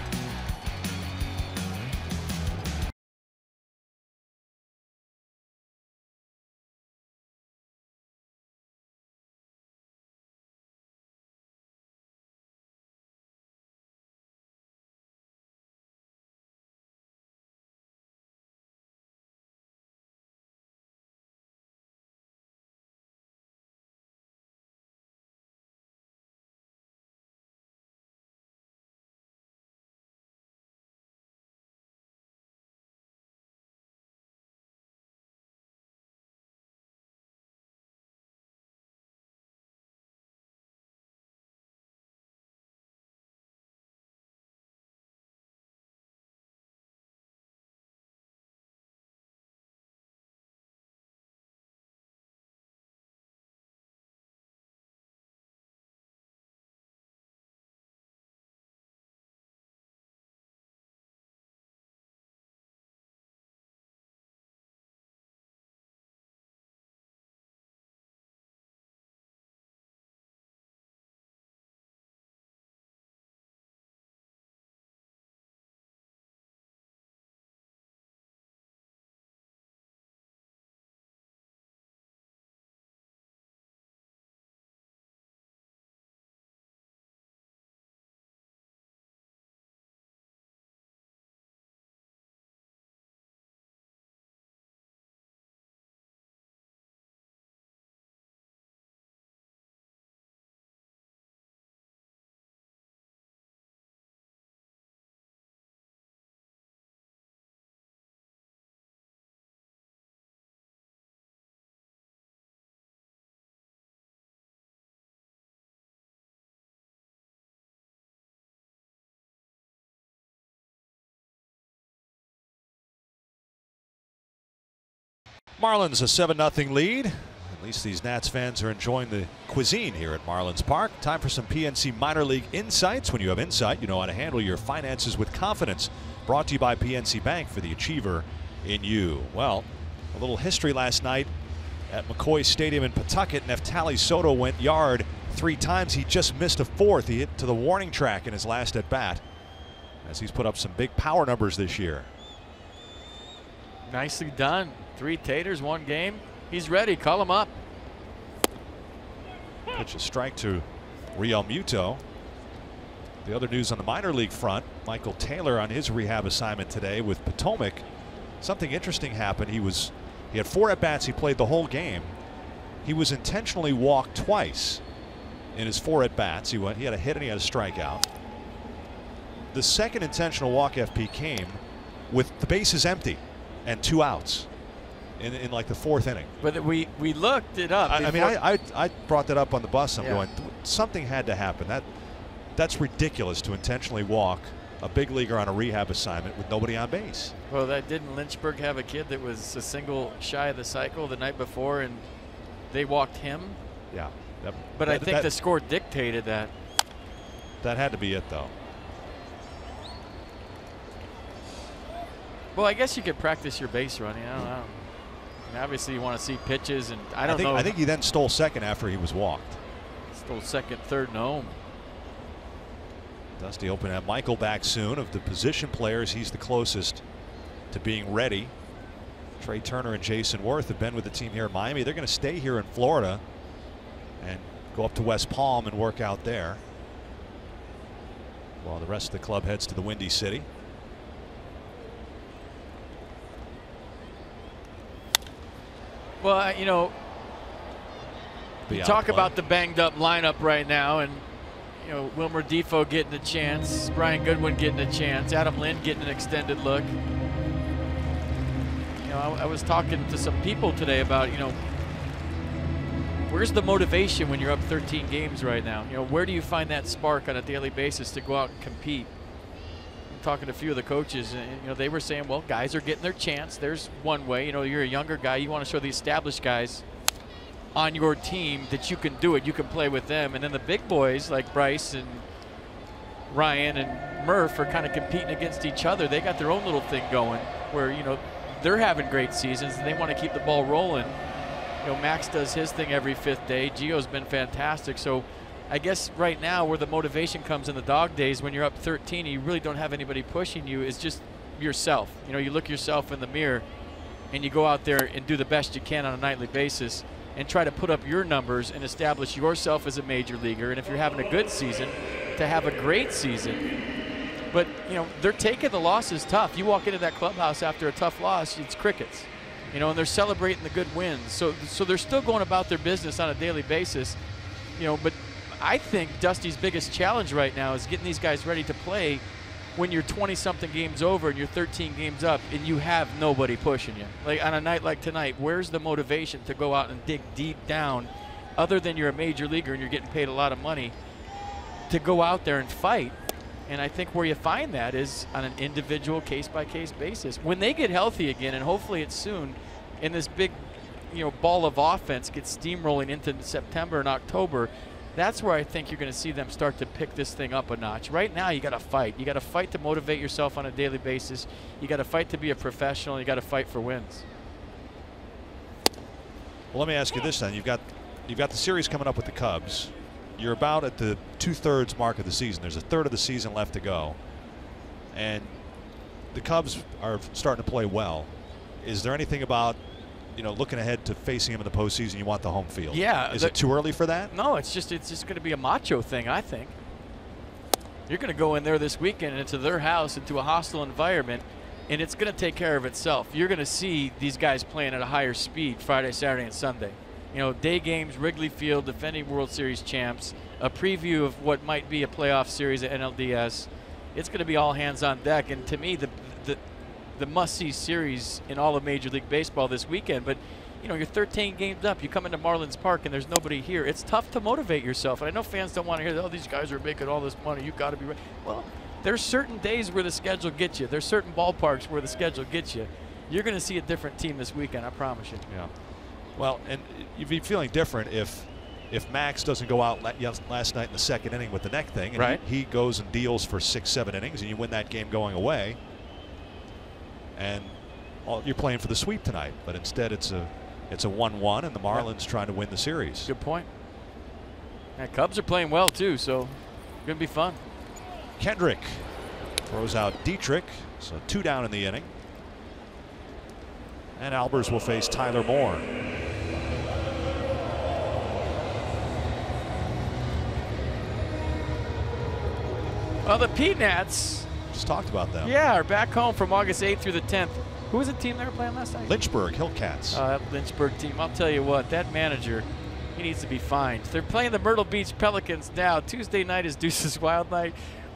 Marlins a 7-0 lead. At least these Nats fans are enjoying the cuisine here at Marlins Park. Time for some PNC minor league insights. When you have insight, you know how to handle your finances with confidence. Brought to you by PNC Bank, for the achiever in you. Well, a little history last night at McCoy Stadium in Pawtucket. Neftali Soto went yard 3 times. He just missed a 4th. He hit to the warning track in his last at bat, as he's put up some big power numbers this year. Nicely done. 3 taters, 1 game. He's ready. Call him up. Pitch a strike to Real Muto. The other news on the minor league front, Michael Taylor on his rehab assignment today with Potomac. Something interesting happened. He had 4 at-bats. He played the whole game. He was intentionally walked twice in his 4 at-bats. He had a hit and he had a strikeout. The second intentional walk FP came with the bases empty and 2 outs in like the 4th inning. But we looked it up. I mean, I brought that up on the bus. I'm Yeah. going, something had to happen. That's ridiculous to intentionally walk a big leaguer on a rehab assignment with nobody on base. Well, didn't Lynchburg have a kid that was a single shy of the cycle the night before, and they walked him? Yeah. But I think the score dictated that. That had to be it, though. Well, I guess you could practice your base running. I don't know. I mean, obviously, you want to see pitches, and I don't know. I think he then stole second after he was walked. Stole second, third, no. Dusty hoping to have Michael back soon. Of the position players, he's the closest to being ready. Trey Turner and Jason Worth have been with the team here in Miami. They're going to stay here in Florida and go up to West Palm and work out there, while the rest of the club heads to the Windy City. Well, you know, you talk about the banged up lineup right now, and you know, Wilmer Defoe getting a chance, Brian Goodwin getting a chance, Adam Lind getting an extended look. You know, I was talking to some people today about, you know, where's the motivation when you're up 13 games right now? You know, where do you find that spark on a daily basis to go out and compete? I'm talking to a few of the coaches, and you know, they were saying, well, guys are getting their chance. There's one way. You know, you're a younger guy. You want to show the established guys on your team that you can do it. You can play with them. And then the big boys like Bryce and Ryan and Murph are kind of competing against each other. They got their own little thing going where, you know, they're having great seasons and they want to keep the ball rolling. You know, Max does his thing every 5th day. Gio's been fantastic. So I guess right now where the motivation comes in the dog days, when you're up 13 and you really don't have anybody pushing you, is just yourself. You know, you look yourself in the mirror and you go out there and do the best you can on a nightly basis and try to put up your numbers and establish yourself as a major leaguer. And if you're having a good season, to have a great season. But, you know, they're taking the losses tough. You walk into that clubhouse after a tough loss, it's crickets. You know, and they're celebrating the good wins. So they're still going about their business on a daily basis. You know, but I think Dusty's biggest challenge right now is getting these guys ready to play when you're 20-something games over and you're 13 games up and you have nobody pushing you. Like on a night like tonight, where's the motivation to go out and dig deep down, other than you're a major leaguer and you're getting paid a lot of money, to go out there and fight? And I think where you find that is on an individual case-by-case basis. When they get healthy again, and hopefully it's soon, and this big, you know, ball of offense gets steamrolling into September and October, that's where I think you're going to see them start to pick this thing up a notch. Right now, you got to fight. You got to fight to motivate yourself on a daily basis. You got to fight to be a professional. You got to fight for wins. Well, let me ask you this then: you've got the series coming up with the Cubs. You're about at the 2/3 mark of the season. There's a third of the season left to go, and the Cubs are starting to play well. Is there anything about, you know, looking ahead to facing him in the postseason, you want the home field? Yeah. Is it too early for that? No, it's just going to be a macho thing, I think. You're going to go in there this weekend into their house, into a hostile environment, and it's going to take care of itself. You're going to see these guys playing at a higher speed Friday, Saturday, and Sunday. You know, day games, Wrigley Field, defending World Series champs, a preview of what might be a playoff series at NLDS. It's going to be all hands on deck, and to me, the must-see series in all of Major League Baseball this weekend. But, you know, you're 13 games up. You come into Marlins Park and there's nobody here. It's tough to motivate yourself. And I know fans don't want to hear, oh, these guys are making all this money. You've got to be ready. Well, there's certain days where the schedule gets you. There's certain ballparks where the schedule gets you. You're going to see a different team this weekend, I promise you. Yeah. Well, and you'd be feeling different if Max doesn't go out last night in the 2nd inning with the neck thing, and right. he goes and deals for 6-7 innings, and you win that game going away. And you're playing for the sweep tonight, but instead it's a 1-1, and the Marlins trying to win the series. Good point. And Cubs are playing well too, so gonna be fun. Kendrick throws out Dietrich, so 2 down in the inning, and Albers will face Tyler Moore. Well, the Peanuts. Just talked about them. Yeah, are back home from August 8th through the 10th. Who was the team they were playing last night? Lynchburg Hillcats. That Lynchburg team. I'll tell you what, that manager, he needs to be fined. They're playing the Myrtle Beach Pelicans now. Tuesday night is Deuce's Wild Night.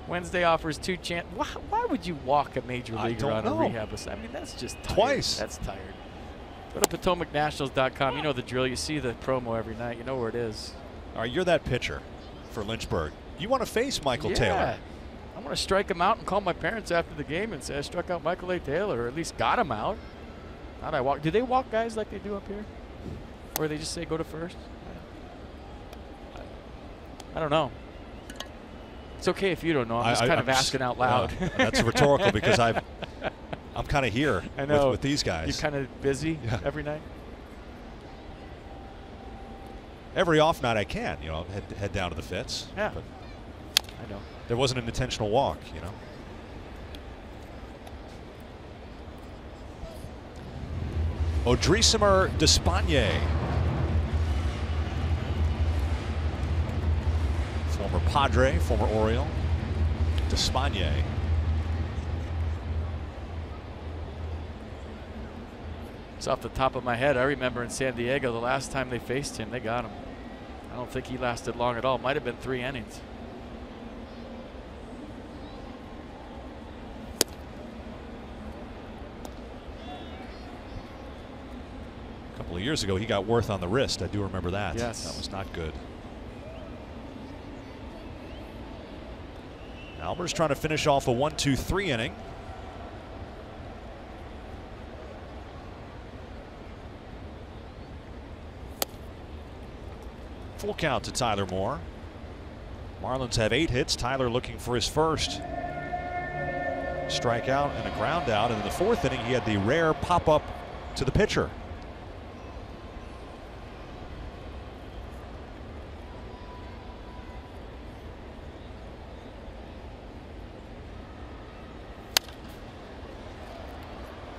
Wednesday offers 2 chances. Why would you walk a major leaguer on a rehab assignment? I mean, that's just tired. Twice. That's tired. Go to PotomacNationals.com. You know the drill. You see the promo every night. You know where it is. All right, you're that pitcher for Lynchburg. You want to face Michael Taylor. I want to strike him out and call my parents after the game and say I struck out Michael A. Taylor, or at least got him out. How'd I walk? Do they walk guys like they do up here? Or they just say go to first? I don't know. It's okay if you don't know. I'm just kind of asking out loud. That's rhetorical because I'm kind of here I know. with these guys. You're kind of busy every night. Every off night I can, you know, head down to the Fitz. Yeah. But I know. there wasn't an intentional walk, you know. Odrisamer Despaigne. Former Padre, former Oriole. Despaigne. It's off the top of my head. I remember in San Diego, the last time they faced him, they got him. I don't think he lasted long at all. Might have been 3 innings. A couple of years ago, he got Worth on the wrist. I do remember that. Yes. That was not good. Albers trying to finish off a 1-2-3 inning. Full count to Tyler Moore. Marlins have 8 hits. Tyler looking for his first. Strikeout and a ground out. And in the 4th inning, he had the rare pop up to the pitcher.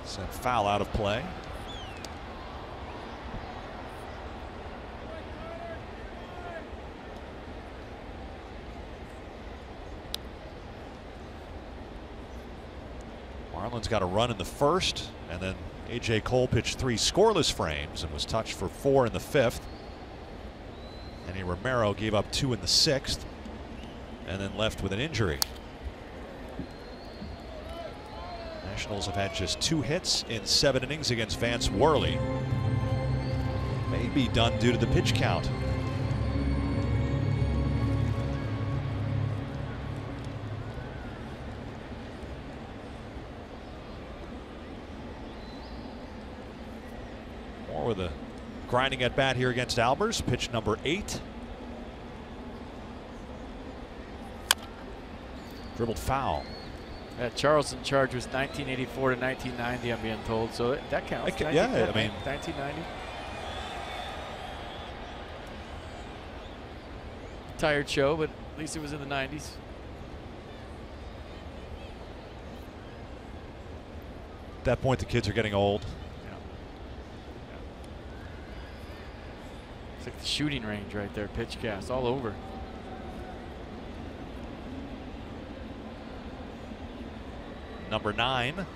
Sent foul out of play. Marlins got a run in the 1st, and then A.J. Cole pitched 3 scoreless frames and was touched for 4 in the 5th. Manny Romero gave up 2 in the 6th, and then left with an injury. Nationals have had just 2 hits in 7 innings against Vance Worley. May be done due to the pitch count. Moore with a grinding at bat here against Albers. Pitch number 8. Dribbled foul. That Charleston charge was 1984 to 1990, I'm being told, so that counts. Yeah, I mean, 1990. Tired show, but at least it was in the 90s. At that point, the kids are getting old. Yeah. It's like the shooting range right there, pitch cast all over. Number 9. And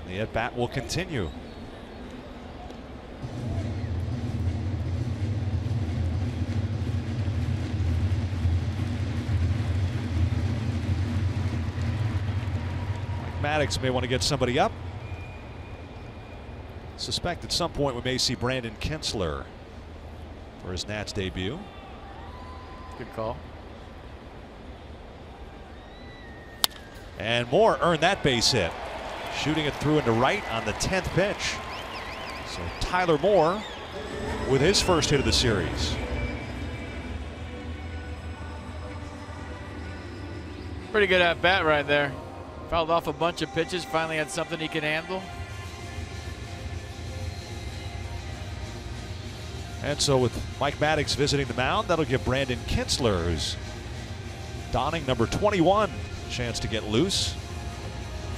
the at-bat will continue. Mike Maddox may want to get somebody up. Suspect at some point we may see Brandon KINTZLER for his Nats debut. Good call. And Moore earned that base hit, shooting it through into right on the 10th pitch. So Tyler Moore with his first hit of the series. Pretty good at bat right there. Fouled off a bunch of pitches, finally had something he could handle. And so with Mike Maddox visiting the mound, that'll give Brandon KINTZLER, who's donning number 21, a chance to get loose.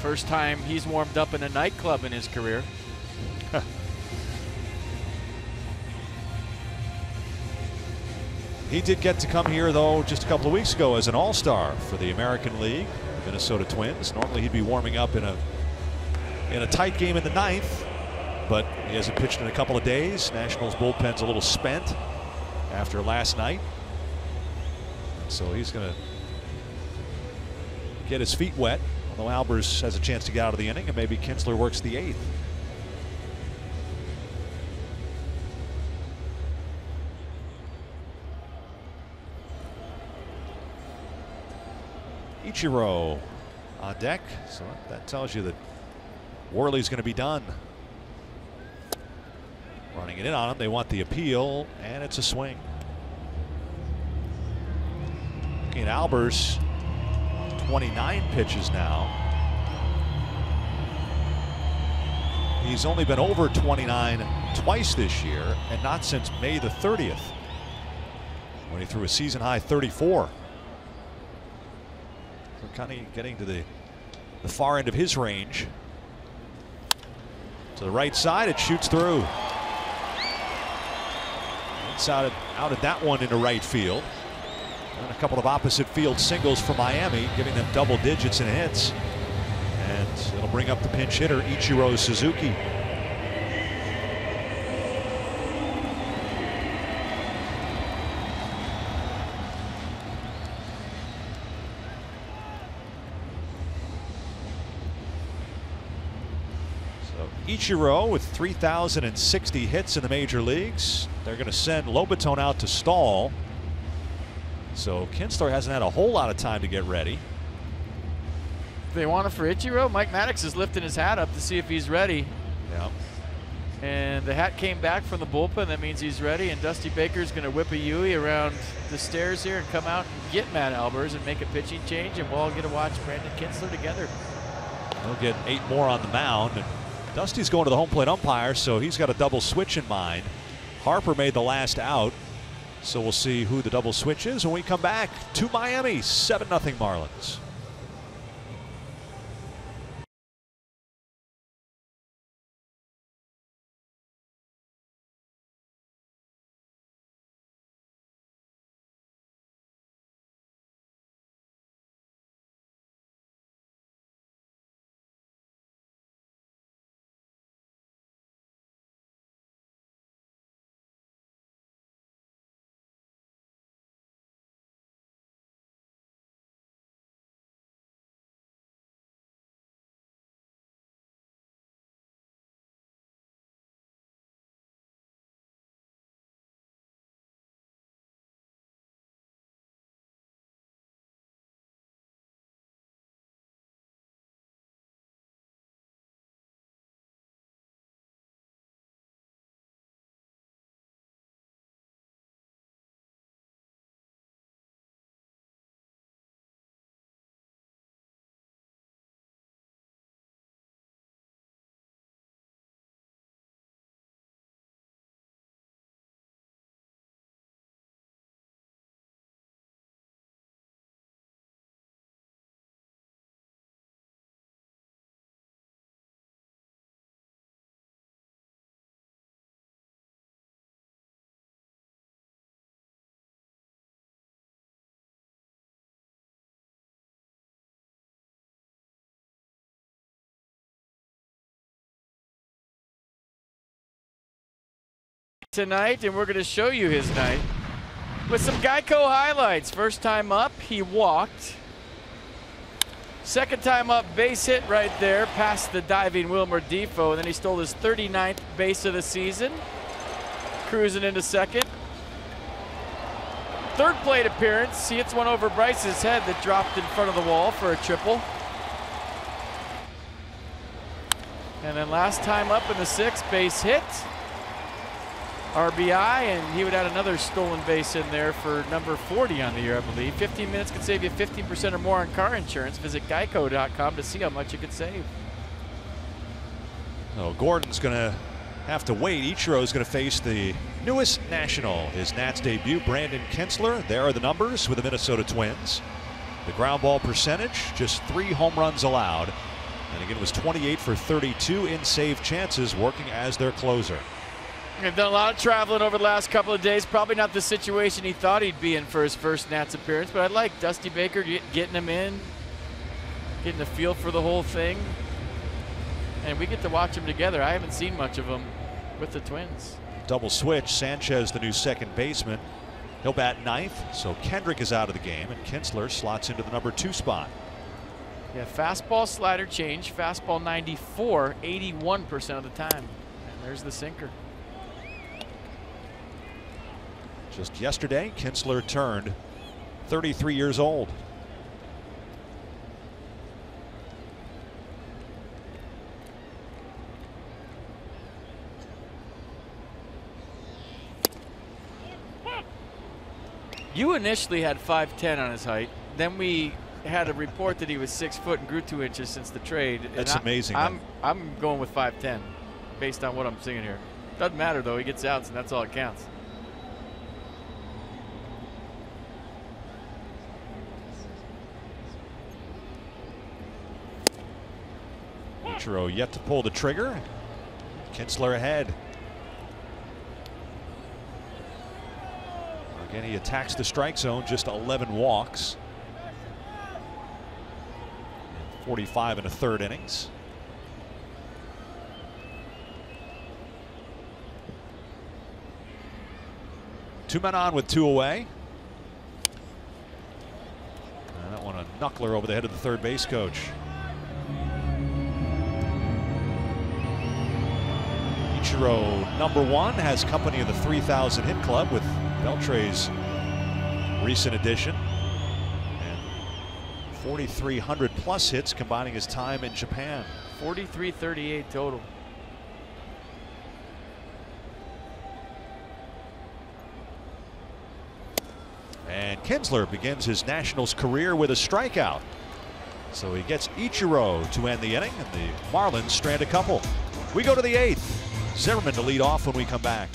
First time he's warmed up in a nightclub in his career. He did get to come here, though, just a couple of weeks ago as an all-star for the American League, the Minnesota Twins. Normally he'd be warming up in a tight game in the 9th, but he hasn't pitched in a couple of days. Nationals bullpen's a little spent after last night. So he's going to get his feet wet, although Albers has a chance to get out of the inning, and maybe KINTZLER works the 8th. Ichiro on deck, so that tells you that Worley's going to be done. Running it in on him, they want the appeal, and it's a swing. Looking at Albers, 29 pitches now. He's only been over 29 twice this year, and not since May the 30th, when he threw a season-high 34. So kind of getting to the far end of his range. To the right side, it shoots through. Inside, out at that one into right field. And a couple of opposite field singles for Miami, giving them double digits in hits. And it'll bring up the pinch hitter, Ichiro Suzuki. Ichiro with 3,060 hits in the major leagues. They're going to send Lobaton out to stall. So KINTZLER hasn't had a whole lot of time to get ready. They want it for Ichiro. Mike Maddox is lifting his hat up to see if he's ready. Yeah. And the hat came back from the bullpen. That means he's ready. And Dusty Baker's going to whip a Yui around the stairs here and come out and get Matt Albers and make a pitching change. And we'll all get to watch Brandon KINTZLER together. They'll get 8 more on the mound. And Dusty's going to the home plate umpire, so he's got a double switch in mind. Harper made the last out, so we'll see who the double switch is when we come back to Miami. 7-0 Marlins. Tonight, and we're going to show you his night with some Geico highlights. First time up, he walked. Second time up, base hit right there past the diving Wilmer Defoe, and then he stole his 39th base of the season. Cruising into second. Third plate appearance, he hits one over Bryce's head that dropped in front of the wall for a triple. And then last time up in the sixth, base hit. RBI, and he would add another stolen base in there for number 40 on the year, I believe. 15 minutes could save you 15% or more on car insurance. Visit geico.com to see how much you could save. Oh, Gordon's going to have to wait. Ichiro's going to face the newest National, his Nats debut, Brandon KINTZLER. There are the numbers with the Minnesota Twins. The ground ball percentage, just 3 home runs allowed. And again, it was 28 for 32 in save chances, working as their closer. They've done a lot of traveling over the last couple of days. Probably not the situation he thought he'd be in for his first Nats appearance, but I like Dusty Baker getting him in, getting a feel for the whole thing. And we get to watch them together. I haven't seen much of them with the Twins. Double switch. Sanchez, the new second baseman. He'll bat 9th, so Kendrick is out of the game, and KINTZLER slots into the number 2 spot. Yeah, fastball slider change. Fastball 94, 81% of the time. And there's the sinker. Just yesterday, KINTZLER turned 33 years old. You initially had 5'10" on his height. Then we had a report that he was 6 foot and grew 2 inches since the trade. That's amazing. I'm going with 5'10". based on what I'm seeing here. Doesn't matter though. He gets outs, and that's all that counts. Ichiro yet to pull the trigger. KINTZLER ahead. Again, he attacks the strike zone, just 11 walks. 45 and a third innings. Two men on with two away. And that one a knuckler over the head of the third base coach. Ichiro, #1, has company of the 3,000 hit club with Beltre's recent addition. And 4,300 plus hits combining his time in Japan. 43-38 total. And KINTZLER begins his Nationals career with a strikeout. So he gets Ichiro to end the inning, and the Marlins strand a couple. We go to the 8th. Zimmerman to lead off when we come back.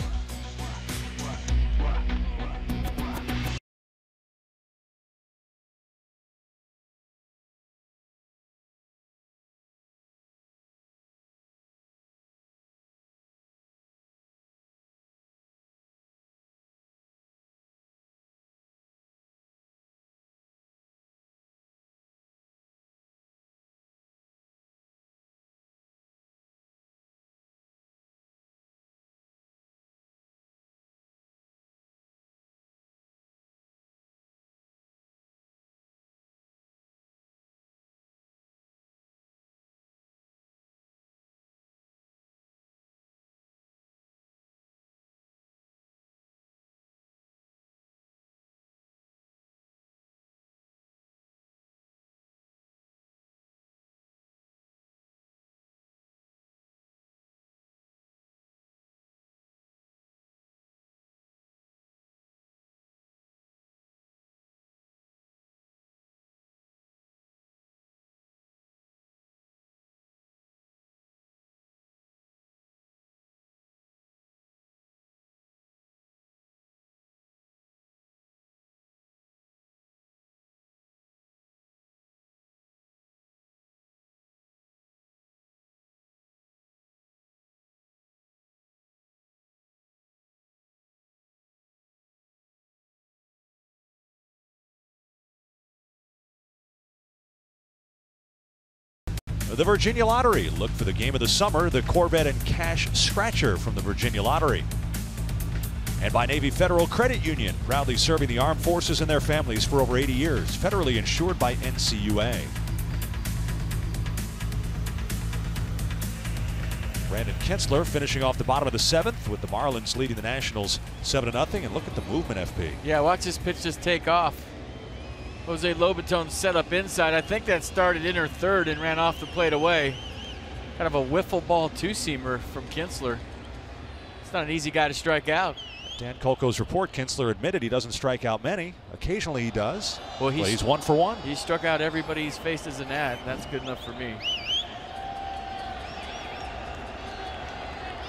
The Virginia Lottery. Look for the game of the summer, the Corvette and Cash Scratcher from the Virginia Lottery. And by Navy Federal Credit Union, proudly serving the armed forces and their families for over 80 years, federally insured by NCUA. Brandon KINTZLER finishing off the bottom of the 7th with the Marlins leading the Nationals 7-0. And look at the movement, FP. Yeah, watch this pitch just take off. Jose Lobaton set up inside. I think that started in her third and ran off the plate away. Kind of a wiffle ball two-seamer from KINTZLER. It's not an easy guy to strike out. Dan Kolko's report, KINTZLER admitted he doesn't strike out many. Occasionally he does. Well, he's 1 for 1. He struck out everybody he's faced as an ad. That's good enough for me.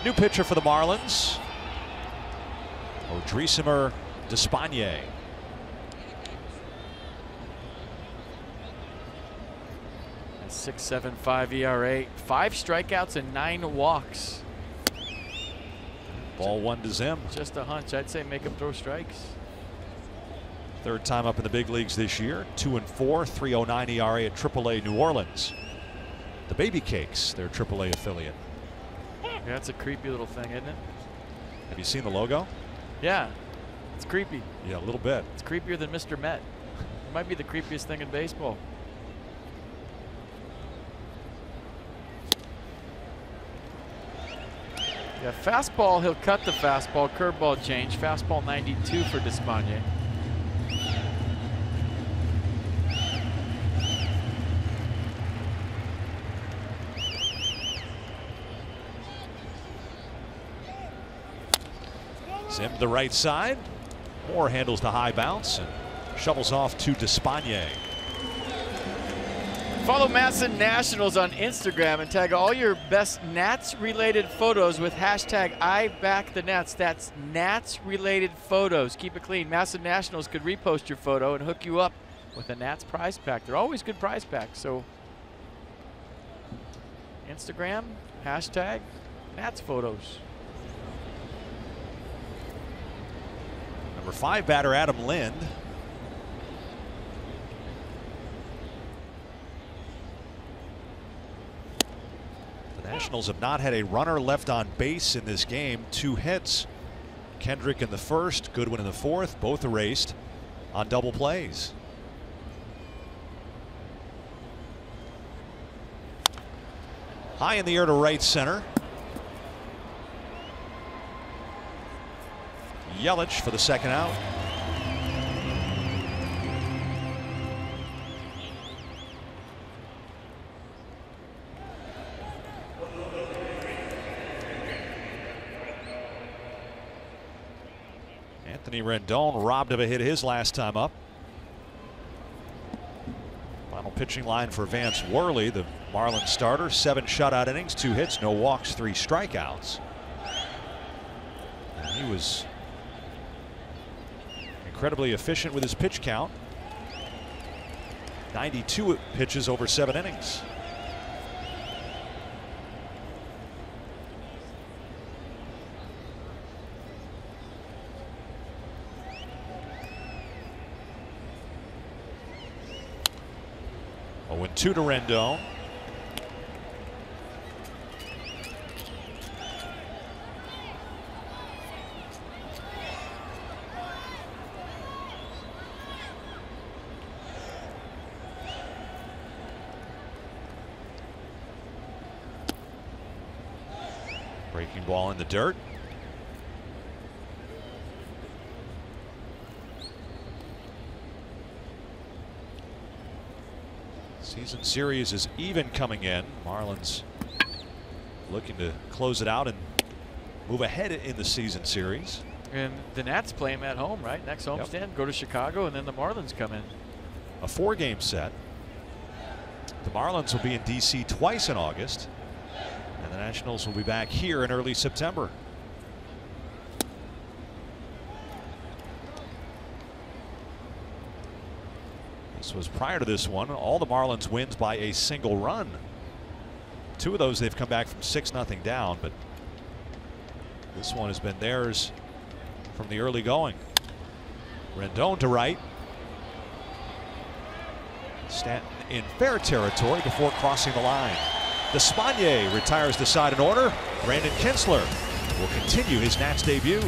New pitcher for the Marlins. Odrisamer Despaigne. 6.75 ERA, 5 strikeouts and 9 walks. Ball 1 to Zim. Just a hunch. I'd say make him throw strikes. Third time up in the big leagues this year. 2-4, 3.09 ERA at AAA New Orleans. The Baby Cakes, their AAA affiliate. Yeah, that's a creepy little thing, isn't it? Have you seen the logo? Yeah, it's creepy. Yeah, a little bit. It's creepier than Mr. Met. It might be the creepiest thing in baseball. Yeah, fastball, he'll cut the fastball, curveball change. Fastball 92 for Despaigne. Zim to the right side. Moore handles the high bounce and shovels off to Despaigne. Follow Masson Nationals on Instagram and tag all your best Nats-related photos with hashtag #IBackTheNats. That's Nats-related photos. Keep it clean. Masson Nationals could repost your photo and hook you up with a Nats prize pack. They're always good prize packs. So Instagram, hashtag Nats photos. Number 5 batter Adam Lind. The Nationals have not had a runner left on base in this game. 2 hits. Kendrick in the first, Goodwin in the fourth, both erased on double plays. High in the air to right center. Yelich for the second out. Anthony Rendon robbed of a hit his last time up. Final pitching line for Vance Worley, the Marlins starter. 7 shutout innings, 2 hits, no walks, 3 strikeouts. And he was incredibly efficient with his pitch count. 92 pitches over 7 innings. Oh, and 2 to Rendon. Breaking ball in the dirt. Season series is even coming in. Marlins looking to close it out and move ahead in the season series. And the Nats play them at home, right? Next homestand, Yep. Go to Chicago, and then the Marlins come in. A 4-game set. The Marlins will be in D.C. twice in August. And the Nationals will be back here in early September. This was prior to this one. All the Marlins wins by a single run. 2 of those they've come back from 6-0 down, but this one has been theirs from the early going. Rendon to right. Stanton in fair territory before crossing the line. Despaigne retires the side in order. Brandon KINTZLER will continue his Nats debut.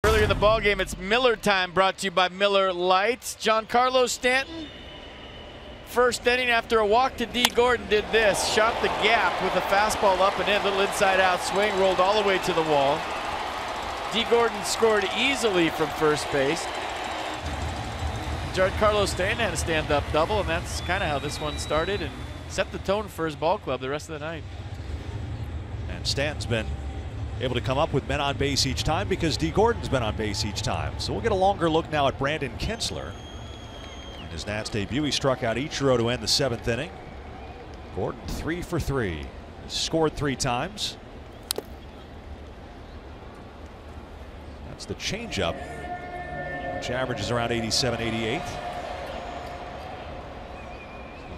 Earlier in the ball game, it's Miller time, brought to you by Miller Lite. Giancarlo Stanton, first inning after a walk to D. Gordon, did this. Shot the gap with a fastball up and in. Little inside out swing, rolled all the way to the wall. D. Gordon scored easily from first base. Giancarlo Stanton had a stand-up double, and that's kind of how this one started and set the tone for his ball club the rest of the night. And Stanton's been able to come up with men on base each time because D. Gordon's been on base each time. So we'll get a longer look now at Brandon KINTZLER. In his Nats debut, he struck out Ichiro to end the 7th inning. Gordon 3 for 3. He scored 3 times. That's the changeup, which averages around 87, 88.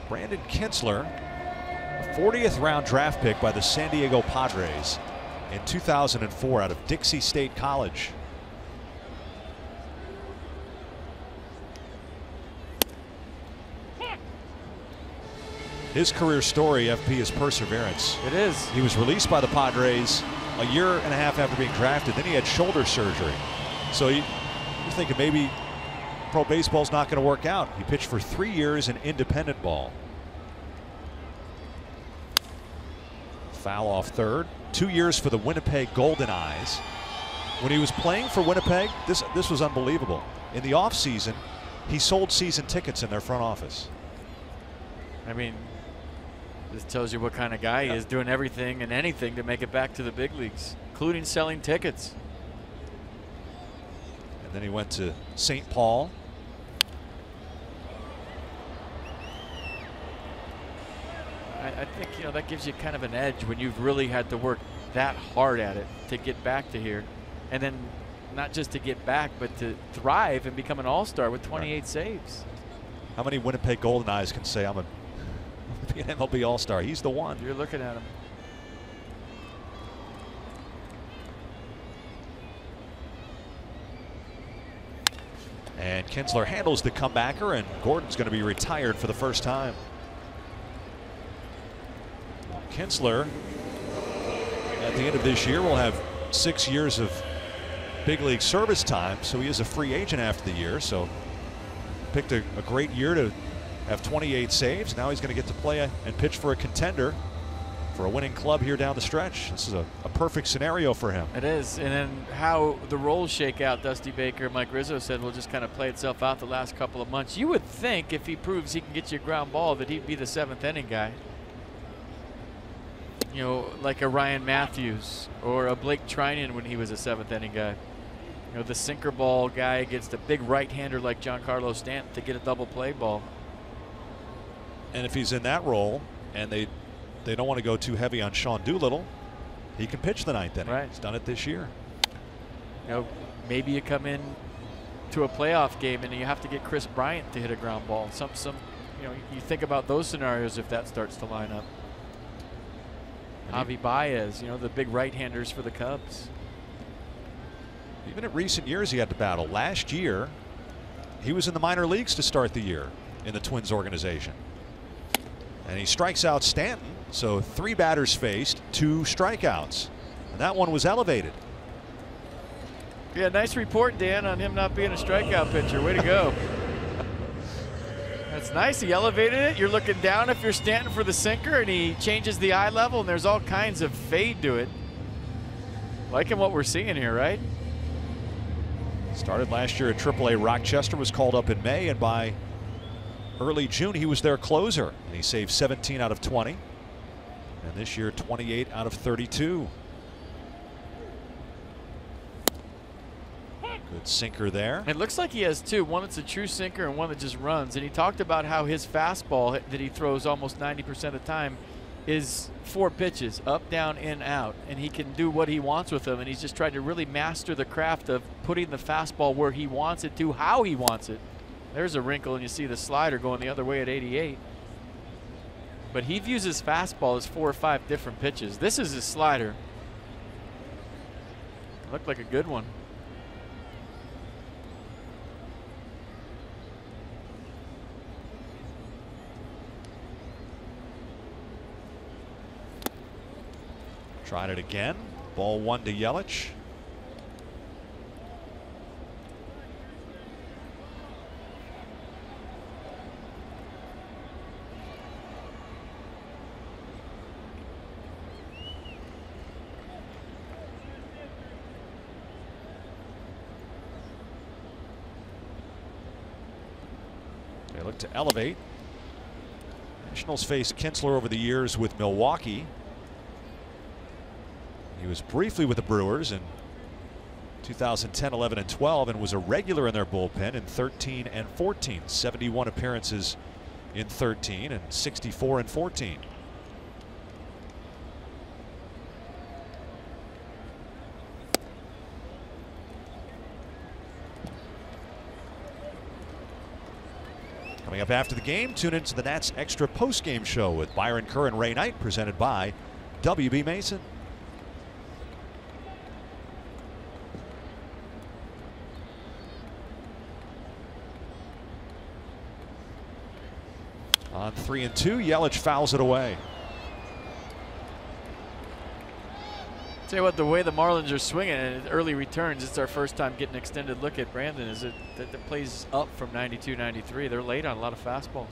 Brandon KINTZLER, a 40th round draft pick by the San Diego Padres in 2004 out of Dixie State College. His career story, FP, is perseverance. It is. He was released by the Padres a year and a half after being drafted. Then he had shoulder surgery. So you're thinking maybe pro baseball's not going to work out. He pitched for 3 years in independent ball. Foul off third. 2 years for the Winnipeg Golden Eyes. When he was playing for Winnipeg, this was unbelievable. In the offseason, he sold season tickets in their front office. I mean, this tells you what kind of guy he is, doing everything and anything to make it back to the big leagues, including selling tickets. And then he went to St. Paul. I think, you know, that gives you kind of an edge when you've really had to work that hard at it to get back to here. And then not just to get back, but to thrive and become an all-star with 28 saves. How many Winnipeg Golden Eyes can say I'm an MLB All-Star? He's the one. You're looking at him. And KINTZLER handles the comebacker, and Gordon's going to be retired for the first time. KINTZLER, at the end of this year, will have 6 years of big league service time, so he is a free agent after the year. So picked a great year to have 28 saves. Now he's going to get to play and pitch for a contender for a winning club here down the stretch. This is a perfect scenario for him. It is. And then how the roles shake out, Dusty Baker, Mike Rizzo said, will just kind of play itself out the last couple of months. You would think if he proves he can get you a ground ball that he'd be the 7th inning guy. You know, like a Ryan Matthews or a Blake Trinan when he was a 7th inning guy. You know, the sinker ball guy against a big right-hander like Giancarlo Stanton to get a double play ball. And if he's in that role and they don't want to go too heavy on Sean Doolittle, he can pitch the 9th inning. Right. He's done it this year. You know, maybe you come in to a playoff game and you have to get Chris Bryant to hit a ground ball. You know, you think about those scenarios if that starts to line up. Javi Baez, you know, the big right-handers for the Cubs. Even at recent years, he had to battle. Last year, he was in the minor leagues to start the year in the Twins organization. And he strikes out Stanton, so 3 batters faced, 2 strikeouts. And that one was elevated. Yeah, nice report, Dan, on him not being a strikeout pitcher. Way to go. That's nice. He elevated it. You're looking down if you're Stanton for the sinker, and he changes the eye level, and there's all kinds of fade to it. Liking what we're seeing here, right? Started last year at AAA Rochester, was called up in May, and by early June he was their closer, and he saved 17 out of 20. And this year 28 out of 32. Good sinker there. It looks like he has 2, one that's a true sinker and one that just runs. And he talked about how his fastball that he throws almost 90% of the time is 4 pitches, up, down, in, out. And he can do what he wants with them. And he's just tried to really master the craft of putting the fastball where he wants it to, how he wants it. There's a wrinkle, and you see the slider going the other way at 88. But he views his fastball as 4 or 5 different pitches. This is his slider. Looked like a good one. Tried it again. Ball 1 to Yelich. look to elevate. Nationals faced KINTZLER over the years with Milwaukee. He was briefly with the Brewers in 2010, 11, and 12, and was a regular in their bullpen in 13 and 14. 71 appearances in 13 and 64 in 14. Coming up after the game, tune into the Nats Extra post-game show with Byron Kerr and Ray Knight, presented by WB Mason. On 3-2, Yelich fouls it away. Tell you what, the way the Marlins are swinging and early returns, it's our first time getting an extended look at Brandon. Is it that plays up from 92, 93? They're late on a lot of fastballs.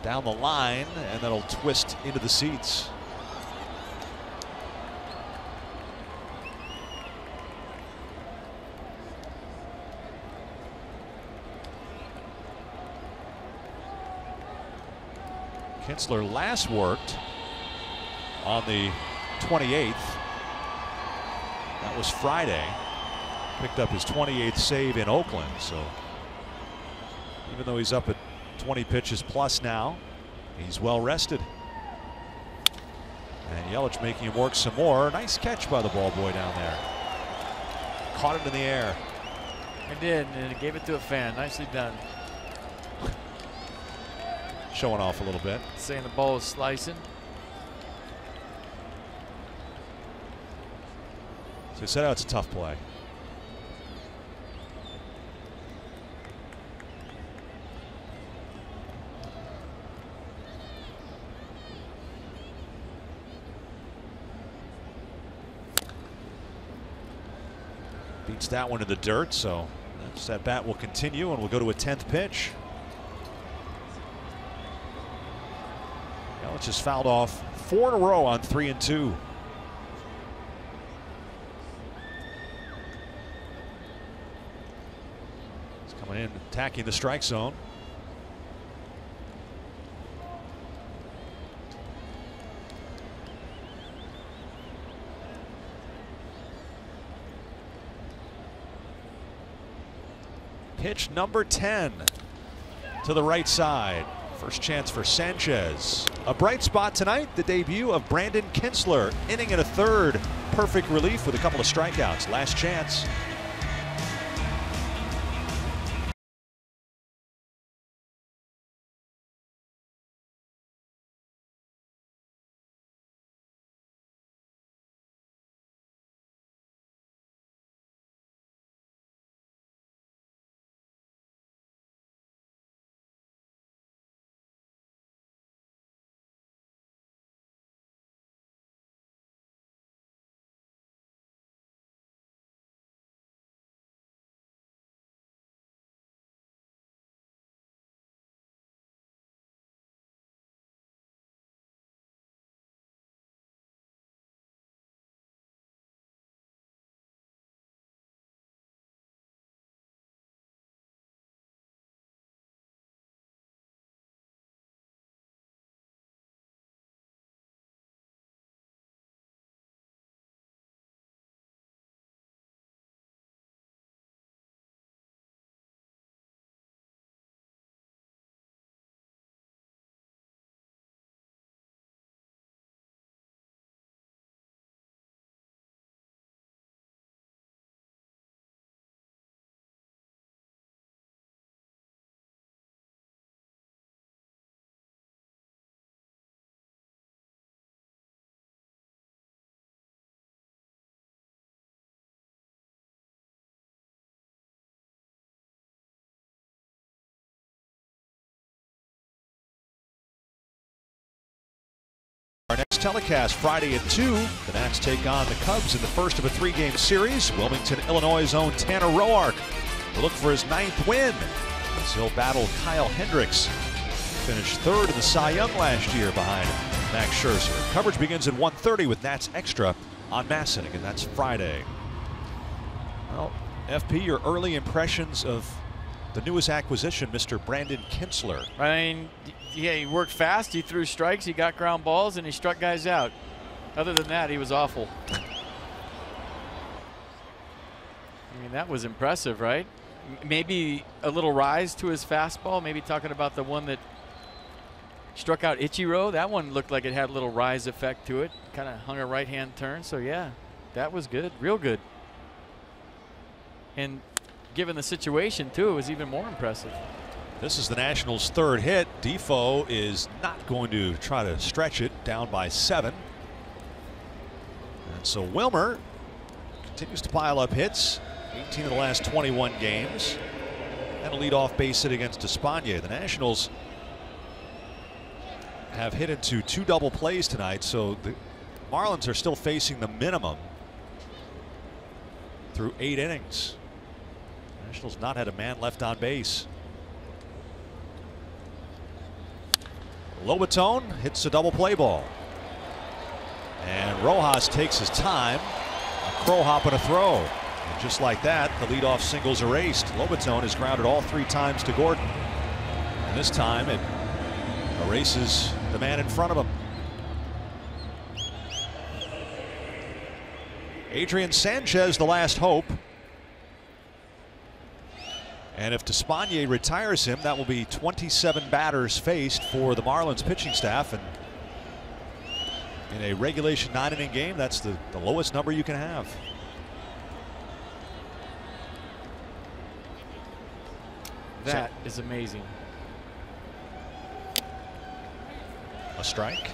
Down the line, and that'll twist into the seats. KINTZLER last worked on the 28th. That was Friday. Picked up his 28th save in Oakland. So even though he's up at 20 pitches plus now, he's well rested. And Yelich making him work some more. Nice catch by the ball boy down there. Caught it in the air. It did, and it gave it to a fan. Nicely done. Showing off a little bit. Saying the ball is slicing. So he said, "Oh, it's a tough play." Beats that one to the dirt, so that bat will continue, and we'll go to a 10th pitch. Yelich has fouled off 4 in a row on 3-2. He's coming in, attacking the strike zone. Pitch number 10 to the right side. First chance for Sanchez. A bright spot tonight, the debut of Brandon KINTZLER. Inning and a third. Perfect relief with a couple of strikeouts. Last chance. Our next telecast Friday at 2. The Nats take on the Cubs in the first of a 3-game series. Wilmington, Illinois' own Tanner Roark will look for his 9th win. as he'll battle Kyle Hendricks. Finished third in the Cy Young last year behind Max Scherzer. Coverage begins at 1:30 with Nats Extra on MASN, and that's Friday. Well, FP, your early impressions of the newest acquisition, Mr. Brandon KINTZLER. I mean, yeah, he worked fast, he threw strikes, he got ground balls, and he struck guys out. Other than that, he was awful. I mean, that was impressive, right? Maybe a little rise to his fastball, maybe talking about the one that struck out Ichiro. That one looked like it had a little rise effect to it. Kind of hung a right-hand turn. So, yeah, that was good. Real good. And given the situation, too, it was even more impressive. This is the Nationals' third hit. Defoe is not going to try to stretch it, down by 7. And so Wilmer continues to pile up hits. 18 of the last 21 games. And a leadoff base hit against Espana. The Nationals have hit into 2 double plays tonight, so the Marlins are still facing the minimum through 8 innings. The Nationals not had a man left on base. Lobatone hits a double play ball. And Rojas takes his time. A crow hop and a throw. And just like that, the leadoff single's erased. Lobatone is grounded all 3 times to Gordon. And this time it erases the man in front of him. Adrian Sanchez, the last hope. And if Espana retires him, that will be 27 batters faced for the Marlins pitching staff. And in a regulation 9-inning game, that's the lowest number you can have. That is amazing. A strike.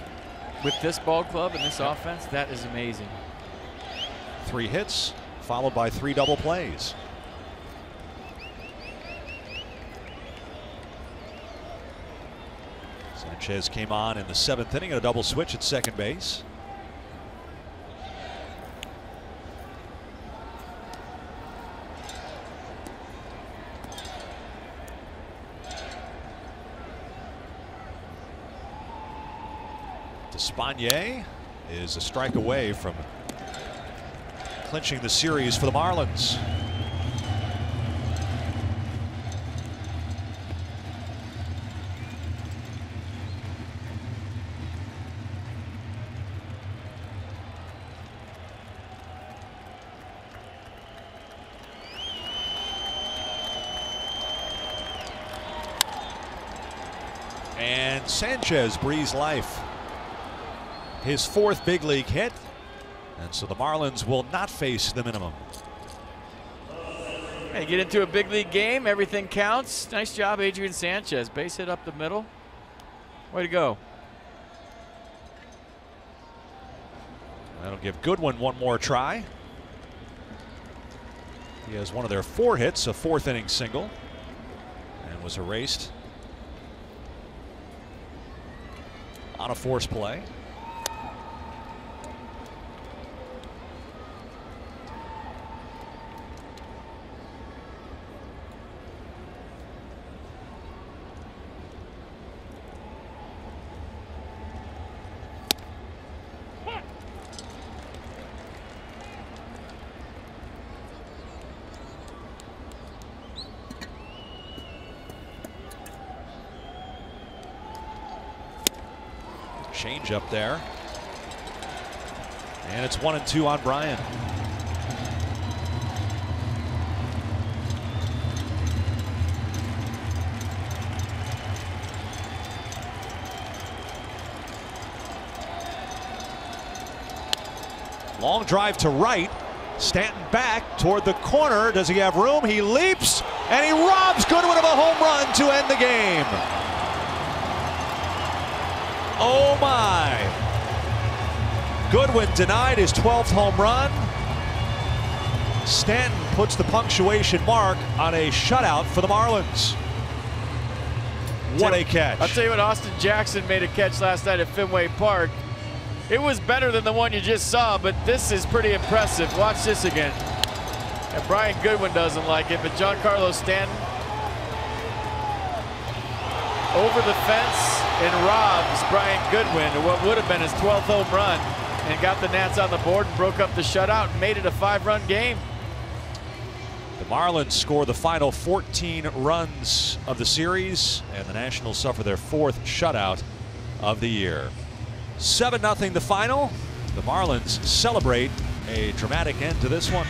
With this ball club and this offense, that is amazing. 3 hits, followed by 3 double plays. Sanchez came on in the 7th inning at a double switch at second base. Espana is a strike away from clinching the series for the Marlins. And Sanchez breathes life. His 4th big league hit, and so the Marlins will not face the minimum. Hey, get into a big league game, everything counts. Nice job, Adrian Sanchez. Base hit up the middle. Way to go. That'll give Goodwin one more try. He has one of their 4 hits, a 4th inning single, and was erased on a force play. Change up there. And it's 1-2 on Bryan. Long drive to right. Stanton back toward the corner. Does he have room? He leaps and he robs Goodwin of a home run to end the game. Oh my. Goodwin denied his 12th home run. Stanton puts the punctuation mark on a shutout for the Marlins. What a catch. I'll tell you what, Austin Jackson made a catch last night at Fenway Park. It was better than the one you just saw, but this is pretty impressive. Watch this again. And Brian Goodwin doesn't like it, but Giancarlo Stanton over the fence and robs Brian Goodwin of what would have been his 12th home run, and got the Nats on the board and broke up the shutout and made it a 5-run game. The Marlins score the final 14 runs of the series, and the Nationals suffer their 4th shutout of the year. 7-0 the final. The Marlins celebrate a dramatic end to this one.